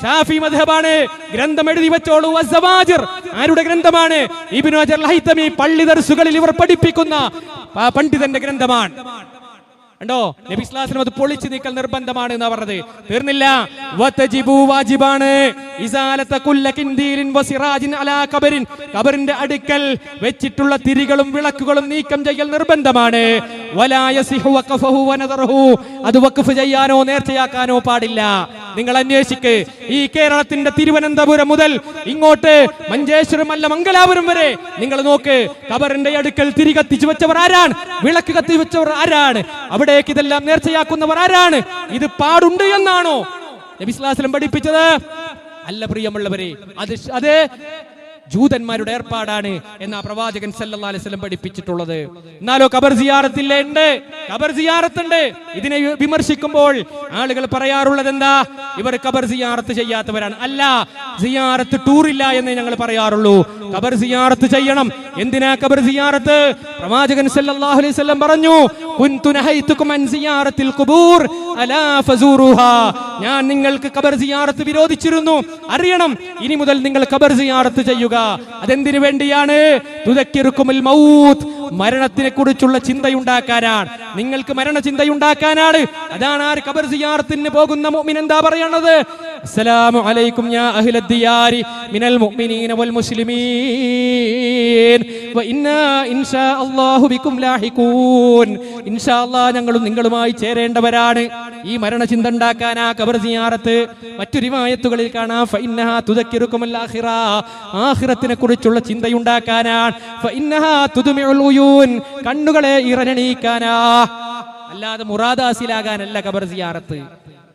ഷാഫി മദ്ഹബാണ്. ഗ്രന്ഥം എഴുതി വെച്ചോളൂ, അസ്സവാജിർ. ആരുടെ ഗ്രന്ഥമാണ്? ഇബ്നു ഹജർ അൽ ഹൈതമി പള്ളി ദർസുകളിൽ ഇവർ പഠിപ്പിക്കുന്ന പണ്ഡിതന്റെ ഗ്രന്ഥമാണ്. കണ്ടോ, നബി സ്വല്ലല്ലാഹു അലൈഹി വസല്ലം അത് പൊളിച്ചു നീക്കൽ നിർബന്ധമാണ് എന്ന് പറഞ്ഞത്. തീർന്നില്ല, വതജിബു വാജിബാണ് ഇസാലത കുല്ല കിൻദീലിൻ വസിറാജിൻ അലാ ഖബറിൻ, ഖബറിന്റെ അടുക്കൽ വെച്ചിട്ടുള്ള തിരികളും വിളക്കുകളും നീക്കം ചെയ്യൽ നിർബന്ധമാണ്. വലാ യസിഹു വഖഫഹു വനദറഹു, അത് വഖഫ് ചെയ്യാനോ നേർച്ചയാക്കാനോ പാടില്ല. നിങ്ങൾ അന്വേഷിക്ക്, ഈ കേരളത്തിന്റെ തിരുവനന്തപുരം മുതൽ ഇങ്ങോട്ട് മഞ്ചേശ്വരം അല്ല മംഗലാപുരം വരെ നിങ്ങൾ നോക്ക്, ഖബറിന്റെ അടുക്കൽ തിരി കത്തിച്ചു വെച്ചവർ ആരാണ്? വിളക്ക് കത്തിച്ചു വെച്ചവർ ആരാണ്? അവിടേക്ക് ഇതെല്ലാം നേർച്ചയാക്കുന്നവർ ആരാണ്? ഇത് പാടുണ്ട് എന്നാണോ നബി സ്വല്ലല്ലാഹു അലൈഹി വസല്ലം പഠിപ്പിച്ചത്? അല്ല പ്രിയമുള്ളവരെ, അത് ജൂതന്മാരുടെ ഏർപ്പാടാണ് എന്നാ പ്രവാചകൻ സല്ലല്ലാഹു അലൈഹി വസല്ലം പഠിപ്പിച്ചിട്ടുള്ളത്. എന്നാലോ ഖബർ സിയാറത്തില്ലേ ഉണ്ട്, ഖബർ സിയാറത്തുണ്ട്. ഇതിനെ വിമർശിക്കുമ്പോൾ ആളുകൾ പറയാറുള്ളത് എന്താ? ഇവർ ഖബർ സിയാറത്ത് ചെയ്യാത്തവരാണ്. അല്ല, സിയാറത്ത് ടൂറില്ല എന്ന് ഞങ്ങൾ പറയാറുള്ളൂ. ഖബർ സിയാറത്ത് ചെയ്യണം. എന്തിനാ ഖബർ സിയാറത്ത്? പ്രവാചകൻ സല്ലല്ലാഹു അലൈഹി വസല്ലം പറഞ്ഞു, കുൻതു നഹൈതുകും അൻ സിയാറത്തിൽ ഖുബൂർ അലാ ഫസൂറുഹാ. ഞാൻ നിങ്ങൾക്ക് ഖബർ സിയാറത്ത് വിരോധിച്ചിരുന്നു, അറിയണം. ഇനി മുതൽ നിങ്ങൾ ഖബർ സിയാറത്ത് ചെയ്യുക. അതെന്തിനു വേണ്ടിയാണ്? തുദക്കിറുകുമുൽ മൗത്ത്, മരണത്തിനെ കുറിച്ചുള്ള ചിന്തയുണ്ടാക്കാനാണ്. നിങ്ങൾക്ക് മരണചിന്തയുണ്ടാക്കാനാണ്. അതാണ് ആര് ഖബർ സിയാറത്തിന് പോകുന്ന മുഅ്മിൻ എന്താ പറയണത്? അസ്സലാമു അലൈക്കും യാ അഹ്ലദ് ദിയാരി മിനൽ മുഅ്മിനീന വൽ മുസ്ലിമീൻ വ ഇന്നാ ഇൻഷാ അല്ലാഹു ബികും ലാഹിഖൂൻ. ഇൻഷാ അല്ലാഹ് ഞങ്ങളും നിങ്ങളുമായി ചേരേണ്ടവരാണ്. ഈ മരണചിന്ത ഉണ്ടാക്കാനാ ഖബർ സിയാറത്ത്. മറ്റു റിവായത്തുകളിൽ കാണാം ഫഇന്നഹാ തുദക്കിറുകുമുൽ ആഖിറ, ആഖിറത്തിനെ കുറിച്ചുള്ള ചിന്തയുണ്ടാക്കാനാണ്. ഫഇന്നഹാ തുദ്മിഉൽ ഉയൂൻ, കണ്ണുകളെ ഇറനീക്കാനാ. അല്ലാതെ മുറാദാസിലാകാനല്ല ഖബർ സിയാറത്ത്.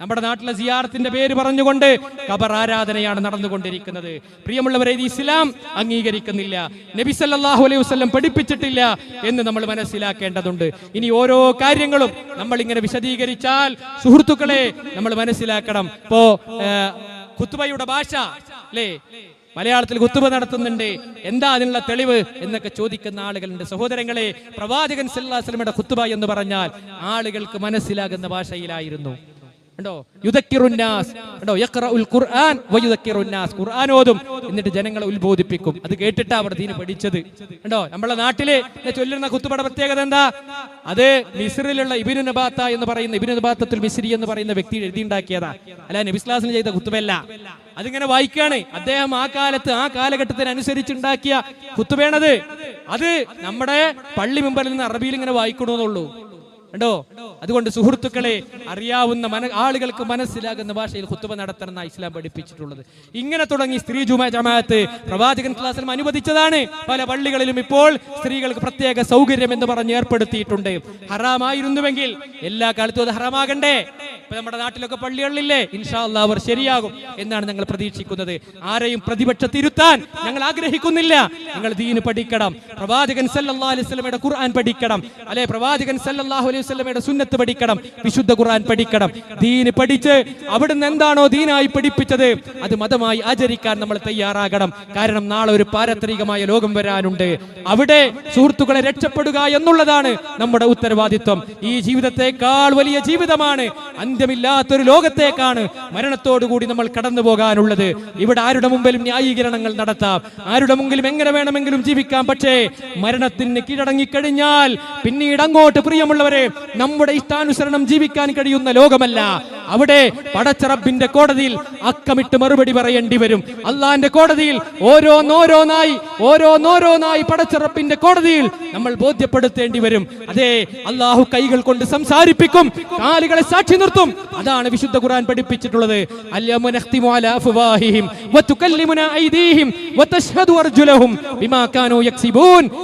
നമ്മുടെ നാട്ടിലെ സിയാറത്തിന്റെ പേര് പറഞ്ഞുകൊണ്ട് ഖബർ ആരാധനയാണ് നടന്നുകൊണ്ടിരിക്കുന്നത്. പ്രിയമുള്ളവരെ, ഇത് ഇസ്ലാം അംഗീകരിക്കുന്നില്ല, നബി സല്ലല്ലാഹു അലൈഹി വസല്ലം പഠിപ്പിച്ചിട്ടില്ല എന്ന് നമ്മൾ മനസ്സിലാക്കേണ്ടതുണ്ട്. ഇനി ഓരോ കാര്യങ്ങളും നമ്മൾ ഇങ്ങനെ വിശദീകരിച്ചാൽ സുഹൃത്തുക്കളെ നമ്മൾ മനസ്സിലാക്കണം. ഇപ്പോ ഖുത്ബയുടെ ഭാഷ അല്ലേ, മലയാളത്തിൽ ഖുത്ബ നടത്തുന്നുണ്ട്, എന്താ അതിനുള്ള തെളിവ് എന്നൊക്കെ ചോദിക്കുന്ന ആളുകളുണ്ട്. സഹോദരങ്ങളെ, പ്രവാചകൻ സല്ലല്ലാഹു അലൈഹി വസല്ലമയുടെ ഖുത്ബ എന്ന് പറഞ്ഞാൽ ആളുകൾക്ക് മനസ്സിലാകുന്ന ഭാഷയിലായിരുന്നു. കണ്ടോ, യുദക്കിറുന്നാസ്, കണ്ടോ, യഖറഉൽ ഖുർആൻ വയുദക്കിറുന്നാസ്, ഖുർആൻ ഓതും എന്നിട്ട് ജനങ്ങളെ ഉത്ബോധിപ്പിക്കും. അത് കേട്ടിട്ടാ അവർ ദീൻ പഠിച്ചത്. കണ്ടോ, നമ്മളെ നാട്ടിലെ ചൊല്ലുന്ന ഖുത്ബയുടെ പ്രത്യേകത എന്താ? അത് മിസ്രിലുള്ള ഇബ്നു നബാത്ത എന്ന് പറയുന്ന, ഇബ്നു നബാത്തത്തുൽ മിസ്രി എന്ന് പറയുന്ന വ്യക്തി എഴുതിയുണ്ടാക്കിയതാ, അല്ല നബി സ്വല്ലല്ലാഹു അലൈഹി വസല്ലം ചെയ്ത ഖുത്ബയല്ല. അതിങ്ങനെ വായിക്കാണ്. അദ്ദേഹം ആ കാലത്ത് ആ കാലഘട്ടത്തിനനുസരിച്ചുണ്ടാക്കിയ ഖുത്ബയാണത്. അത് നമ്മുടെ പള്ളി മെമ്പറിൽ നിന്ന് അറബിയിൽ ഇങ്ങനെ വായിക്കണമെന്നുള്ളൂ. കണ്ടോ, അതുകൊണ്ട് സുഹൃത്തുക്കളെ, അറിയാവുന്ന ആളുകൾക്ക് മനസ്സിലാകുന്ന ഭാഷയിൽ ഖുത്ബ നടത്തണം ഇസ്ലാം പഠിപ്പിച്ചിട്ടുള്ളത്. ഇങ്ങനെ തുടങ്ങി സ്ത്രീ ജമാഅത്ത് പ്രവാചകൻ സല്ലല്ലാഹു അലൈഹി വസല്ലം അനുവദിച്ചതാണ്. പല പള്ളികളിലും ഇപ്പോൾ സ്ത്രീകൾക്ക് പ്രത്യേക സൗകര്യം എന്ന് പറഞ്ഞ് ഏർപ്പെടുത്തിയിട്ടുണ്ട്. ഹറാമായിരുന്നുവെങ്കിൽ എല്ലാ കാലത്തും അത് ഹറാമാകണ്ടേ? ഇപ്പൊ നമ്മുടെ നാട്ടിലൊക്കെ പള്ളികളിലില്ലേ, ഇൻഷാ അല്ലാഹ് അവർ ശരിയാകും എന്നാണ് ഞങ്ങൾ പ്രതീക്ഷിക്കുന്നത്. ആരെയും പ്രതിപക്ഷത്തിരുത്താൻ ഞങ്ങൾ ആഗ്രഹിക്കുന്നില്ല. നിങ്ങൾ ദീന് പഠിക്കണം, പ്രവാചകൻ സല്ലല്ലാഹു അലൈഹി വസല്ലമയുടെ ഖുർആൻ പഠിക്കണം, അല്ലെ പ്രവാചകൻ സല്ലല്ലാഹു അലൈഹി വസല്ലമയുടെ സുന്നത്ത് പഠിക്കണം, വിശുദ്ധ ഖുർആൻ പഠിക്കണം. ദീന് പഠിച്ച് അവിടുന്ന് എന്താണോ ദീനായി പഠിപ്പിച്ചത് അത് മതമായി ആചരിക്കാൻ നമ്മൾ തയ്യാറാകണം. കാരണം നാളെ ഒരു പാരത്രികമായ ലോകം വരാനുണ്ട്. അവിടെ സുഹൃത്തുക്കളെ രക്ഷപ്പെടുക എന്നുള്ളതാണ് നമ്മുടെ ഉത്തരവാദിത്വം. ഈ ജീവിതത്തെക്കാൾ വലിയ ജീവിതമാണ്, അന്ത്യമില്ലാത്തൊരു ലോകത്തേക്കാണ് മരണത്തോടുകൂടി നമ്മൾ കടന്നു പോകാനുള്ളത്. ഇവിടെ ആരുടെ മുമ്പിലും ന്യായീകരണങ്ങൾ നടത്താം, ആരുടെ മുമ്പിലും എങ്ങനെ വേണമെങ്കിലും ജീവിക്കാം. പക്ഷേ മരണത്തിന് കീഴടങ്ങിക്കഴിഞ്ഞാൽ പിന്നീട് അങ്ങോട്ട് പ്രിയമുള്ളവരെ നമ്മുടെ ഇഷ്ടാനുസരണം ജീവിക്കാൻ കഴിയുന്ന ലോകമല്ല. അവിടെ പടച്ച റബ്ബിന്റെ കോടതിയിൽ അക്കമിട്ട് മറുപടി പറയേണ്ടി വരും. അള്ളാന്റെ കോടതിയിൽ ഓരോന്നോരോന്നായി പടച്ച റബ്ബിന്റെ കോടതിയിൽ നമ്മൾ ബോധ്യപ്പെടുത്തേണ്ടി വരും. അതെ, അള്ളാഹു കൈകൾ കൊണ്ട് സംസാരിപ്പിക്കും, കാലുകളെ സാക്ഷി നിർത്തും. അതാണ് വിശുദ്ധ ഖുർആൻ പഠിപ്പിച്ചിട്ടുള്ളത്.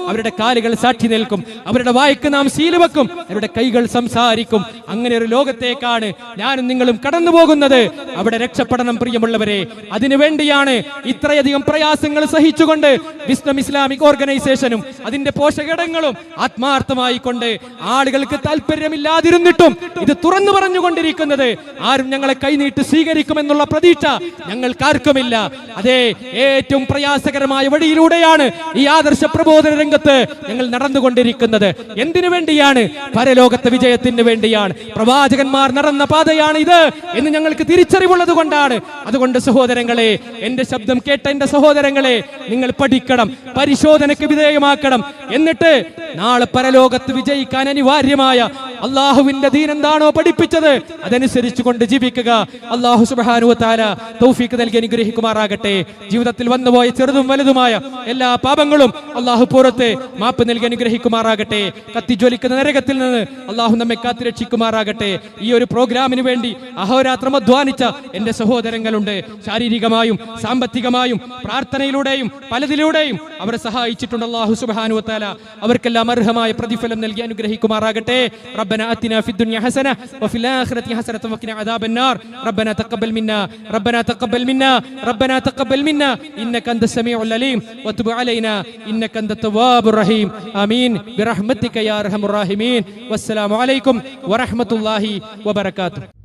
അവരുടെ കാലുകൾ സാക്ഷി നിൽക്കും, അവരുടെ വായ്ക്ക് നാം സീൽ വെക്കും, അവരുടെ കൈകൾ സംസാരിക്കും. അങ്ങനെ ഒരു ലോകത്തേക്കാണ് ഞാനും നിങ്ങളും കടന്നു പോകുന്നത്. അവിടെ രക്ഷപ്പെടണം പ്രിയമുള്ളവരെ. അതിനുവേണ്ടിയാണ് ഇത്രയധികം പ്രയാസങ്ങൾ സഹിച്ചുകൊണ്ട് വിസ്ഡം ഇസ്ലാമിക് ഓർഗനൈസേഷനും അതിന്റെ പോഷകടങ്ങളും ആത്മാർത്ഥമായി കൊണ്ട് ആളുകൾക്ക് താല്പര്യമില്ലാതിരുന്നിട്ടും ഇത് തുറന്നു പറഞ്ഞുകൊണ്ടിരിക്കുന്നത്. ആരും ഞങ്ങളെ കൈനീട്ട് സ്വീകരിക്കുമെന്നുള്ള പ്രതീക്ഷ ഞങ്ങൾക്കാർക്കുമില്ല. അതേ, ഏറ്റവും പ്രയാസകരമായ വഴിയിലൂടെയാണ് ഈ ആദർശ പ്രബോധന രംഗത്ത് ഞങ്ങൾ നടന്നുകൊണ്ടിരിക്കുന്നത്. എന്തിനു വേണ്ടിയാണ്? പരലോകത്തെ വിജയത്തിന് വേണ്ടിയാണ്. പ്രവാചകന്മാർ നടന്ന പാതയാണ് ഇത് എന്ന് ഞങ്ങൾക്ക് തിരിച്ചറിവുള്ളത് കൊണ്ടാണ്. അതുകൊണ്ട് സഹോദരങ്ങളെ, എന്റെ ശബ്ദം കേട്ട എന്റെ സഹോദരങ്ങളെ, നിങ്ങൾ പഠിക്കണം, പരിശോധനയ്ക്ക് വിധേയമാക്കണം. എന്നിട്ട് നാളെ പരലോകത്ത് വിജയിക്കാൻ അനിവാര്യമായ അള്ളാഹുവിന്റെ ദീൻ എന്താണോ പഠിപ്പിച്ചത് അതനുസരിച്ച് കൊണ്ട് ജീവിക്കുക. അള്ളാഹു സുബ്ഹാനഹു വ തആല തൗഫീഖ് നൽകി അനുഗ്രഹിക്കുമാറാകട്ടെ. ജീവിതത്തിൽ വന്നുപോയ ചെറുതും വലുതുമായ എല്ലാ പാപങ്ങളും അള്ളാഹു പുറത്ത് മാപ്പ് നൽകി അനുഗ്രഹിക്കുമാറാകട്ടെ. കത്തിജ്വലിക്കുന്ന നരകത്തിൽ നിന്ന് അള്ളാഹു നമ്മെ കാത്തുരക്ഷിക്കുമാറാകട്ടെ. ഈ ഒരു പ്രോഗ്രാമിന് വേണ്ടി അഹോരാത്രം അധ്വാനിച്ച എന്റെ സഹോദരങ്ങളുണ്ട്. ശാരീരികമായും സാമ്പത്തികമായും പ്രാർത്ഥനയിലൂടെയും പലതിലൂടെയും അവരെ സഹായിച്ചിട്ടുണ്ട്. അല്ലാഹു സുബ്ഹാനഹു വ തആല അവർക്കെല്ലാം അർഹമായ പ്രതിഫലം നൽകി അനുഗ്രഹിക്കുമാറാകട്ടെ. റബ്ബന ആതിനാ ഫിദ് ദുനിയ ഹസന വഫിൽ ആഖിറതി ഹസനത വഖിന അദാബന്നാർ. റബ്ബന തഖബ്ബൽ മിന്നാ റബ്ബന തഖബ്ബൽ മിന്നാ റബ്ബന തഖബ്ബൽ മിന്നാ ഇന്നക അൻതസ് സമീഉൽ അലീം വതുബ് അലൈനാ ഇന്നക അൻതത് തവ്വാബുർ റഹീം. ആമീൻ ബിറഹ്മതിക യാ അർഹമർ റഹീമീൻ. വസ്സലാമു അലൈക്കും വറഹ്മത്തുള്ളാഹി വബറകാതുഹു.